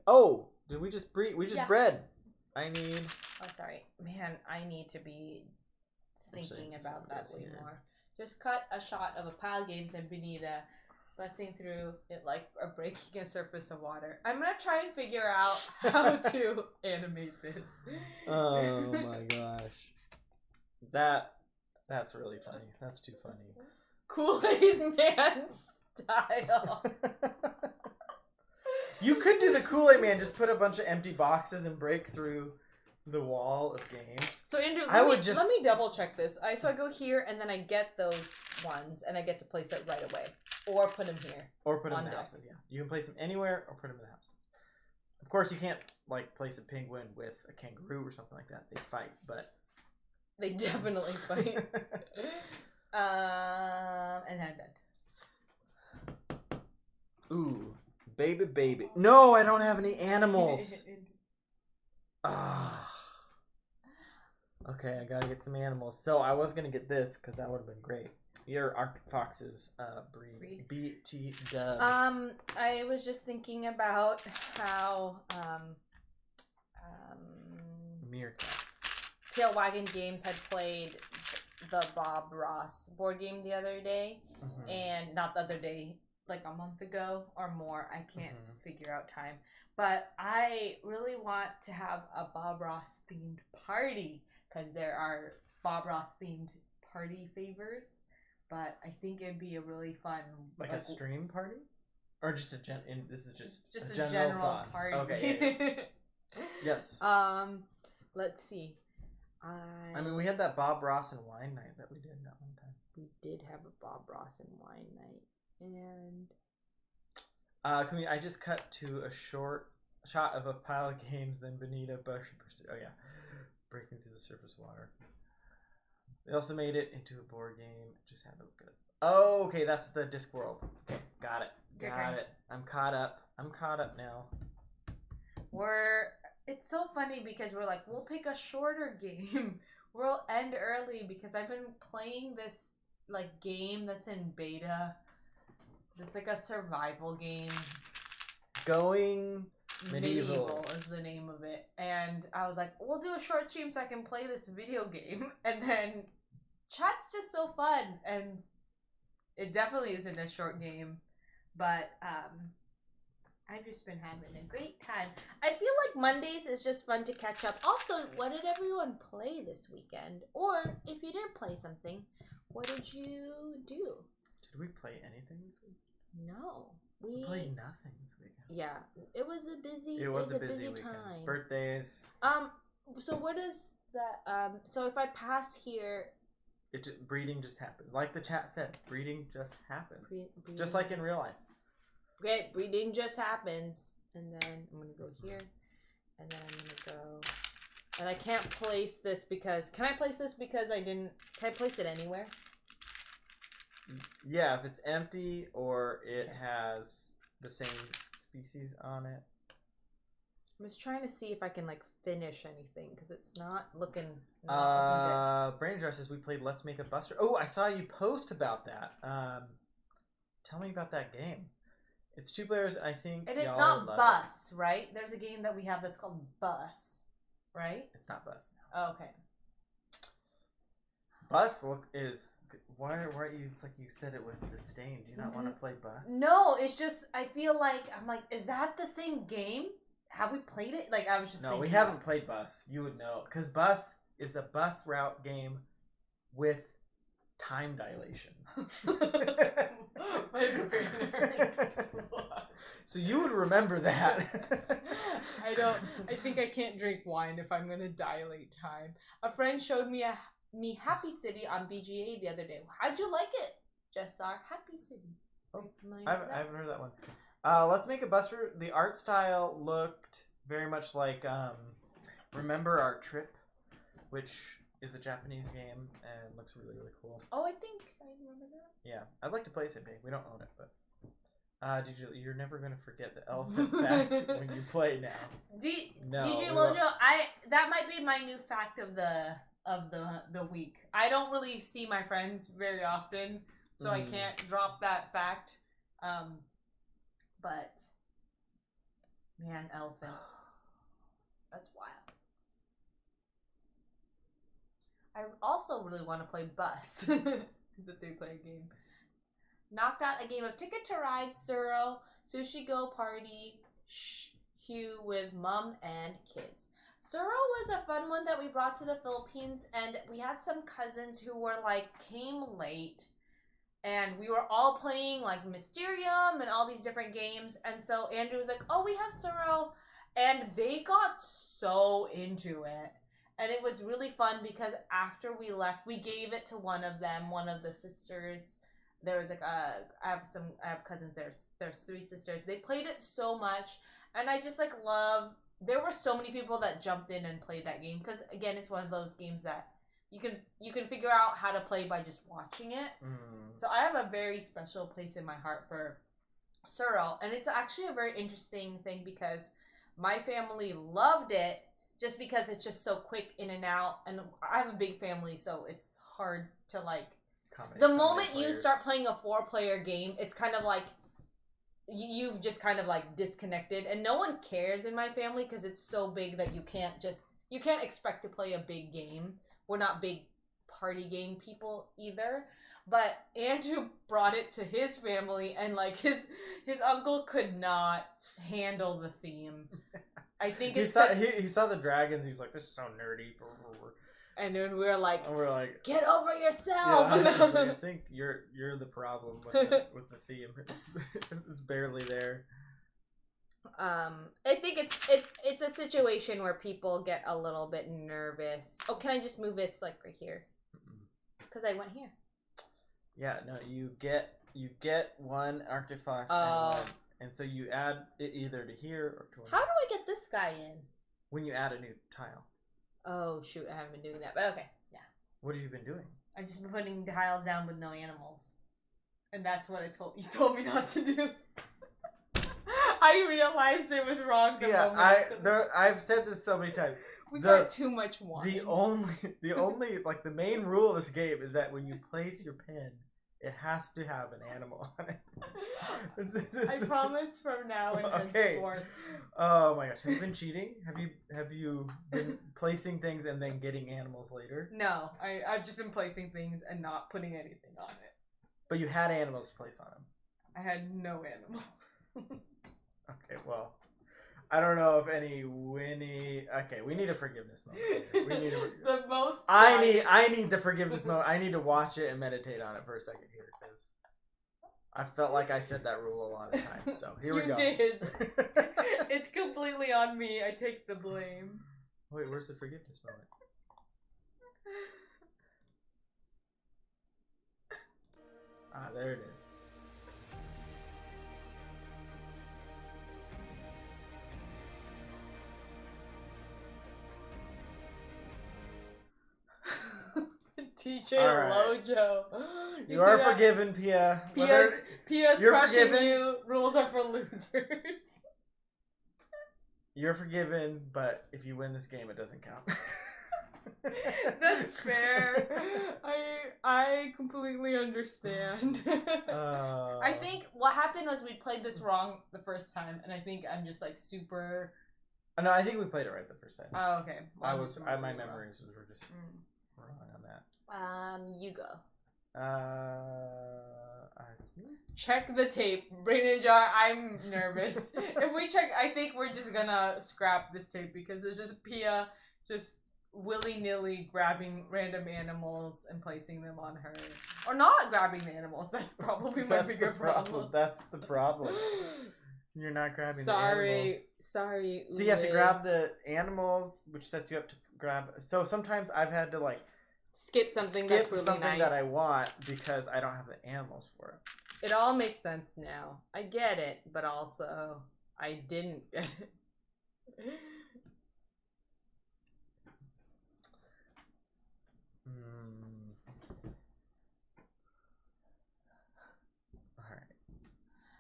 Oh, did we just breed? We just bred. I need. Oh, sorry, man. I need to be thinking about that way more. Just cut a shot of a pile of games and Benita busting through it like breaking a surface of water. I'm gonna try and figure out how to animate this. Oh my gosh, that's really funny. That's too funny. Kool-Aid Man style. You could do the Kool-Aid Man, just put a bunch of empty boxes and break through the wall of games. So Andrew, I would let me double check this. So I go here and then I get those ones and I get to place it right away, or put them here, or put them in on the deck. houses. Yeah, you can place them anywhere or put them in the houses. Of course, you can't like place a penguin with a kangaroo or something like that. They fight, but They definitely fight. And then I'm done. Ooh, baby. No, I don't have any animals. Ah. Okay, I gotta get some animals. So I was gonna get this because that would have been great. Your Arctic foxes breed BT dubs. I was just thinking about how meerkats. Tail Wagging Games had played the Bob Ross board game the other day, and not the other day, like a month ago or more. I can't figure out time, but I really want to have a Bob Ross themed party because there are Bob Ross themed party favors. But I think it'd be a really fun, like a stream party, or just a this is just a general fun. party. Okay. Yeah. Yes. Let's see. I mean, we had that Bob Ross and wine night that we did that one time. We did have a Bob Ross and wine night, and I just cut to a short shot of a pile of games, then Bonita Bushy Pursuit. Oh yeah, breaking through the surface water. They also made it into a board game. Just had to look good. Oh, okay, that's the Discworld. Okay, got it. Got it. I'm caught up. I'm caught up now. It's so funny because we're like, we'll pick a shorter game. We'll end early because I've been playing this like game that's in beta. It's like a survival game. Going Medieval is the name of it. And I was like, we'll do a short stream so I can play this video game. And then chat's just so fun. And it definitely isn't a short game. But I've just been having a great time. I feel like Mondays is just fun to catch up. Also, what did everyone play this weekend? Or if you did play something, what did you do? Did we play anything this week? No. We played nothing this weekend. Yeah. It was a busy weekend. time. Birthdays. So what is that so if I passed here, breeding just happened. Like the chat said, breeding just happens. Just like in real life. Okay, breeding just happens. And then I'm going to go here. And then I'm going to go... And I can't place this because... Can I place this because I didn't... Can I place it anywhere? Yeah, if it's empty or it has the same species on it. I'm just trying to see if I can, like, finish anything because it's not looking good. Brandon says we played Let's Make a Buster. Oh, I saw you post about that. Tell me about that game. It's 2 players, I think. It is not Bus, right? There's a game that we have that's called Bus, right? It's not Bus. No. Oh, okay. Bus is... Why are you... It's like you said it with disdain. Do you not want to play Bus? No, it's just... I feel like... I'm like, is that the same game? Have we played it? Like, I was just thinking... No, we haven't played Bus. You would know. Because Bus is a bus route game with time dilation. So you would remember that. I think I can't drink wine if I'm gonna dilate time. A friend showed me Happy City on BGA the other day. How'd you like it, Jessar? Happy City. Oh, I haven't heard that one. Let's Make a Buster. The art style looked very much like Remember Our Trip, which is a Japanese game and looks really, really cool. Oh, I think I remember that. Yeah, I'd like to play someday. We don't own it, but you're never gonna forget the elephant fact when you play now. DJ Lojo, that might be my new fact of the week. I don't really see my friends very often, so I can't drop that fact. But man, elephants. That's wild. I also really want to play Bus. It's a 3-player game. Knocked out a game of Ticket to Ride, Suro, Sushi Go Party, Hugh with Mom and Kids. Suro was a fun one that we brought to the Philippines, and we had some cousins who were like, came late, and we were all playing like Mysterium and all these different games, and so Andrew was like, oh, we have Suro, And they got so into it. And it was really fun because after we left, we gave it to one of them, one of the sisters. There was like I have cousins. There's 3 sisters. They played it so much, and I just like love. There were so many people that jumped in and played that game because again, it's one of those games that you can figure out how to play by just watching it. So I have a very special place in my heart for Suro, and it's actually a very interesting thing because my family loved it just because it's just so quick in and out, and I have a big family, so it's hard to like. The moment you start playing a 4-player game, it's kind of like you've just kind of like disconnected, and no one cares in my family because it's so big that you can't expect to play a big game. We're not big party game people either. But Andrew brought it to his family, and like his uncle could not handle the theme. I think it's he saw the dragons. He's like, "This is so nerdy." And then we're like, "Get over yourself!" Yeah, I think you're the problem with the theme. It's barely there. I think it's a situation where people get a little bit nervous. Oh, can I just move it? It's like right here, because I went here. Yeah, no, you get one artifact and so you add it either to here or to. How do I get this guy in? When you add a new tile. Oh shoot, I haven't been doing that, but okay, yeah. What have you been doing? I've just been putting tiles down with no animals. And that's what you told me not to do. I realized it was wrong the moment. I've said this so many times. We've got too much wine. The only like the main rule of this game is that when you place your pin, it has to have an animal on it. I promise from now and henceforth. Oh my gosh, have you been cheating? Have you been placing things and then getting animals later? No, I've just been placing things and not putting anything on it. But you had animals to place on them. I had no animal. Okay, well, I don't know if any Winnie. Okay, we need a forgiveness moment. We need the most. I need the forgiveness moment. I need to watch it and meditate on it for a second here because I felt like I said that rule a lot of times. So here we go. You did. It's completely on me. I take the blame. Wait, where's the forgiveness moment? Ah, there it is. DJ Lojo. You are forgiven, Pia. Pia's crushing forgiven. You. Rules are for losers. You're forgiven, but if you win this game, it doesn't count. That's fair. I completely understand. I think what happened was we played this wrong the first time, and I think I'm just like super. No, I think we played it right the first time. Oh, okay. Well, my memories were just wrong on that. You go. It's me. Check the tape. Brain and Jar, I'm nervous. If we check, I think we're just gonna scrap this tape because it's just Pia just willy-nilly grabbing random animals and placing them on her. Or not grabbing the animals. That's probably my bigger problem. That's the problem. You're not grabbing the animals. Sorry. So you have to grab the animals, which sets you up to grab. So sometimes I've had to like skip something that's really nice that I want because I don't have the animals for it. It all makes sense now. I get it, but also I didn't get it. Alright.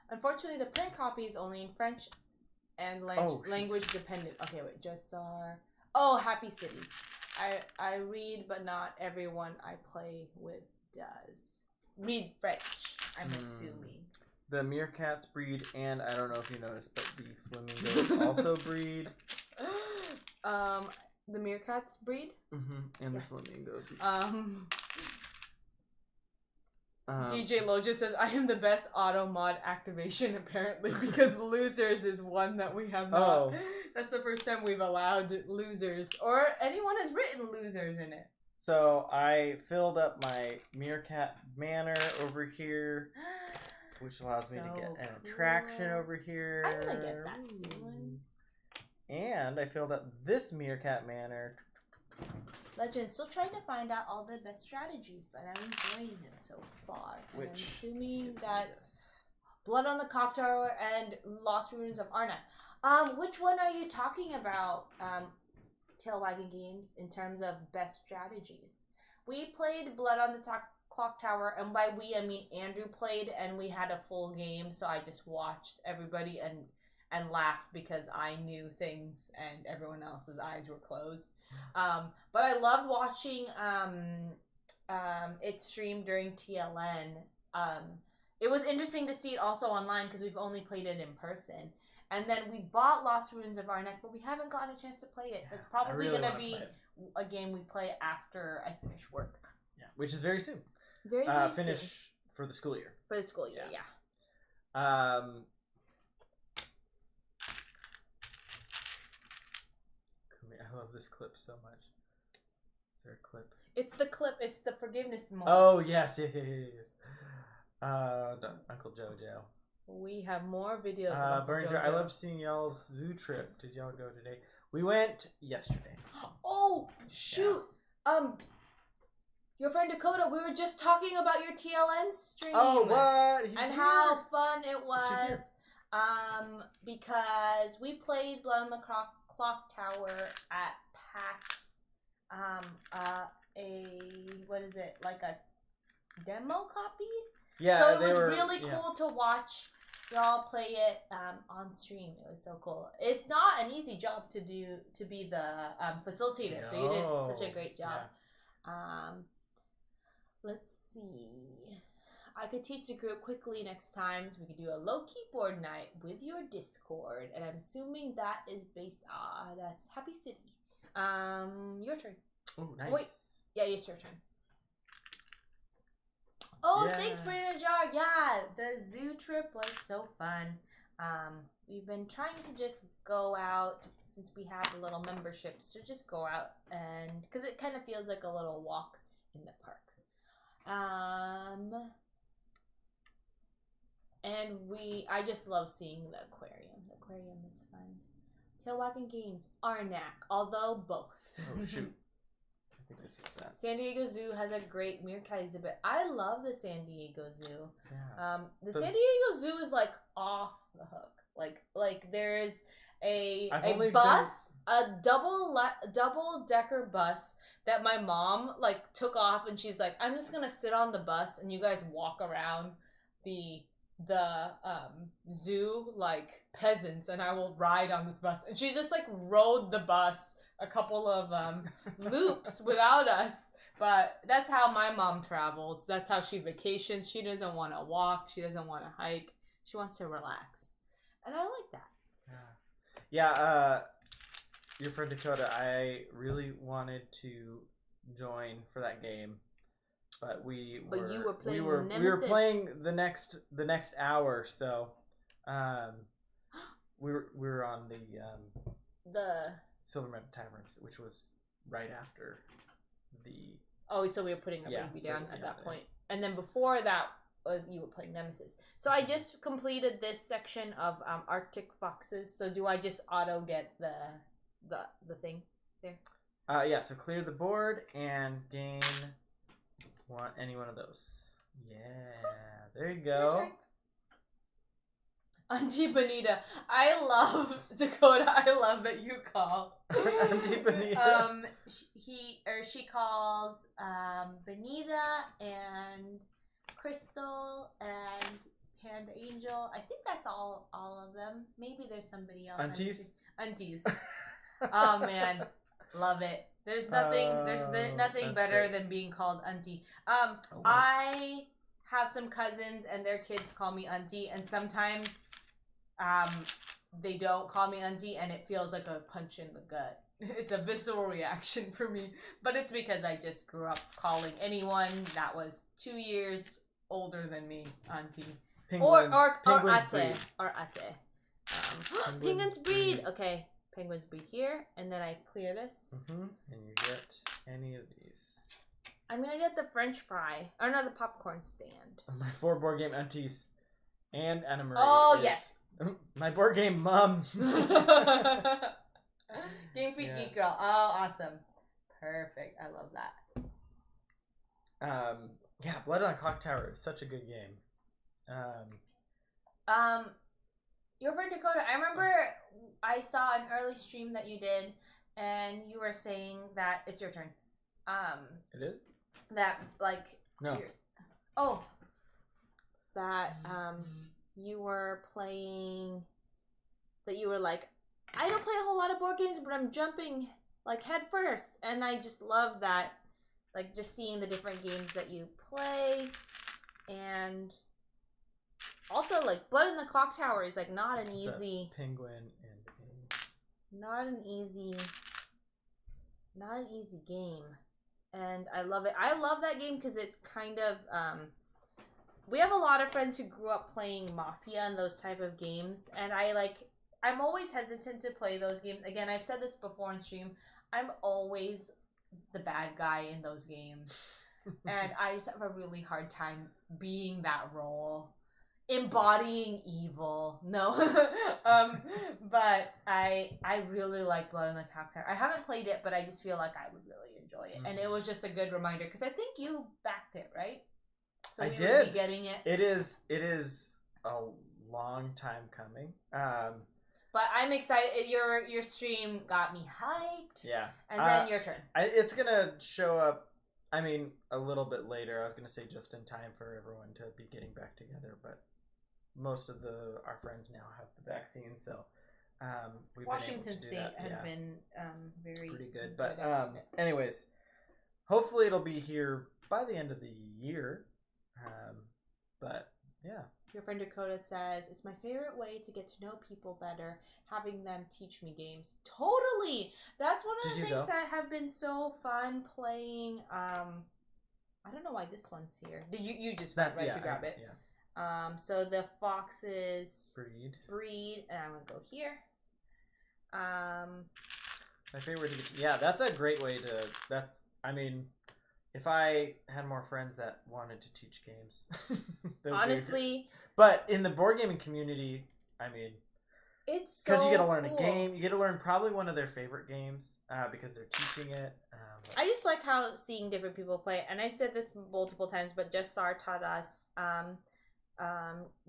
Unfortunately, the print copy is only in French and language dependent. Okay, wait, just Happy City. I read, but not everyone I play with does. Read French, I'm assuming. The meerkats breed, and I don't know if you noticed, but the flamingos also breed. The meerkats breed? Mm-hmm. And yes. The flamingos. DJ Loja says, I am the best auto mod activation apparently because losers is one that we have not. Oh. That's the first time we've allowed losers or anyone has written losers in it. So I filled up my meerkat manor over here, which allows me to get an attraction over here. I'm gonna get that soon. And I filled up this Meerkat Manor. Legend, still trying to find out all the best strategies, but I'm enjoying it so far. And I'm assuming that's Blood on the Clock Tower and Lost Ruins of Arnak. Which one are you talking about, Tailwagging Games, in terms of best strategies? We played Blood on the Clock Tower, and by we, I mean Andrew played, and we had a full game, so I just watched everybody and laughed because I knew things and everyone else's eyes were closed. But I loved watching it streamed during TLN. It was interesting to see it also online because we've only played it in person. And then we bought Lost Ruins of Arnak, but we haven't gotten a chance to play it. It's probably going to be a game we play after I finish work. Yeah, which is very soon. Very soon. Finish for the school year. For the school year, yeah. I love this clip so much. Is there a clip? It's the clip. It's the forgiveness moment. Oh, yes. Uncle Jojo. We have more videos of Uncle Burns, Jojo. I love seeing y'all's zoo trip. Did y'all go today? We went yesterday. Oh, shoot. Yeah. Your friend Dakota, we were just talking about your TLN stream. Oh, what? And how fun it was. Because we played Blood on the Clock Tower at PAX. What is it? Like a demo copy? Yeah. So it was really cool to watch y'all play it on stream. It was so cool. It's not an easy job to do, to be the facilitator. So you did such a great job. Yeah. Let's see. I could teach the group quickly next time, so we could do a low keyboard night with your Discord. And I'm assuming that is based that's Happy City. Your turn. Oh, nice. Oh, wait. Yeah, it's your turn. Oh, yeah. Thanks, Brandon Jar. Yeah, the zoo trip was so fun. We've been trying to just go out, since we have the little memberships, to just go out, and because it kind of feels like a little walk in the park. And I just love seeing the aquarium. The aquarium is fun. Tailwagging Games, Arnak, although both. Oh, shoot. I think this is that. San Diego Zoo has a great meerkat exhibit. I love the San Diego Zoo. Yeah. The San Diego Zoo is like off the hook. Like there's a bus, a double decker bus that my mom like took off, and she's like, I'm just gonna sit on the bus and you guys walk around the zoo like peasants, and I will ride on this bus. And she just like rode the bus a couple of loops without us. But that's how my mom travels. That's how she vacations. She doesn't want to walk. She doesn't want to hike. She wants to relax. And I like that. Yeah, your friend Dakota, I really wanted to join for that game, but you were playing Nemesis. We were playing the next hour, so we were on the Silverman Taverns, which was right after the. Oh, so we were putting our baby down at that point, and then before that was you were playing Nemesis. So I just completed this section of Arctic Foxes. So do I just auto get the thing there? Yeah. So clear the board and gain any one of those. Yeah, there you go. Auntie Bonita, I love Dakota. I love that you call Auntie Bonita. She calls Bonita and Crystal and Panda Angel. I think that's all of them. Maybe there's somebody else. Aunties. Oh man, love it. There's nothing better than being called auntie. I have some cousins and their kids call me auntie, and sometimes they don't call me auntie, and it feels like a punch in the gut. It's a visceral reaction for me, but it's because I just grew up calling anyone that was 2 years older than me auntie. Or ate. Penguins breed. Okay, penguins breed here, and then I clear this. And you get any of these. I'm gonna get the French fry, or no, the popcorn stand. My 4 board game aunties and Anna Marie. Oh yes. My board game mom. Game Freak Yes. Geek Girl. Oh, awesome. Perfect. I love that. Yeah, Blood on Clock Tower is such a good game. Your friend Dakota, I remember I saw an early stream that you did, and you were saying that it's your turn. It is? That like No. that you were playing. That you were like, I don't play a whole lot of board games, but I'm jumping like head first, and I just love that, like just seeing the different games that you play, and also like Blood in the Clock Tower is like not an It's easy, a penguin and not an easy game, and I love it. I love that game because it's kind of we have a lot of friends who grew up playing Mafia and those type of games, and I'm always hesitant to play those games. Again, I've said this before on stream. I'm always the bad guy in those games. And I just have a really hard time being that role. Embodying evil. No. But I really like Blood on the Clock Tower. I haven't played it, but I just feel like I would really enjoy it. And it was just a good reminder, because I think you backed it, right? So we would be getting it. It is a long time coming. But I'm excited. Your stream got me hyped. Yeah. And then your turn. It's gonna show up. I mean, a little bit later. I was gonna say just in time for everyone to be getting back together, but most of our friends now have the vaccine, so we've Washington been able to State do that. has been very pretty good. But anyways, hopefully it'll be here by the end of the year. But yeah. Your friend Dakota says, it's my favorite way to get to know people better, having them teach me games. Totally! That's one of the things that have been so fun playing. I don't know why this one's here. Did you just went right to grab it? Yeah. So the foxes breed, and I'm gonna go here. My favorite. Yeah, that's a great way to. If I had more friends that wanted to teach games, honestly. But in the board gaming community, I mean, it's so because you get to learn cool. a game, you get to learn probably one of their favorite games because they're teaching it. I just like how seeing different people play, and I've said this multiple times, but Just Sar taught us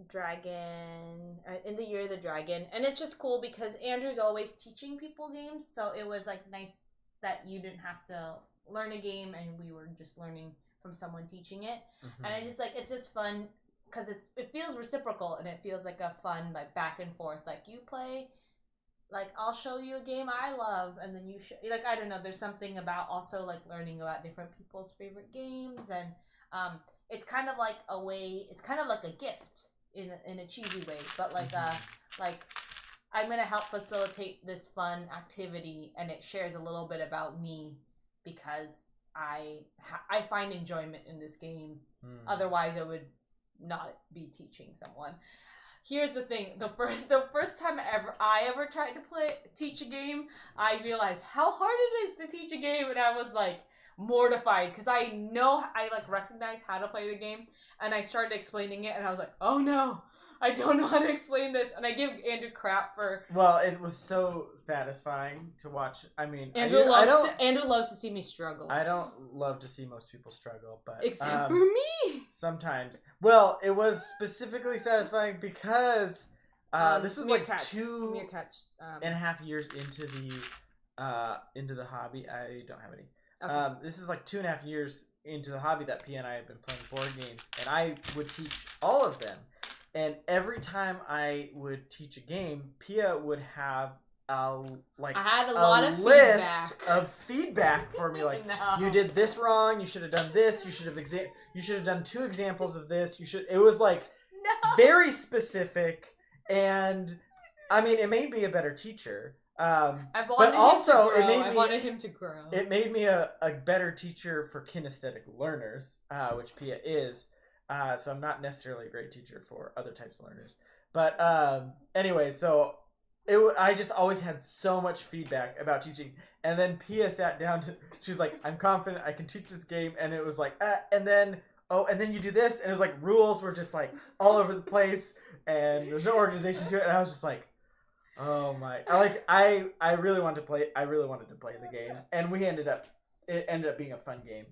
Dragon in the Year of the Dragon, and it's just cool because Andrew's always teaching people games, so it was like nice that you didn't have to learn a game and we were just learning from someone teaching it. Mm-hmm. And I just like, it's just fun because it feels reciprocal, and it feels like a fun like back and forth, like you play, like I'll show you a game I love, and then you like, I don't know, there's something about also like learning about different people's favorite games, and it's kind of like a way, it's kind of like a gift in a cheesy way, but like like I'm gonna help facilitate this fun activity, and it shares a little bit about me because I find enjoyment in this game. Otherwise, I would not be teaching someone. Here's the thing: the first time I ever tried to teach a game, I realized how hard it is to teach a game, and I was like mortified because I like recognize how to play the game, and I started explaining it, and I was like, oh no, I don't know how to explain this, and I give Andrew crap for. Well, it was so satisfying to watch. I mean, Andrew loves to see me struggle. I don't love to see most people struggle, but except for me. Sometimes. Well, it was specifically satisfying because this was like Meerkats. 2.5 years into the hobby. I don't have any. Okay. This is like 2.5 years into the hobby that Pia and I have been playing board games, and I would teach all of them. And every time I would teach a game, Pia would have I had a lot of list of feedback for me. Like, you did this wrong. You should have done this. You should have done 2 examples of this. It was like very specific, and I mean, it made me a better teacher. But also, I wanted him to grow. It made me a better teacher for kinesthetic learners, which Pia is. So I'm not necessarily a great teacher for other types of learners. But anyway, so I just always had so much feedback about teaching. And then Pia sat down she was like, I'm confident I can teach this game. And it was like, and then you do this. And it was like rules were just like all over the place. And there's no organization to it. And I was just like, Oh my! I really wanted to play. I really wanted to play the game, and it ended up being a fun game.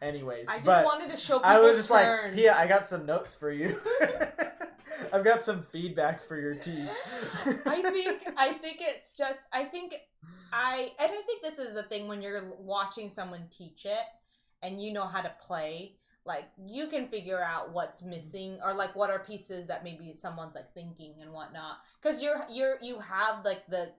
Anyways, I just wanted to show people I was just turns. like, Pia, I got some notes for you. I've got some feedback for your teach. I think it's just I think this is the thing when you're watching someone teach it and you know how to play, like you can figure out what's missing or like what are pieces that maybe someone's like thinking and whatnot, because you have like the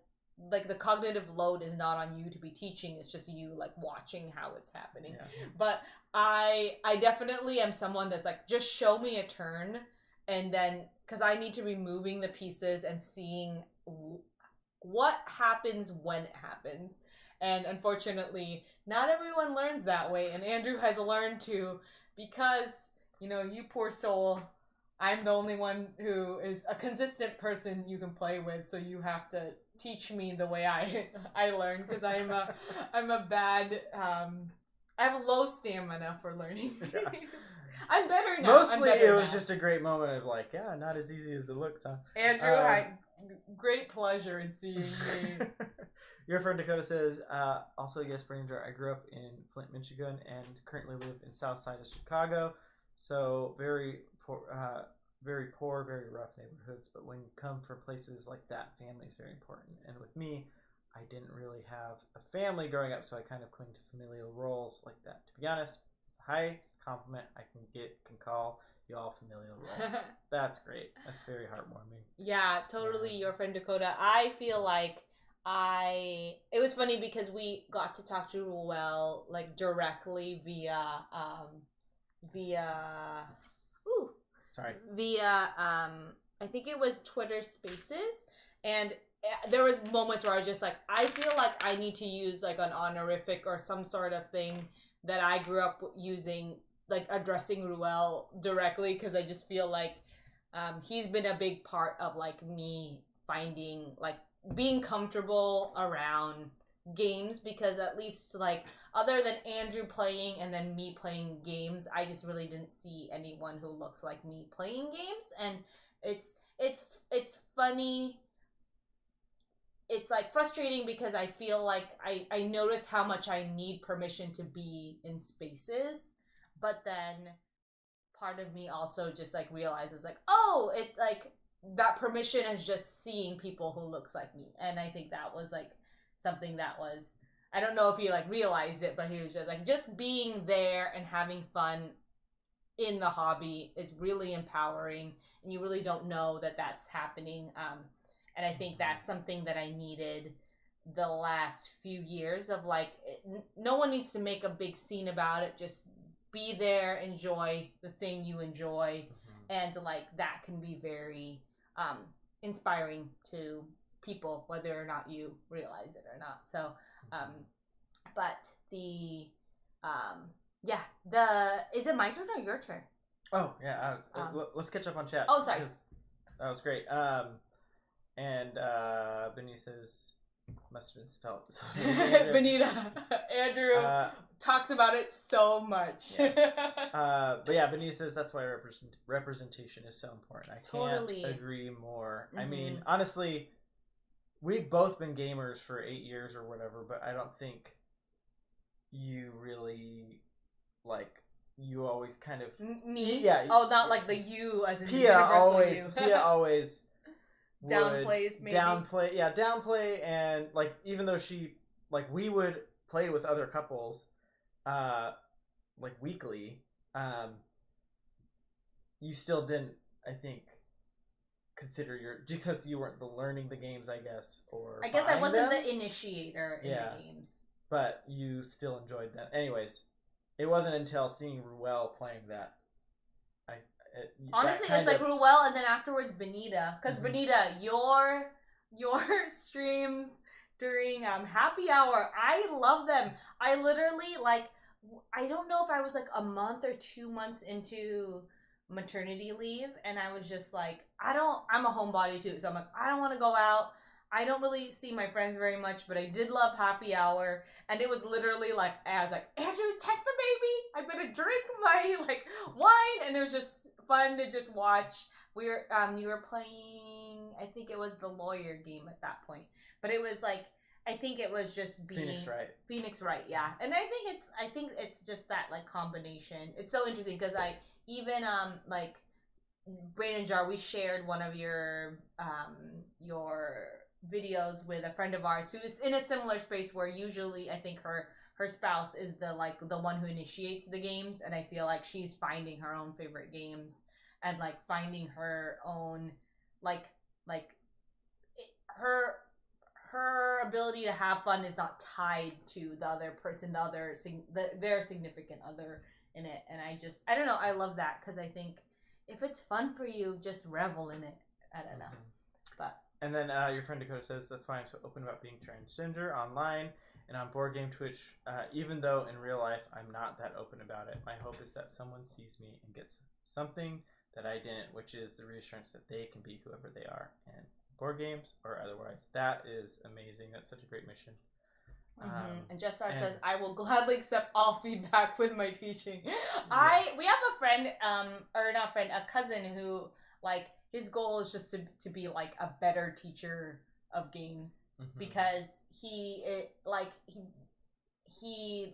cognitive load is not on you to be teaching, it's just you like watching how it's happening. Yeah. But I definitely am someone that's like, just show me a turn, and then because I need to be moving the pieces and seeing what happens when it happens. And unfortunately, not everyone learns that way, and Andrew has learned to, because, you know, you poor soul, I'm the only one who is a consistent person you can play with, so you have to teach me the way I learn, because I'm a bad I have low stamina for learning things. Yeah. I'm better now. Mostly it was just a great moment of like, yeah, not as easy as it looks, huh? Andrew had great pleasure in seeing me. Your friend Dakota says, also, yes, Branger, I grew up in Flint, Michigan, and currently live in South Side of Chicago. So very poor, very rough neighborhoods. But when you come from places like that, family is very important. And with me, I didn't really have a family growing up, so I kind of cling to familial roles like that. To be honest, it's the highest compliment I can call you all familial role. That's great. That's very heartwarming. Yeah, totally. Your friend Dakota. I feel like it was funny because we got to talk to Ruel like directly via I think it was Twitter Spaces, and there was moments where I was just like, I feel like I need to use like an honorific or some sort of thing that I grew up using, like addressing Ruel directly, because I just feel like he's been a big part of like me finding like being comfortable around games, because at least like other than Andrew playing and then me playing games, I just really didn't see anyone who looks like me playing games. And it's funny, it's like frustrating because I feel like I notice how much I need permission to be in spaces, but then part of me also just like realizes like, oh, it like that permission is just seeing people who looks like me. And I think that was like something that was, I don't know if he like realized it, but he was just like, just being there and having fun in the hobby is really empowering, and you really don't know that that's happening. And I think that's something that I needed the last few years of like, no one needs to make a big scene about it, just be there, enjoy the thing you enjoy. And like that can be very inspiring to people, whether or not you realize it or not. So but the is it my turn or your turn? Oh yeah, let's catch up on chat. Oh, sorry, that was great. And Benny says must have felt Benita. Andrew talks about it so much. Yeah. But yeah, Benny says that's why representation is so important. I can't agree more. I mean, honestly, we've both been gamers for 8 years or whatever, but I don't think you really like. You always kind of me. Yeah. Oh, not like the you as in Pia always. Pia always. Downplay, and like even though she like we would play with other couples like weekly, you still didn't, I think, consider because you weren't learning the games, I guess, or I guess I wasn't the initiator in the games, but you still enjoyed them. Anyways, it wasn't until seeing Ruel playing that honestly, it's like Ruel, and then afterwards Benita, because Benita, your streams during happy hour, I love them. I literally like, I don't know if I was like a month or 2 months into maternity leave, and I was just like, I'm a homebody too, so I'm like, I don't want to go out. I don't really see my friends very much, but I did love happy hour, and it was literally like, I was like, Andrew, take the baby. I'm gonna drink my like wine, and it was just fun to just watch. You were playing I think it was the lawyer game at that point. But it was like, I think it was just being Phoenix Wright, yeah. And I think it's just that like combination. It's so interesting because I even like Brain and Jar, we shared one of your videos with a friend of ours who is in a similar space where usually I think her spouse is the one who initiates the games, and I feel like she's finding her own favorite games and like finding her own like her ability to have fun is not tied to the other person, their significant other in it. And I don't know, I love that because I think if it's fun for you, just revel in it. I don't know. But and then your friend Dakota says, that's why I'm so open about being transgender online and on Board Game Twitch, even though in real life I'm not that open about it. My hope is that someone sees me and gets something that I didn't, which is the reassurance that they can be whoever they are, and board games or otherwise. That is amazing. That's such a great mission. And Jessar says, I will gladly accept all feedback with my teaching. Yeah. We have a friend, a cousin who, like, his goal is just to be, like, a better teacher of games. Because he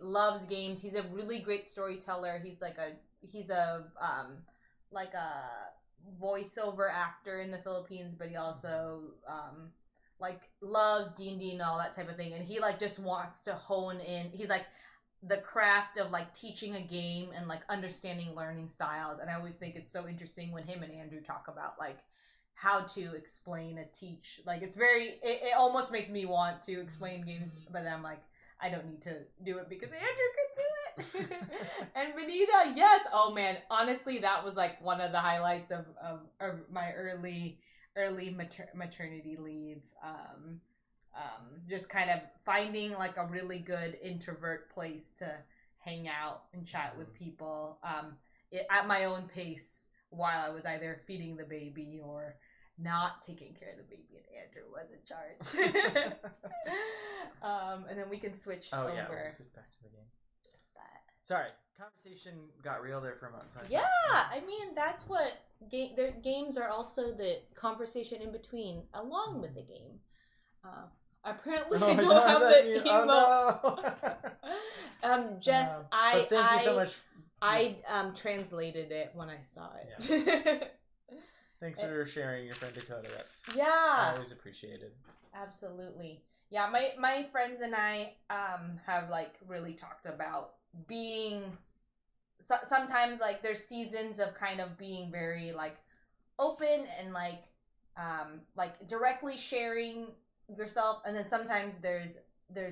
loves games. He's a really great storyteller. He's a voiceover actor in the Philippines, but he also like loves D&D and all that type of thing, and he like just wants to hone in. He's like the craft of like teaching a game and like understanding learning styles, and I always think it's so interesting when him and Andrew talk about like how to explain a teach. Like it almost makes me want to explain games, but then I'm like, I don't need to do it because Andrew could do it. And Benita, yes. Oh man, honestly, that was like one of the highlights of my early maternity leave. Just kind of finding like a really good introvert place to hang out and chat with people at my own pace while I was either feeding the baby or not taking care of the baby, and Andrew was in charge. And then we can switch over. Oh yeah, we'll switch back to the game. Sorry, conversation got real there for a moment. Yeah, I mean that's what their games are, also the conversation in between, along with the game. Apparently, I don't have the emote. No. Jess, thank you so much. I translated it when I saw it. Yeah. Thanks for sharing your friend Dakota. That's always appreciated. Absolutely. Yeah, my friends and I have like really talked about being sometimes like there's seasons of kind of being very like open and like directly sharing yourself, and then sometimes there's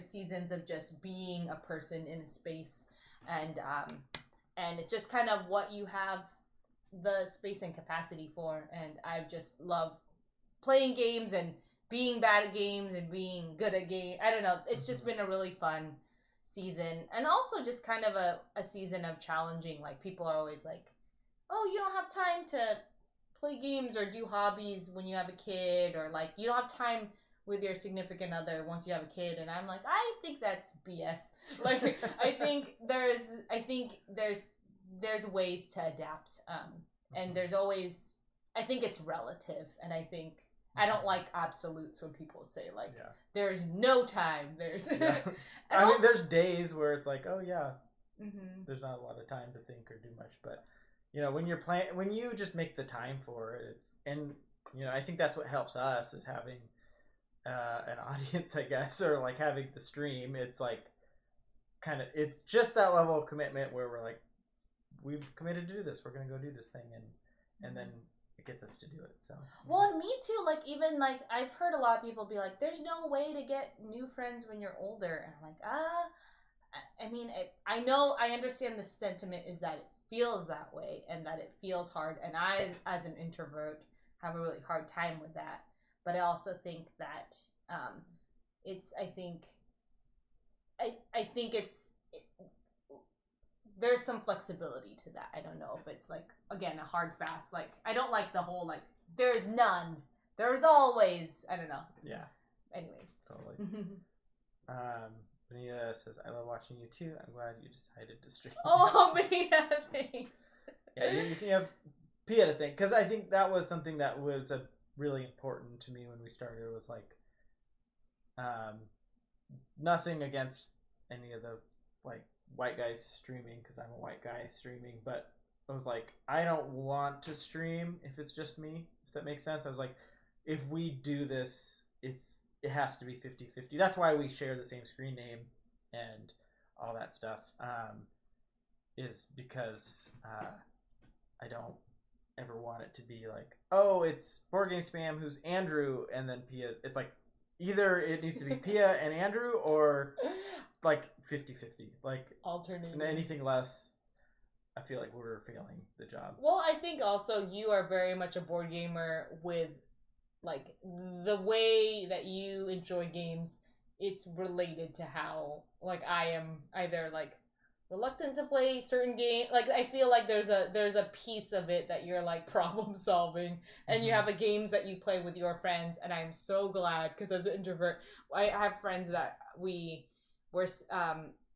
seasons of just being a person in a space, and it's just kind of what you have the space and capacity for. And I just love playing games and being bad at games and being good at games. I don't know, it's just been a really fun season, and also just kind of a season of challenging. Like people are always like, oh, you don't have time to play games or do hobbies when you have a kid, or like you don't have time with your significant other once you have a kid. And I'm like, I think that's BS. Like I think there's ways to adapt, and there's always, I think it's relative, and I think I don't like absolutes when people say like there's no time, there's I mean there's days where it's like, oh yeah, there's not a lot of time to think or do much, but you know, when you just make the time for it, and you know, I think that's what helps us is having an audience, I guess, or like having the stream. It's like kind of, it's just that level of commitment where we're like, we've committed to do this, we're gonna go do this thing, and then it gets us to do it. So well, and me too. Like even like I've heard a lot of people be like, "There's no way to get new friends when you're older," and I'm like, I mean, I know, I understand the sentiment is that it feels that way and that it feels hard, and I, as an introvert, have a really hard time with that. But I also think that there's some flexibility to that. I don't know if it's like, again, a hard fast, like I don't like the whole like there's none, there's always, I don't know. Yeah. Anyways. Totally. Benita says, I love watching you too. I'm glad you decided to stream. Oh, Benita, thanks. Yeah, you have Pia to thank, because I think that was something that was a really important to me when we started was like, nothing against any of the like white guys streaming because I'm a white guy streaming, but I was like, I don't want to stream if it's just me, if that makes sense. I was like, if we do this, it has to be 50-50. That's why we share the same screen name and all that stuff, is because I don't ever want it to be like, oh, it's Board Game Spam who's Andrew and then Pia. It's like either it needs to be Pia and Andrew or like 50-50. Like alternating. Anything less, I feel like we're failing the job. Well, I think also you are very much a board gamer with like the way that you enjoy games. It's related to how like I am either like reluctant to play certain game. Like I feel like there's a piece of it that you're like problem solving, and you have a games that you play with your friends. And I'm so glad because as an introvert, I have friends that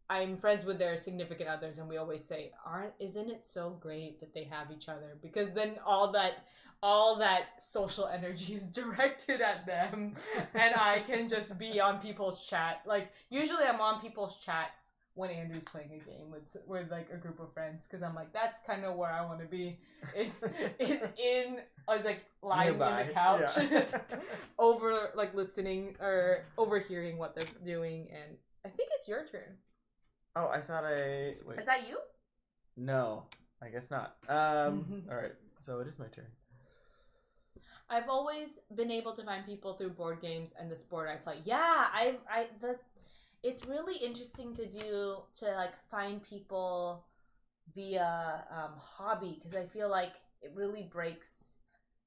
I'm friends with their significant others, and we always say, isn't it so great that they have each other? Because then all that social energy is directed at them, and I can just be on people's chat. Like usually I'm on people's chats when Andrew's playing a game with like a group of friends, because I'm like, that's kind of where I want to be. Is like lying Nearby. in the couch, Yeah. over like listening or overhearing what they're doing. And I think it's your turn. Oh, I thought wait. Is that you? No, I guess not. All right, so it is my turn. I've always been able to find people through board games and the sport I play. Yeah, it's really interesting to like find people via hobby, because I feel like it really breaks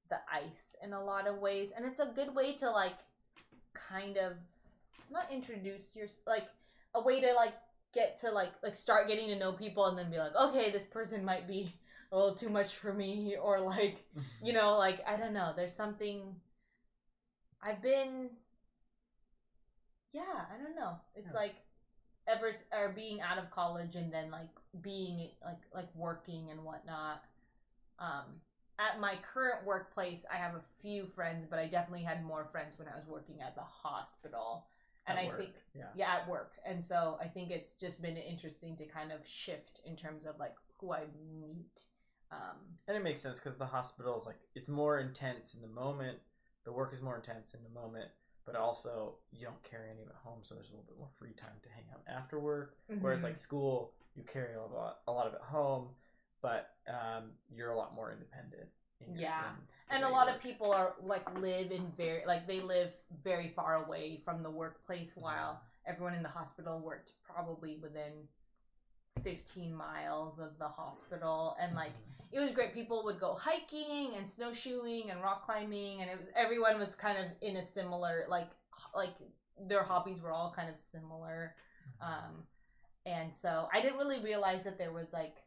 the ice in a lot of ways, and it's a good way to like kind of not introduce your like a way to like get to like start getting to know people, and then be like, okay, this person might be a little too much for me, or like, you know, like I don't know, there's something I've been, yeah, I don't know, it's like or being out of college and then like being like working and whatnot. At my current workplace, I have a few friends, but I definitely had more friends when I was working at the hospital. And I think, yeah, at work. And so I think it's just been interesting to kind of shift in terms of like who I meet. And it makes sense because the hospital is like, it's more intense in the moment. The work is more intense in the moment, but also you don't carry any of it home. So there's a little bit more free time to hang out after work. Mm-hmm. Whereas like school, you carry a lot of it home, but you're a lot more independent. And a lot of people are live very far away from the workplace, while everyone in the hospital worked probably within 15 miles of the hospital. And like it was great. People would go hiking and snowshoeing and rock climbing, and everyone was kind of in a similar like their hobbies were all kind of similar. And so I didn't really realize that there was like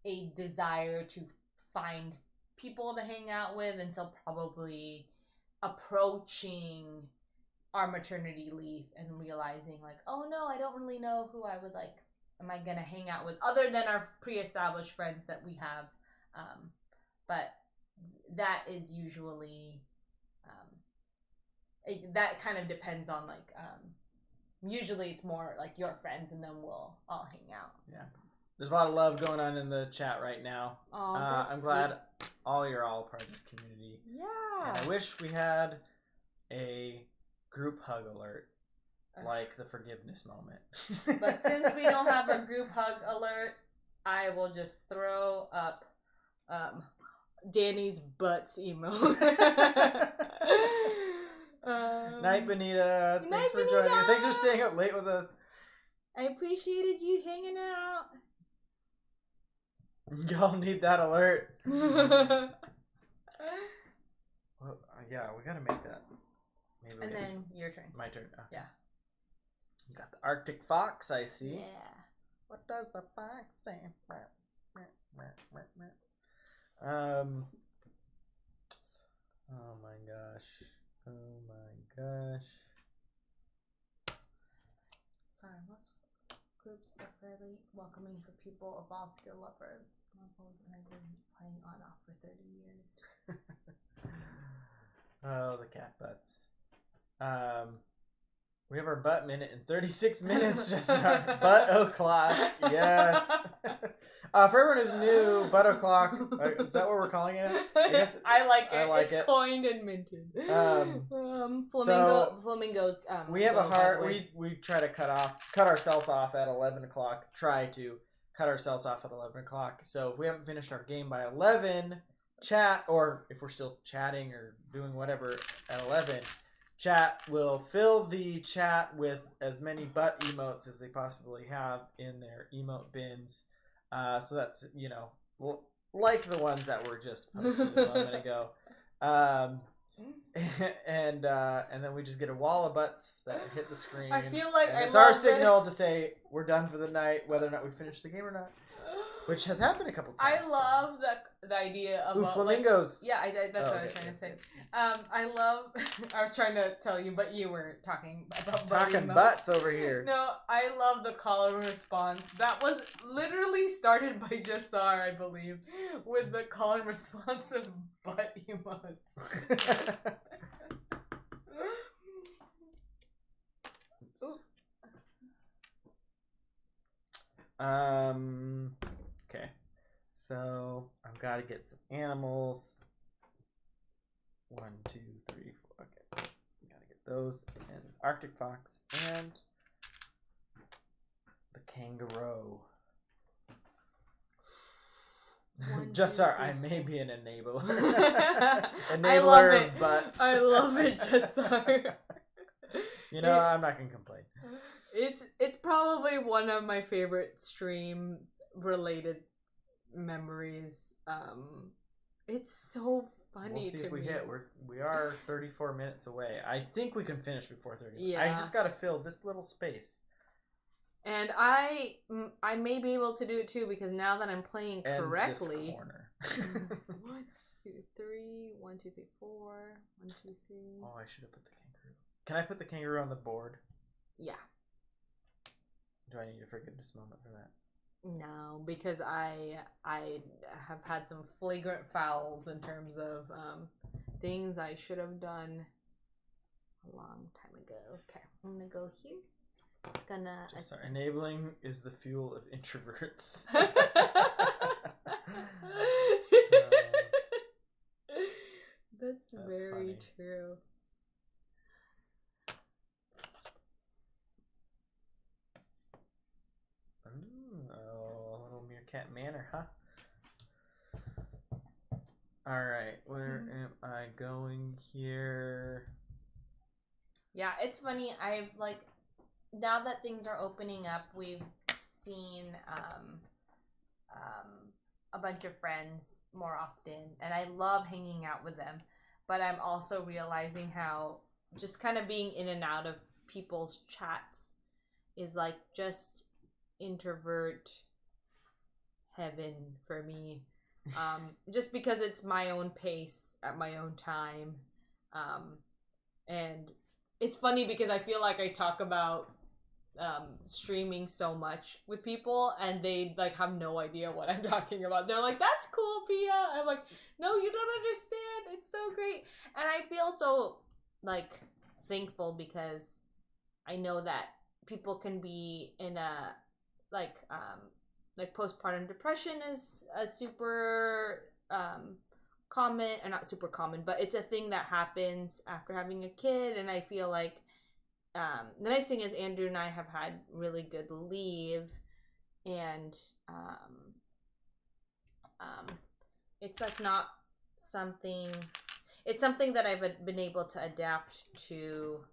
a desire to find people to hang out with until probably approaching our maternity leave and realizing like, oh no, I don't really know who I would like, am I gonna hang out with other than our pre-established friends that we have. But that is usually that kind of depends on like usually it's more like your friends, and then we'll all hang out. Yeah. There's a lot of love going on in the chat right now. I'm glad you're all part of this community. Yeah. And I wish we had a group hug alert, like the forgiveness moment. But since we don't have a group hug alert, I will just throw up Danny's butts emote. Night, Benita. Thanks for joining us. Thanks for staying up late with us. I appreciated you hanging out. Y'all need that alert. Well, yeah, we gotta make that. Maybe and then your turn. My turn. Oh. Yeah. You got the Arctic fox, I see. Yeah. What does the fox say? Oh my gosh. Oh my gosh. Sorry, most groups are fairly welcoming for people of all skill levels, and I've been playing on off for 30 years. Oh, the cat butts. We have our butt minute in 36 minutes. Just our butt o'clock. Yes. For everyone who's new, butt o'clock. Is that what we're calling it? I like it. I like it's it. coined and minted. Flamingos. We have a heart. We try to cut ourselves off at 11 o'clock. Try to cut ourselves off at 11 o'clock. So if we haven't finished our game by 11, chat, or if we're still chatting or doing whatever at 11, chat will fill the chat with as many butt emotes as they possibly have in their emote bins. So that's, like the ones that were just posted a moment ago. And then we just get a wall of butts that hit the screen. I feel like it's our signal to say we're done for the night, whether or not we finish the game or not. Which has happened a couple times. I love the idea of flamingos. that's what I was trying to say. I was trying to tell you, but you were talking about butts over here. No, I love the caller response. That was literally started by Jassar, I believe, with the call and response of butt emotes. Okay. So I've got to get some animals. 1, 2, 3, 4. Okay. Gotta get those. And this Arctic fox and the kangaroo. Jassar, I may be an enabler. I love it. Of butts. I love it, Jassar. I'm not gonna complain. It's probably one of my favorite stream related memories. It's so funny. We'll see to if we me. hit. We are 34 minutes away. I think we can finish before 30. Yeah. I just gotta fill this little space. And I may be able to do it too, because now that I'm playing correctly. This corner. 1, 2, 3. 1, 2, 3, 4. 1, 2, 3. Oh, I should have put the kangaroo. Can I put the kangaroo on the board? Yeah. Do I need a forgiveness moment for that? No, because I have had some flagrant fouls in terms of things I should have done a long time ago. Okay, I'm gonna go here. It's gonna. Enabling is the fuel of introverts. That's very funny. true. A little Meerkat Manor, huh? Alright, where am I going here? Yeah, it's funny. I've now that things are opening up, we've seen a bunch of friends more often, and I love hanging out with them. But I'm also realizing how just kind of being in and out of people's chats is just introvert heaven for me. Just because it's my own pace at my own time. And it's funny because I feel like I talk about streaming so much with people, and they have no idea what I'm talking about. They're like, "That's cool, Pia." And I'm like, "No, you don't understand. It's so great." And I feel so thankful because I know that people can be in a postpartum depression is a super common, or not super common, but it's a thing that happens after having a kid. And I feel like the nice thing is Andrew and I have had really good leave, and it's not something. It's something that I've been able to adapt to,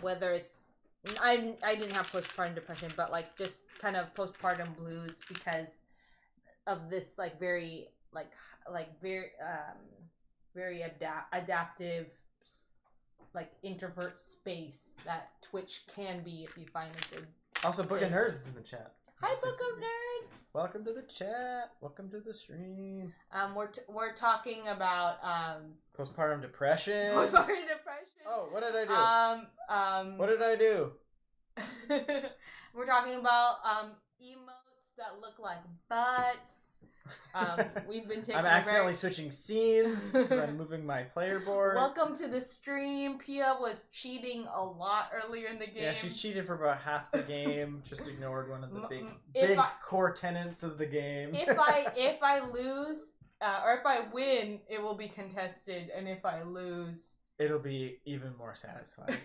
whether it's I didn't have postpartum depression, but just kind of postpartum blues because of this very very adaptive introvert space that Twitch can be if you find a good Also, space. Book of Nerds is in the chat. Hi, Book of Nerds. Welcome to the chat. Welcome to the stream. We're talking about postpartum depression. Postpartum depression. Oh, what did I do? What did I do? We're talking about emotes that look like butts. We've been taking. I'm accidentally switching scenes because I'm moving my player board. Welcome to the stream. Pia was cheating a lot earlier in the game. Yeah, she cheated for about half the game. Just ignored one of the big core tenets of the game. If I lose or if I win, it will be contested, and if I lose, it'll be even more satisfying.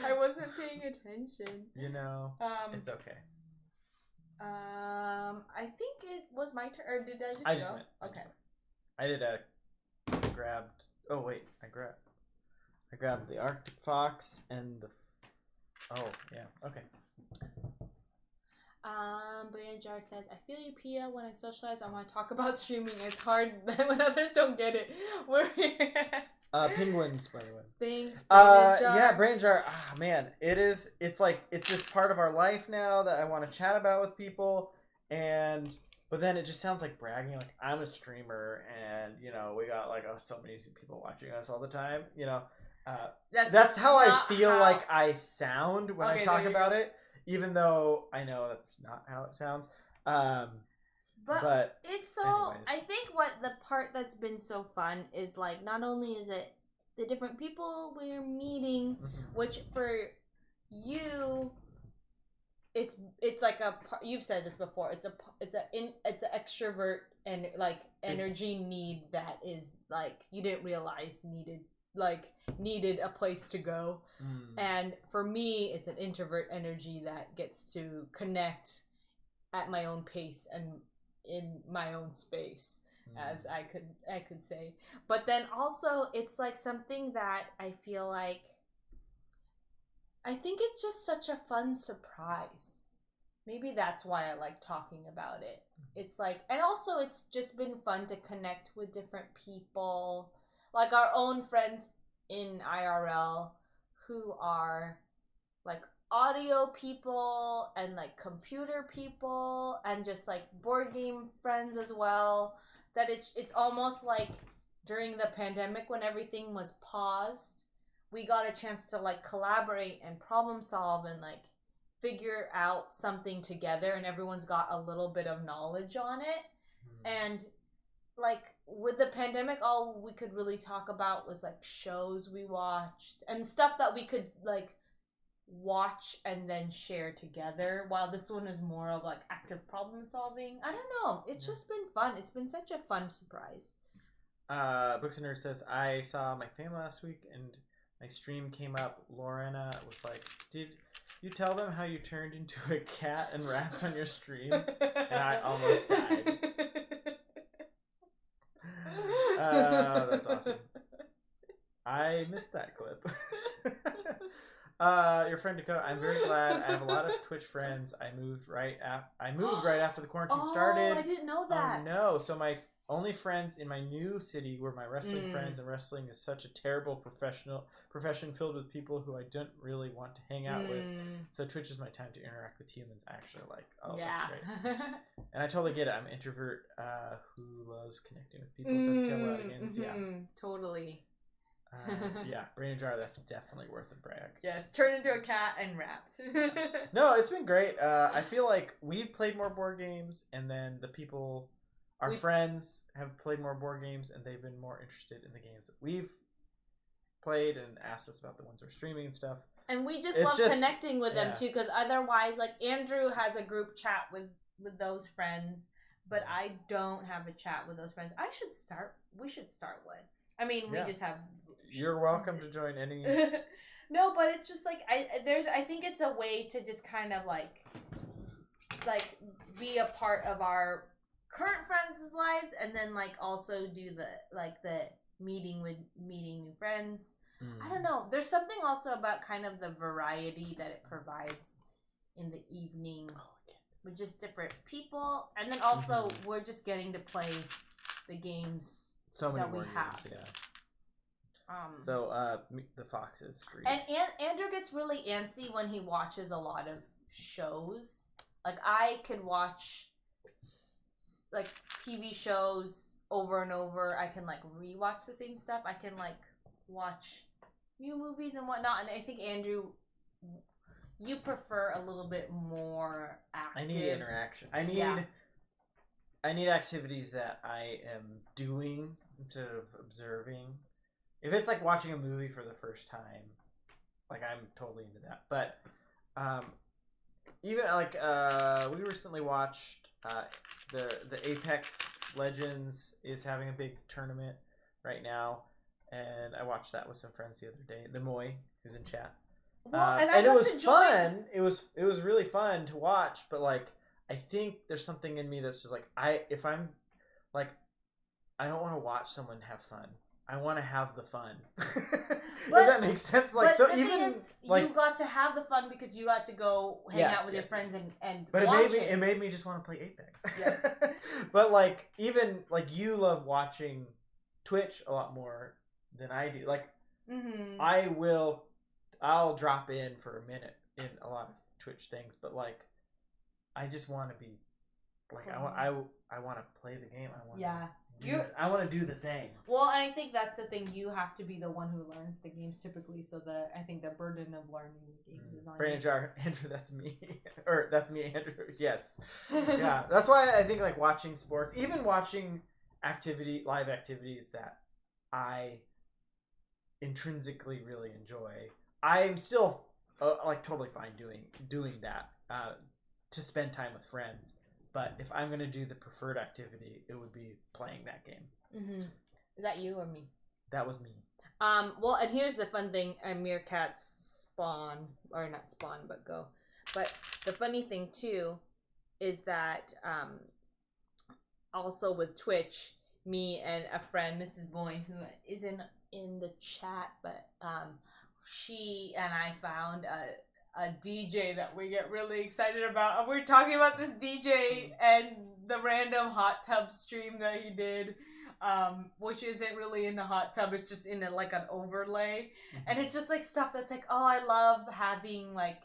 I wasn't paying attention. You know, it's okay. I think it was my turn. Or did I just? I just went. Okay. I did a grabbed. Oh wait, I grabbed the Arctic fox and the. Oh yeah. Okay. Brian Jar says, I feel you, Pia. When I socialize, I want to talk about streaming. It's hard when others don't get it. We're here. Penguins, by the way. Thanks, Brandon Jar. Yeah, Brandon Jar. Ah, man, it's this part of our life now that I want to chat about with people, but then it just sounds like bragging. Like, I'm a streamer, and you know, we got like so many people watching us all the time. You know, that's how I feel like I sound when I talk about it. Even though I know that's not how it sounds. But it's so, anyways. I think what the part that's been so fun is like, not only is it the different people we're meeting, which for you, it's like you've said this before, it's an extrovert and like energy need that is like, you didn't realize needed a place to go. And for me, it's an introvert energy that gets to connect at my own pace and in my own space, as I could say. But then also, it's like something that I feel like, I think it's just such a fun surprise. Maybe that's why I like talking about it. It's like, and also it's just been fun to connect with different people, like our own friends in IRL who are like audio people and like computer people and just like board game friends as well, that it's almost like during the pandemic when everything was paused, we got a chance to like collaborate and problem solve and like figure out something together, and everyone's got a little bit of knowledge on it. And like with the pandemic, all we could really talk about was like shows we watched and stuff that we could like watch and then share together, while this one is more of like active problem solving. I don't know, it's just been fun. It's been such a fun surprise. Books and Nerd says, I saw my family last week and my stream came up. Lorena was like, did you tell them how you turned into a cat and rapped on your stream? And I almost died. That's awesome. I missed that clip. Your friend Dakota, I'm very glad. I have a lot of Twitch friends. I moved right after the quarantine started. I didn't know that. Oh no! So my only friends in my new city were my wrestling friends, and wrestling is such a terrible profession filled with people who I don't really want to hang out with. So Twitch is my time to interact with humans. Actually, like, that's great. And I totally get it. I'm an introvert who loves connecting with people. Says Tailwind. Yeah, totally. Yeah, Brain Jar, that's definitely worth a brag. Yes, turned into a cat and rapped. No, it's been great. I feel like we've played more board games, and then our friends have played more board games, and they've been more interested in the games that we've played and asked us about the ones we're streaming and stuff. And we just love connecting with them too, because otherwise, like, Andrew has a group chat with those friends, but I don't have a chat with those friends. We should start one. I mean, we just have. You're welcome to join any. No, but it's just like I think it's a way to just kind of like be a part of our current friends' lives, and then like also do the meeting new friends. I don't know. There's something also about kind of the variety that it provides in the evening with just different people, and then also we're just getting to play the games so many that more we have. Games, yeah. So the foxes. And Andrew gets really antsy when he watches a lot of shows. Like, I could watch like TV shows over and over. I can like rewatch the same stuff. I can like watch new movies and whatnot. And I think, Andrew, you prefer a little bit more active. I need interaction. I need I need activities that I am doing instead of observing. If it's like watching a movie for the first time, like I'm totally into that. But even like we recently watched the Apex Legends is having a big tournament right now, and I watched that with some friends the other day. The Moy, who's in chat. Well, and it was fun. It was really fun to watch, but like I think there's something in me that's just like if I'm like I don't want to watch someone have fun. I want to have the fun. Does that make sense? Like, but so the even thing is, like you got to have the fun because you got to go hang out with your friends and but watch it made me just want to play Apex. Yes. But like even like you love watching Twitch a lot more than I do. Like I'll drop in for a minute in a lot of Twitch things, but like I just want to be like I want to play the game. I want to do the thing. Well, and I think that's the thing. You have to be the one who learns the games typically, so that I think the burden of learning the games is on Brandon you. Jar, Andrew, that's me. Or that's me, Andrew. Yes. Yeah. That's why I think like watching sports, even watching live activities that I intrinsically really enjoy, I'm still like totally fine doing that to spend time with friends. But if I'm going to do the preferred activity, it would be playing that game. Mm-hmm. Is that you or me? That was me. Well, and here's the fun thing. Meerkats spawn, or not spawn, but go. But the funny thing, too, is that also with Twitch, me and a friend, Mrs. Boy, who isn't in the chat, but she and I found a DJ that we get really excited about. And we're talking about this DJ and the random hot tub stream that he did, which isn't really in the hot tub. It's just in like an overlay. And it's just like stuff that's like, oh, I love having like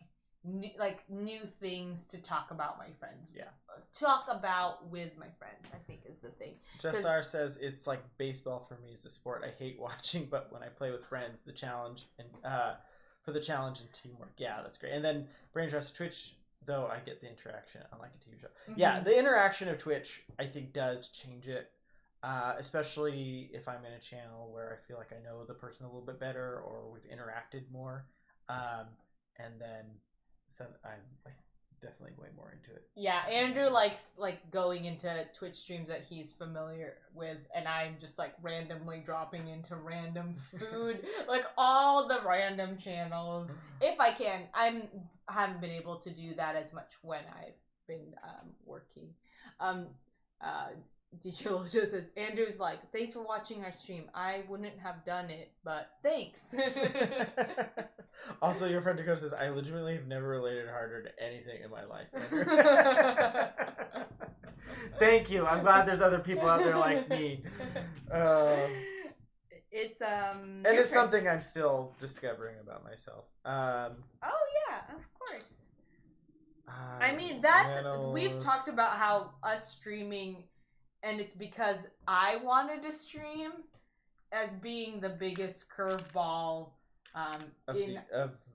new things to talk about my friends. Yeah. Talk about with my friends, I think is the thing. Justar says it's like baseball for me is a sport I hate watching, but when I play with friends, the challenge and for the challenge and teamwork. Yeah, that's great. And then Brain Trust Twitch, though I get the interaction unlike a TV show. Mm-hmm. Yeah, the interaction of Twitch I think does change it. Especially if I'm in a channel where I feel like I know the person a little bit better or we've interacted more. And then I'm like definitely way more into it. Yeah, Andrew likes like going into Twitch streams that he's familiar with, and I'm just like randomly dropping into random food, like all the random channels if I can. I haven't been able to do that as much when I've been working. DJ Lojo says, Andrew's like, thanks for watching our stream. I wouldn't have done it, but thanks. Also, your friend Dakota says, I legitimately have never related harder to anything in my life. Thank you. I'm glad there's other people out there like me. It's and it's something I'm still discovering about myself. Oh yeah, of course. I mean, we've talked about how us streaming, and it's because I wanted to stream, as being the biggest curveball of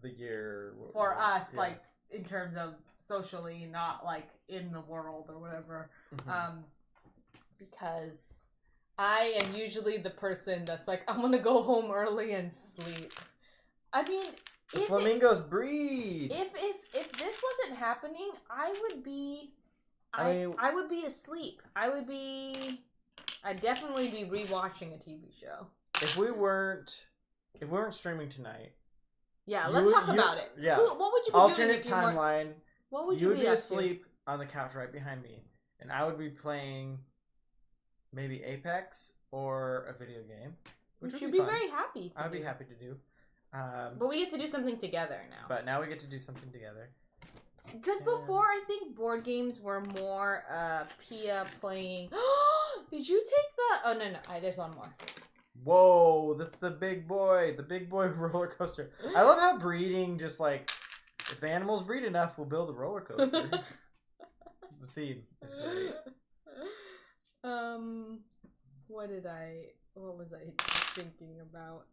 the year for us, yeah. Like in terms of socially, not like in the world or whatever. Mm-hmm. Because I am usually the person that's like, I'm gonna go home early and sleep. I mean, the flamingos breed. If this wasn't happening, I would be asleep. I'd definitely be rewatching a TV show. If we weren't streaming tonight. Yeah, let's talk about it. Yeah. What would you be Alternate doing if timeline. What would you be would be asleep on the couch right behind me, and I would be playing maybe Apex or a video game, which would be fun. Very happy to I'd be happy to do. But we get to do something together now. But now we get to do something together. Because before, I think board games were more Pia playing. Did you take the? Oh no! There's one more. Whoa, that's the big boy roller coaster. I love how breeding just like, if the animals breed enough, we'll build a roller coaster. The theme is great. What was I thinking about?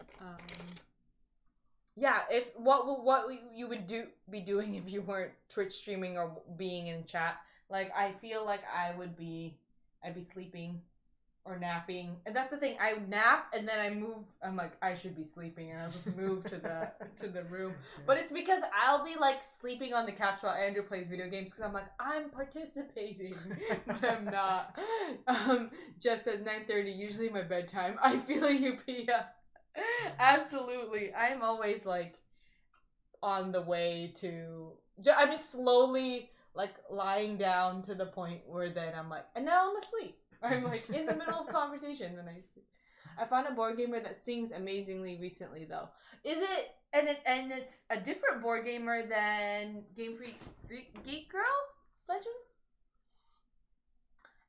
Yeah, what you would be doing if you weren't Twitch streaming or being in chat. Like, I feel like I would be I'd be sleeping or napping. And that's the thing. I nap and then I move. I'm like, I should be sleeping, and I'll just move to the room. But it's because I'll be like sleeping on the couch while Andrew plays video games because I'm like, I'm participating, but I'm not. Jeff says 9:30, usually my bedtime. I feel you, Pia. Absolutely. I'm always like on the way to. I'm just slowly like lying down to the point where then I'm like, and now I'm asleep. I'm like in the middle of conversation, then I sleep. I found a board gamer that sings amazingly recently, though. Is it? And it's a different board gamer than Game Freak Geek Girl Legends.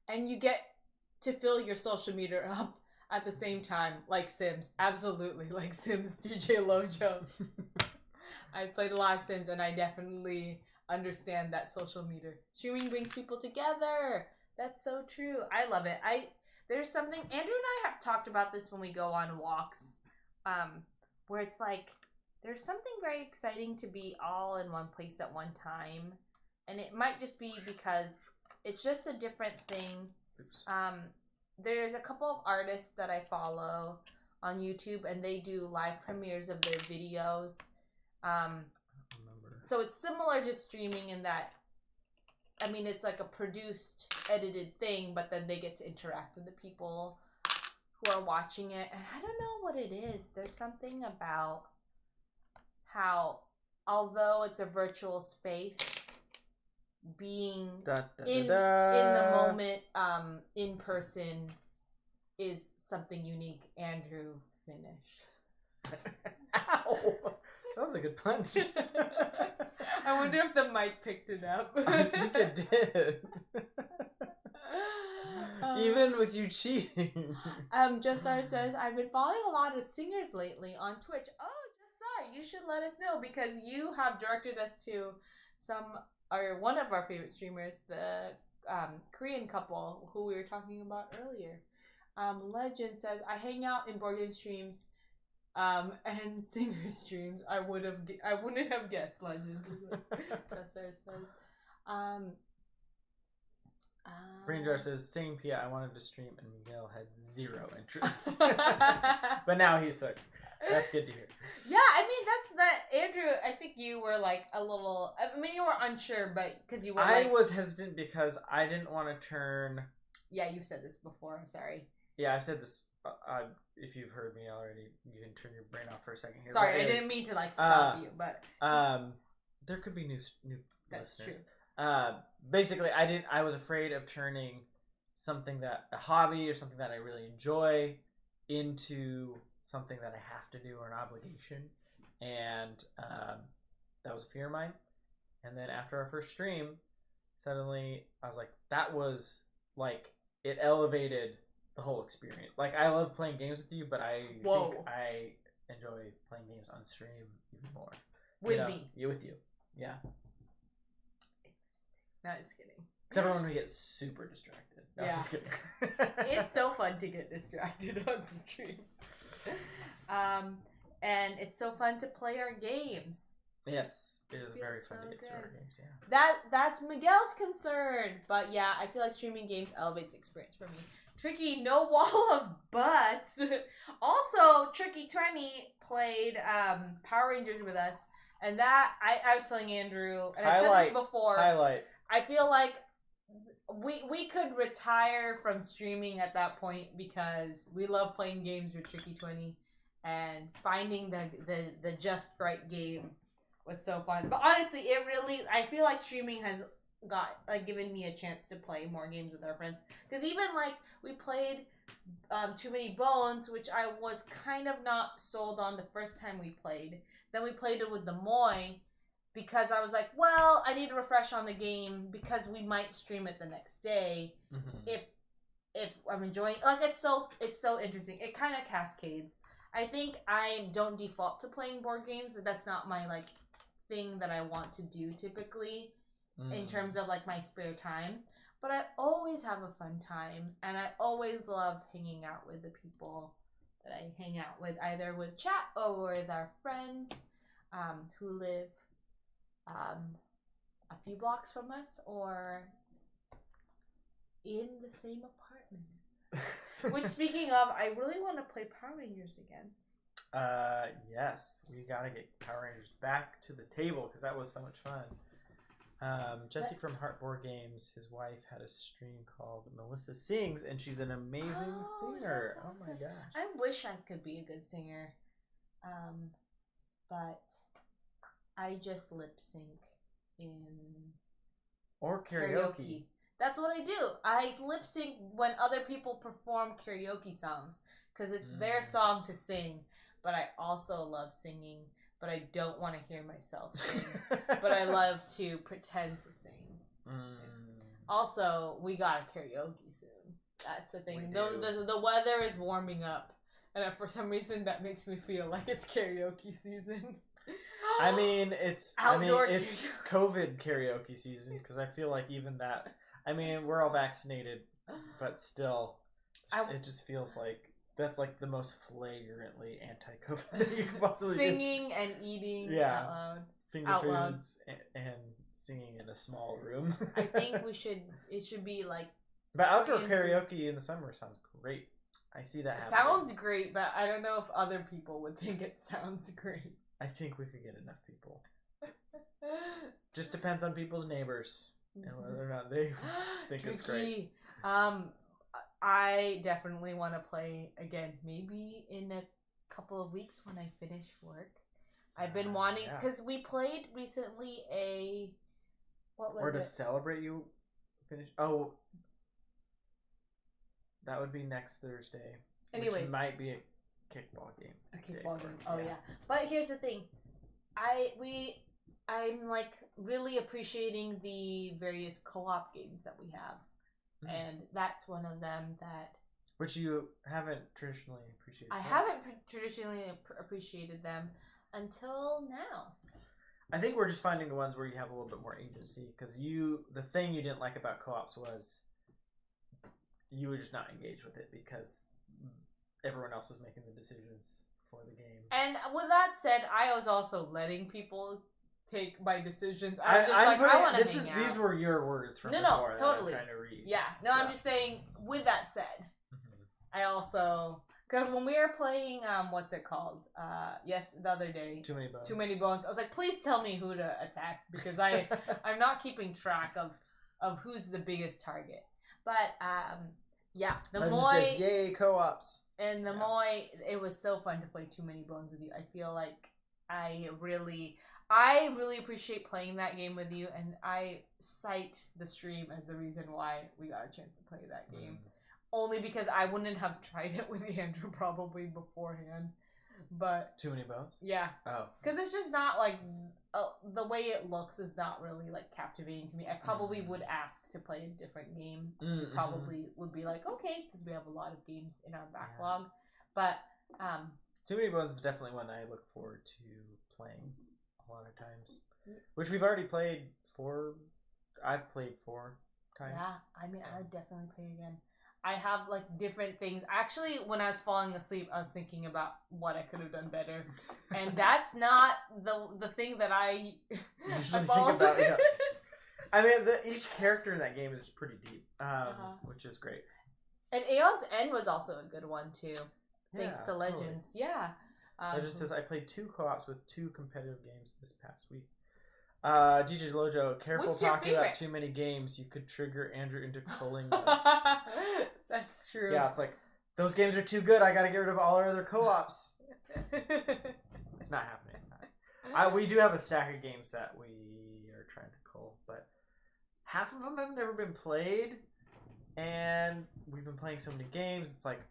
And you get to fill your social media up at the same time, like Sims. Absolutely, like Sims. DJ Lojo. I played a lot of Sims, and I definitely understand that social media streaming brings people together. That's so true. I love it. There's something Andrew and I have talked about this when we go on walks, where it's like there's something very exciting to be all in one place at one time, and it might just be because it's just a different thing. There's a couple of artists that I follow on YouTube, and they do live premieres of their videos. So it's similar to streaming in that. I mean, it's like a produced, edited thing, but then they get to interact with the people who are watching it. And I don't know what it is. There's something about how, although it's a virtual space, being in the moment, in person, is something unique. Andrew finished. Ow! That was a good punch. I wonder if the mic picked it up. I think it did. Even with you cheating. Justar says, I've been following a lot of singers lately on Twitch. Oh, Justar, you should let us know because you have directed us to one of our favorite streamers, the Korean couple who we were talking about earlier. Legend says, I hang out in board game streams and singer streams. I wouldn't have guessed. Legends. Justar says. Brainjar says, same Pia, I wanted to stream and Miguel had zero interest. But now he's hooked. That's good to hear. Yeah, I mean, that's that. Andrew, I think you were like a little, I mean, you were unsure, but because you were I was hesitant because I didn't want to turn. Yeah, you've said this before. I'm sorry. Yeah, I've said this. If you've heard me already, you can turn your brain off for a second here. Sorry, I didn't mean to like stop you, but there could be new that's listeners. True. Basically, I was afraid of turning something a hobby or something that I really enjoy into something that I have to do or an obligation, and that was a fear of mine. And then after our first stream, suddenly I was like, that was like it elevated the whole experience. Like, I love playing games with you, but I think I enjoy playing games on stream even more. With me. Yeah, with you. Yeah. No, just kidding. Except for when we get super distracted. No, Yeah. just kidding. It's so fun to get distracted on stream. And it's so fun to play our games. Yes, it is Feels very fun so to get through our good. games, yeah. That's Miguel's concern. But yeah, I feel like streaming games elevates the experience for me. Tricky, no wall of butts. Also, Tricky20 played Power Rangers with us. And that, I was telling Andrew, and I've said this before. I feel like we could retire from streaming at that point because we love playing games with Tricky20. And finding the just right game was so fun. But honestly, I feel like streaming has given me a chance to play more games with our friends. Because even we played Too Many Bones, which I was kind of not sold on the first time we played. Then we played it with the Moy because I was like, well, I need to refresh on the game because we might stream it the next day. Mm-hmm. If I'm enjoying, it's so interesting. It kind of cascades. I think I don't default to playing board games. That's not my thing that I want to do typically in terms of my spare time. But I always have a fun time, and I always love hanging out with the people that I hang out with, either with chat or with our friends who live a few blocks from us or in the same apartment. Which, speaking of, I really want to play Power Rangers again. Yes, we gotta get Power Rangers back to the table because that was so much fun. Jesse from Heartboard Games, his wife had a stream called Melissa Sings, and she's an amazing singer. That's awesome. Oh my gosh! I wish I could be a good singer, but I just lip sync in or karaoke. That's what I do. I lip sync when other people perform karaoke songs because it's their song to sing. But I also love singing, but I don't want to hear myself sing. But I love to pretend to sing. Also, we got a karaoke soon. That's the thing. The weather is warming up, and for some reason that makes me feel like it's karaoke season. I mean, it's karaoke. COVID karaoke season because I feel like even that. I mean, we're all vaccinated, but still, it just feels like. That's like the most flagrantly anti-COVID that you could possibly singing and eating out loud. Finger foods and singing in a small room. I think it should be like... But outdoor karaoke in the summer sounds great. I see that happening. Sounds great, but I don't know if other people would think it sounds great. I think we could get enough people. Just depends on people's neighbors and whether or not they think it's great. I definitely want to play again, maybe in a couple of weeks when I finish work. I've been wanting, because we played recently what was it? Or to celebrate you finish. Oh, that would be next Thursday. Anyways. Which might be a kickball game. A kickball game. Oh, yeah. But here's the thing. I'm like really appreciating the various co-op games that we have. And that's one of them that... Which you haven't traditionally appreciated. I haven't traditionally appreciated them until now. I think we're just finding the ones where you have a little bit more agency. Because the thing you didn't like about co-ops was you would just not engage with it because everyone else was making the decisions for the game. And with that said, I was also letting people... take my decisions. I was just I want to hang out. These were your words from before No, totally. that I'm trying to read. Yeah, no, I'm just saying, with that said, I also, because when we were playing, what's it called? The other day. Too Many Bones. Too Many Bones. I was like, please tell me who to attack, because I'm not keeping track of who's the biggest target. But, yeah, the Moy. Says, yay, co-ops. And the Moy, it was so fun to play Too Many Bones with you. I feel like I really appreciate playing that game with you, and I cite the stream as the reason why we got a chance to play that game. Only because I wouldn't have tried it with Andrew probably beforehand. But Too Many Bones? Yeah. Oh. Because it's just not like... the way it looks is not really like captivating to me. I probably would ask to play a different game. Probably would be like, okay, because we have a lot of games in our backlog. But... Too Many Bones is definitely one that I look forward to playing a lot of times. Which we've already played 4. I've played 4 times. Yeah, I mean, I would definitely play again. I have like different things. Actually, when I was falling asleep, I was thinking about what I could have done better, and that's not the thing that I usually think about. Yeah. I mean, each character in that game is pretty deep, which is great. And Aeon's End was also a good one too, thanks to Legends. Totally. Yeah. Legends says I played 2 co-ops with 2 competitive games this past week. DJ Lojo, careful talking about too many games. You could trigger Andrew into culling them. That's true. Yeah, it's like, those games are too good. I gotta get rid of all our other co-ops. It's not happening. We do have a stack of games that we are trying to cull, but half of them have never been played, and we've been playing so many games. It's like,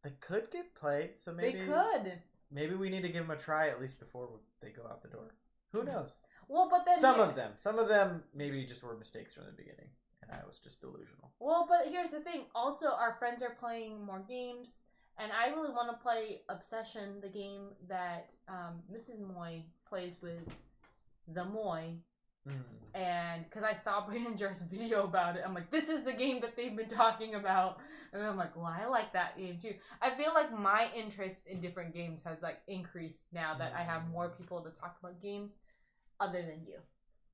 they could get played, so maybe... They could. Maybe we need to give them a try at least before they go out the door. Who knows? Well, but then some of them maybe just were mistakes from the beginning, and I was just delusional. Well, but here's the thing. Also, our friends are playing more games, and I really want to play Obsession, the game that Mrs. Moy plays with the Moy. And because I saw Brandon Jarrett's video about it, I'm like, this is the game that they've been talking about. And I'm like, well, I like that game too. I feel like my interest in different games has like increased now that I have more people to talk about games other than you.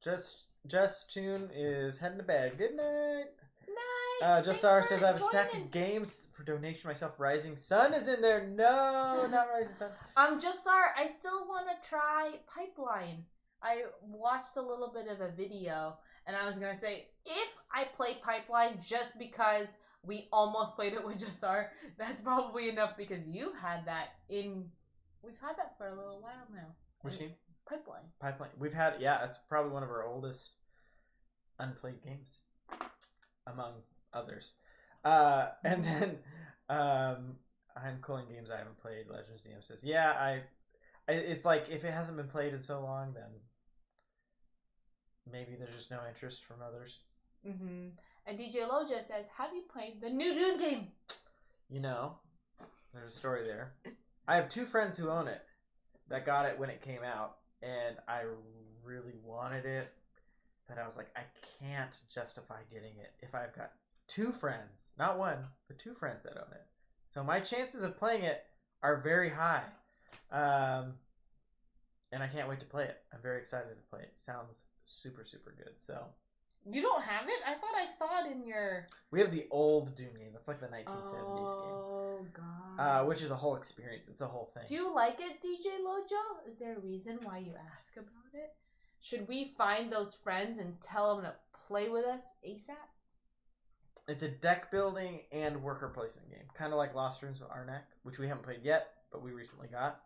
Just Tune is heading to bed. Good night. Nice. Josar says, I have a Joining. stack of games for donation myself. Rising Sun is in there. No, not Rising Sun. Josar, I still want to try Pipeline. I watched a little bit of a video, and I was going to say, if I play Pipeline just because we almost played it with Josar, that's probably enough because you had that in... We've had that for a little while now. Which game? Pipeline. We've had, yeah, it's probably one of our oldest unplayed games, among others. And then I'm calling games I haven't played. Legends DM says, yeah, it's like if it hasn't been played in so long, then maybe there's just no interest from others. Mm-hmm. And DJ Loja says, have you played the new Dune game? You know, there's a story there. I have 2 friends who own it that got it when it came out, and I really wanted it, but I was like, I can't justify getting it if I've got 2 friends, not 1, but 2 friends that own it. So my chances of playing it are very high, and I can't wait to play it. I'm very excited to play it. Sounds super, super good. So you don't have it? I thought I saw it in your... We have the old Doom game. That's like the 1970s game. Oh, God. Which is a whole experience. It's a whole thing. Do you like it, DJ Lojo? Is there a reason why you ask about it? Should we find those friends and tell them to play with us ASAP? It's a deck building and worker placement game. Kind of like Lost Ruins of Arnak, which we haven't played yet, but we recently got.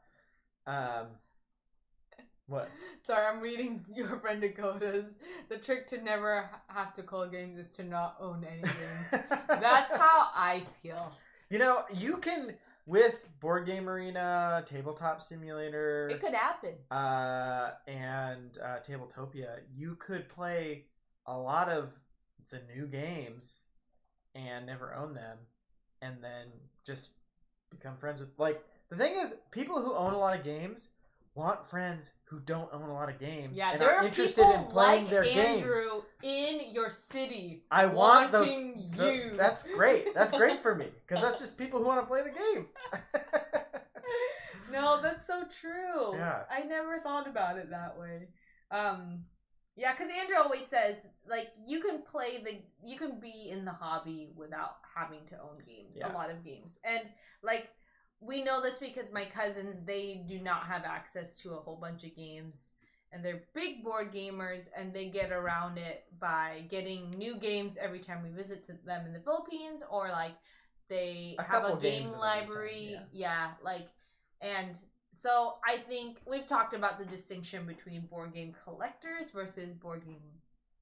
What? Sorry, I'm reading your friend Dakota's. The trick to never have to call games is to not own any games. That's how I feel. You know, you can, with Board Game Arena, Tabletop Simulator... It could happen. And Tabletopia, you could play a lot of the new games and never own them, and then just become friends with... Like, the thing is, people who own a lot of games want friends who don't own a lot of games and there are are interested in playing like their Andrew games. in your city. I want wanting those. you. That's great. That's great for me because that's just people who want to play the games. No, that's so true. Yeah. I never thought about it that way. Yeah, because Andrew always says, like, you can be in the hobby without having to own games, a lot of games. And, like, we know this because my cousins, they do not have access to a whole bunch of games. And they're big board gamers, and they get around it by getting new games every time we visit them in the Philippines, or, like, they have a game library. And so I think we've talked about the distinction between board game collectors versus board game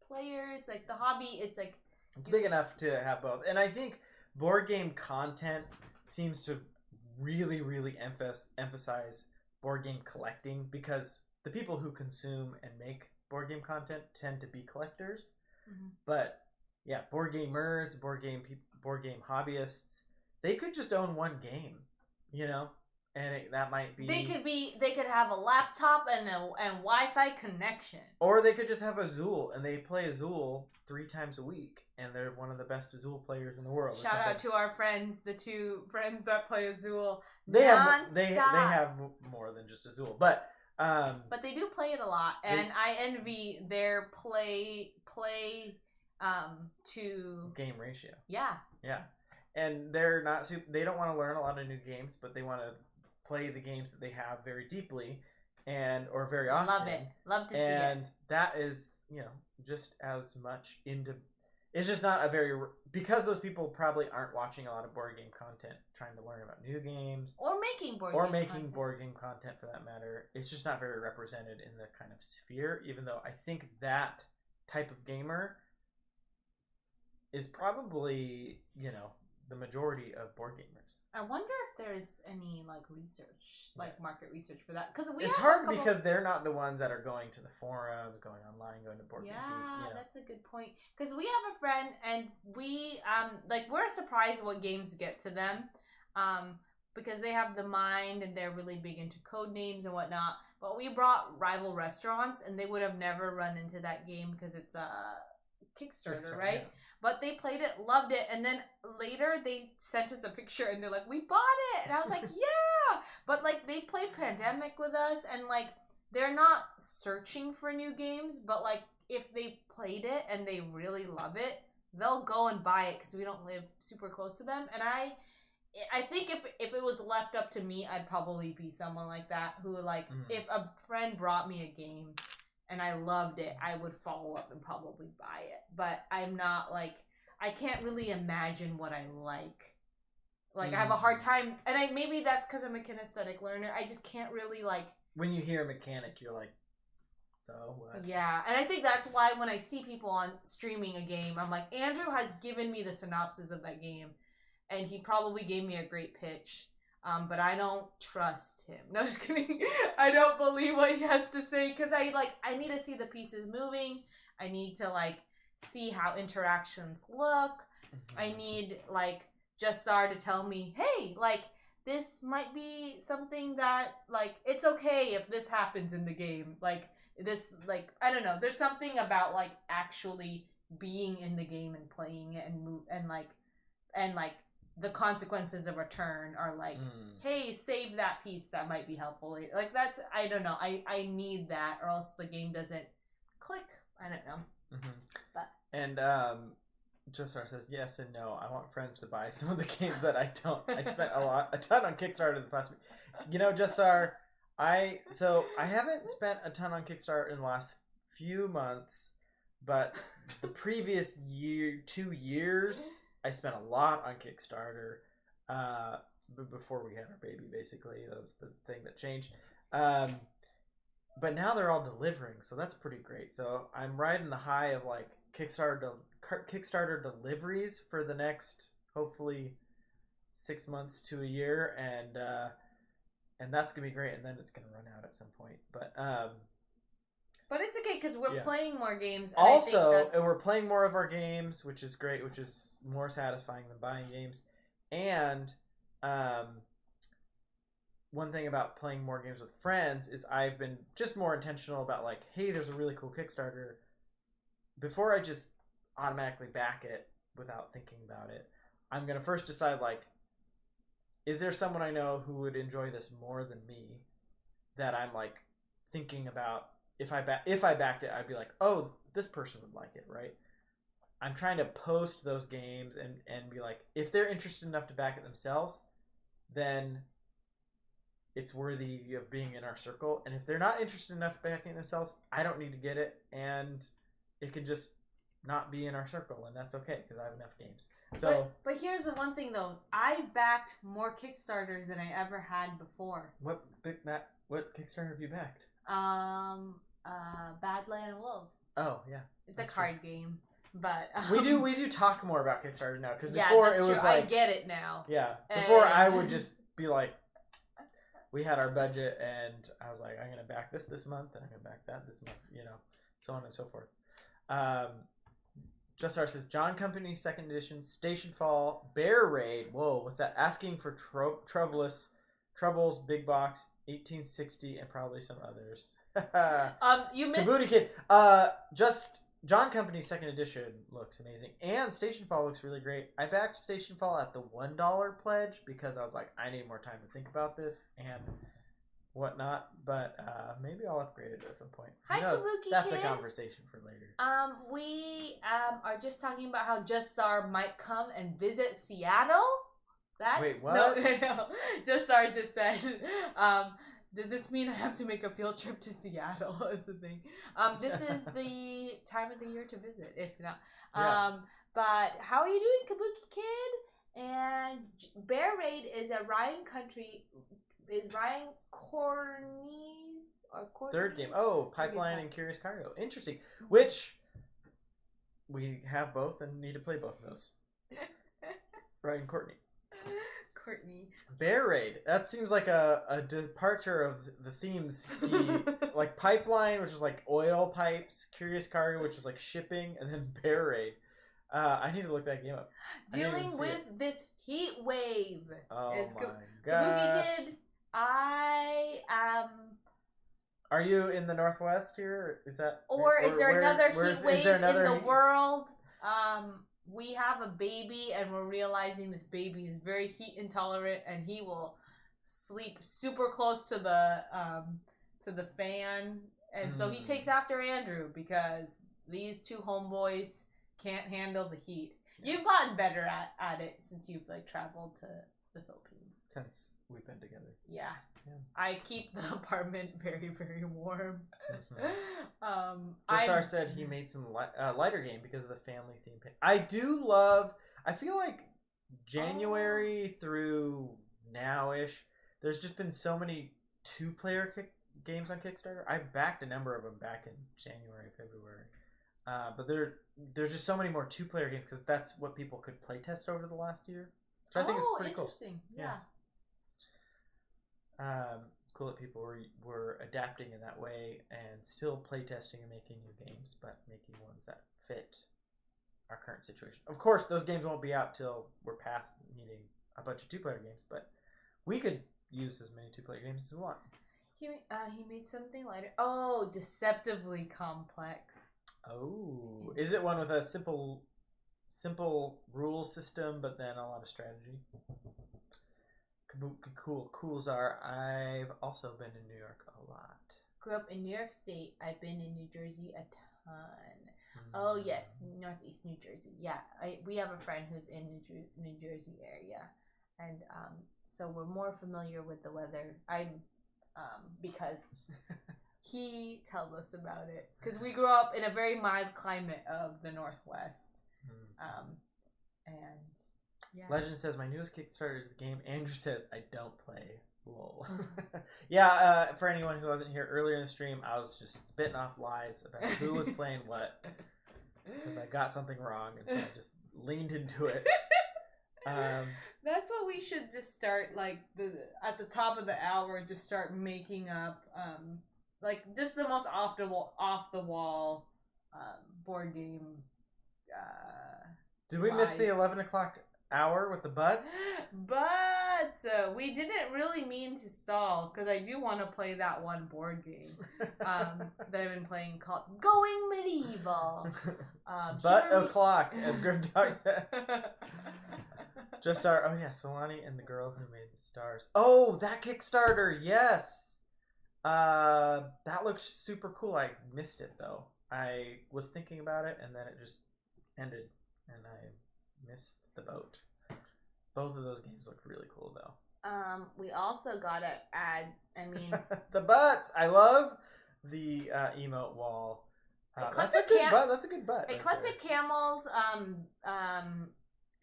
players. Like, the hobby, it's like... It's big enough to have both. And I think board game content seems to really, really emphasize board game collecting because the people who consume and make board game content tend to be collectors. Mm-hmm. But, yeah, board gamers, board game hobbyists, they could just own one game, you know? And that might be... They could have a laptop and Wi-Fi connection. Or they could just have Azul, and they play Azul 3 times a week, and they're one of the best Azul players in the world. Shout out to our friends, the 2 friends that play Azul. They have more than just Azul, but they do play it a lot, and I envy their play to game ratio. Yeah. And they're not they don't want to learn a lot of new games, but they want to play the games that they have very deeply or very often. Love to see it. And that is, you know, just as much into... It's just not a very... Because those people probably aren't watching a lot of board game content, trying to learn about new games. Or making board game content, for that matter. It's just not very represented in the kind of sphere, even though I think that type of gamer is probably, you know, the majority of board gamers. I wonder if there's any research, market research for that, because it's hard because they're not the ones that are going to the forums, going online, going to board game. Yeah, that's a good point. Because we have a friend, and we we're surprised what games get to them, because they have the mind and they're really big into code names and whatnot. But we brought Rival Restaurants, and they would have never run into that game because it's a Kickstarter, right? Yeah. But they played it, loved it, and then later they sent us a picture and they're like, we bought it! And I was like, yeah! But they played Pandemic with us, and they're not searching for new games, but if they played it and they really love it, they'll go and buy it because we don't live super close to them. And I think if it was left up to me, I'd probably be someone like that who, like, if a friend brought me a game and I loved it, I would follow up and probably buy it. But I'm not, like, I can't really imagine what I like. Like, I have a hard time, and maybe that's because I'm a kinesthetic learner. I just can't really, like... When you hear a mechanic, you're like, so what? Yeah, and I think that's why when I see people on streaming a game, I'm like, Andrew has given me the synopsis of that game, and he probably gave me a great pitch, but I don't trust him. No, just kidding. I don't believe what he has to say, because I need to see the pieces moving. I need to, like, see how interactions look. I need, like, Jassar to tell me, hey, like, this might be something that, like, it's okay if this happens in the game. Like, this, like, I don't know. There's something about, like, actually being in the game and playing it and move and like the consequences of a turn are like, hey, save that piece that might be helpful later. Like, that's, I don't know. I need that, or else the game doesn't click. I don't know. But and Jassar says yes and no. I want friends to buy some of the games that I don't. I spent a ton on Kickstarter the past week. You know, Jassar, I haven't spent a ton on Kickstarter in the last few months, but the previous 2 years, I spent a lot on Kickstarter. Before we had our baby, basically, that was the thing that changed. But now they're all delivering, so that's pretty great. So I'm riding the high of, like, Kickstarter deliveries for the next, hopefully, 6 months to a year, and that's gonna be great. And then it's gonna run out at some point. But it's okay because we're playing more games. And also, and we're playing more of our games, which is great, which is more satisfying than buying games. And one thing about playing more games with friends is I've been just more intentional about, like, hey, there's a really cool Kickstarter. Before I just automatically back it without thinking about it, I'm going to first decide, like, is there someone I know who would enjoy this more than me that I'm, like, thinking about? If I backed it, I'd be like, oh, this person would like it, right? I'm trying to post those games and be like, if they're interested enough to back it themselves, then it's worthy of being in our circle. And if they're not interested enough to back it themselves, I don't need to get it, and it can just not be in our circle, and that's okay because I have enough games. So, but here's the one thing though, I've backed more Kickstarters than I ever had before. What Kickstarter have you backed? Badland Wolves. Oh yeah, it's a card game, but we do talk more about Kickstarter now because yeah, before it was true. like, I get it now. Yeah, before I would just be like, we had our budget, and I was like, I'm gonna back this month, and I'm gonna back that this month, you know, so on and so forth. Jassar says John Company 2nd edition, Station Fall, Bear Raid. Whoa, what's that? Asking for Troubles, Big Box, 1860, and probably some others. You missed Kabuki Kid. Just John Company 2nd edition looks amazing, and Station Fall looks really great. I backed Station Fall at the $1 pledge because I was like, I need more time to think about this and whatnot, but maybe I'll upgrade it at some point. Hi, Kabuki That's Kid. a conversation for later. We are just talking about how Jassar might come and visit Seattle. Wait, what? No. Jassar just said, does this mean I have to make a field trip to Seattle? Is the thing. This is the time of the year to visit, if not. Yeah. But how are you doing, Kabuki Kid? And Bear Raid is a Ryan Corney's or Courtney's? Third game. Oh, Pipeline and Curious Cargo. Interesting. Which we have both and need to play both of those. Ryan Courtney. Bear Raid. That seems like a departure of the themes. Like Pipeline, which is like oil pipes, Curious Cargo, which is like shipping, and then Bear Raid. I need to look that game up. Dealing with this heat wave. Oh is my god. Kabuki Kid, I am... Are you in the Northwest here? Is that... Or is there another heat wave in the world? We have a baby, and we're realizing this baby is very heat intolerant, and he will sleep super close to the fan, and so he takes after Andrew because these two homeboys can't handle the heat. You've gotten better at it since you've like traveled to the Philippines. Since we've been together. Yeah. Yeah. I keep the apartment very, very warm. Justar said he made some lighter game because of the family theme. I do love. I feel like January through now-ish, there's just been so many 2-player games on Kickstarter. I backed a number of them back in January, February. But there's just so many more 2-player games because that's what people could play test over the last year. Which I think is pretty cool. Interesting. Yeah. It's cool that people were adapting in that way and still playtesting and making new games, but making ones that fit our current situation. Of course, those games won't be out till we're past needing a bunch of 2-player games, but we could use as many 2-player games as we want. He made something lighter. Oh, Deceptively Complex. Oh, is it one with a simple rule system, but then a lot of strategy? Cool Czar. I've also been in New York a lot. Grew up in New York State. I've been in New Jersey a ton. Oh yes, Northeast New Jersey. Yeah, we have a friend who's in New Jersey area, and so we're more familiar with the weather. Because he tells us about it. Because we grew up in a very mild climate of the Northwest, and yeah. Legend says my newest Kickstarter is the game Andrew says I don't play. Lol. Yeah, for anyone who wasn't here earlier in the stream, I was just spitting off lies about who was playing what because I got something wrong, and so I just leaned into it. That's what we should just start, like at the top of the hour, just start making up, like just the most off the wall board game. Did we miss the 11 o'clock hour with the butts? But we didn't really mean to stall because I do want to play that one board game that I've been playing called Going Medieval. O'clock, as Grimdog said. Oh yeah, Solani and the girl who made the stars. Oh, that Kickstarter, yes. That looks super cool. I missed it though. I was thinking about it and then it just ended, and I missed the boat. Both of those games look really cool though. We also gotta add. I mean, the butts. I love the emote wall. That's a good butt. That's a good butt. Eclectic Camels.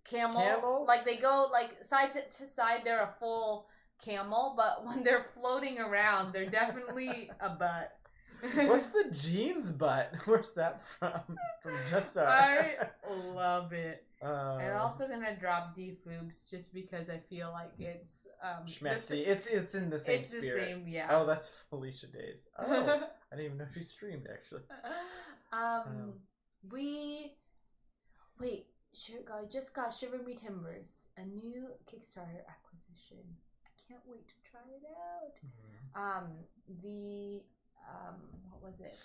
Camel. Like they go like side to side. They're a full camel, but when they're floating around, they're definitely a butt. What's the jeans butt? Where's that from? From Justar. I love it. I'm also gonna drop D-Foobs just because I feel like it's schmexy. It's in the same spirit. It's the same, yeah. Oh, that's Felicia Days. Oh, I didn't even know she streamed actually. I just got Shiver Me Timbers, a new Kickstarter acquisition. I can't wait to try it out. What was it?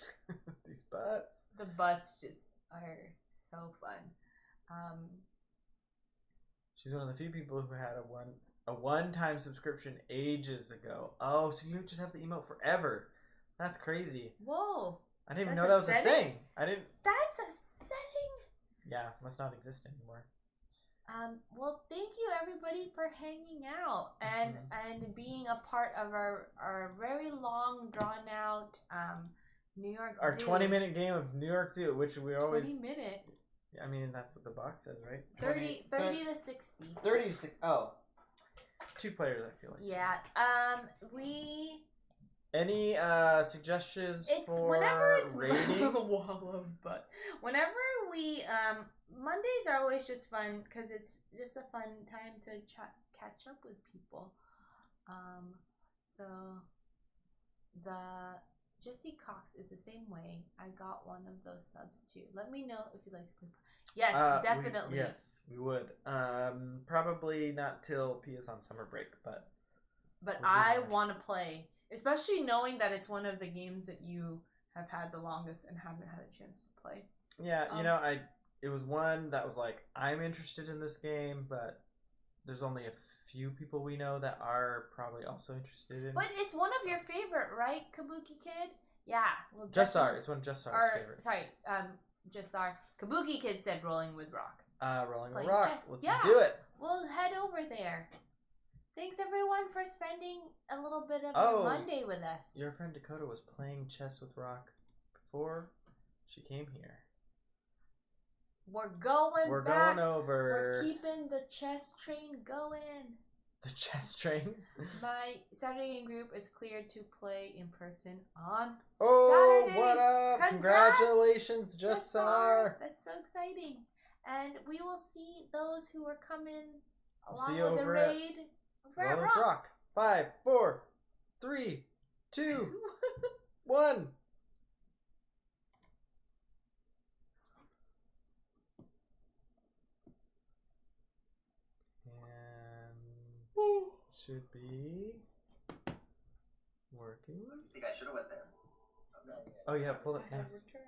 These butts. The butts just are so fun. She's one of the few people who had a one-time subscription ages ago. Oh, so you just have the emote forever. That's crazy. Whoa. I didn't even know that was a thing. That's a setting? Yeah, must not exist anymore. Well, thank you everybody for hanging out and being a part of our very long, drawn out New York Zoo. Our 20-minute game of New York Zoo, which we always 20-minute. I mean, that's what the box says, right? 30 to 60. 30 to 60. Oh. 2 players, I feel like. Yeah. Any suggestions for whenever it's rating? wall of butt. Whenever we Mondays are always just fun because it's just a fun time to catch up with people. So the Jesse Cox is the same way. I got one of those subs too. Let me know if you'd like to play. Yes, definitely. Yes, we would. Probably not till P is on summer break, but I want to play, especially knowing that it's one of the games that you have had the longest and haven't had a chance to play. Yeah, it was one that was like, I'm interested in this game, but there's only a few people we know that are probably also interested in. But it's one of your favorite, right, Kabuki Kid? Yeah. Well, Justar. It's one of Justar's favorite. Sorry, Jasar. Kabuki Kid said Rolling with Rock. Rolling with Playing Rock. chess. Let's Yeah. do it. We'll head over there. Thanks everyone for spending a little bit of your Monday with us. Your friend Dakota was playing chess with Rock before she came here. We're going We're back. going over. We're keeping the chess train going. The chess train? My Saturday game group is cleared to play in person on Saturdays. What up? Congrats, Congratulations, Jasar. That's so exciting. And we will see those who are coming We'll along see you with the over at raid over at Rolling Rocks. Rock. 5, 4, 3, 2, 1. And should be working. I think I should have went there. Oh yeah, pull it. I have Yes. returned.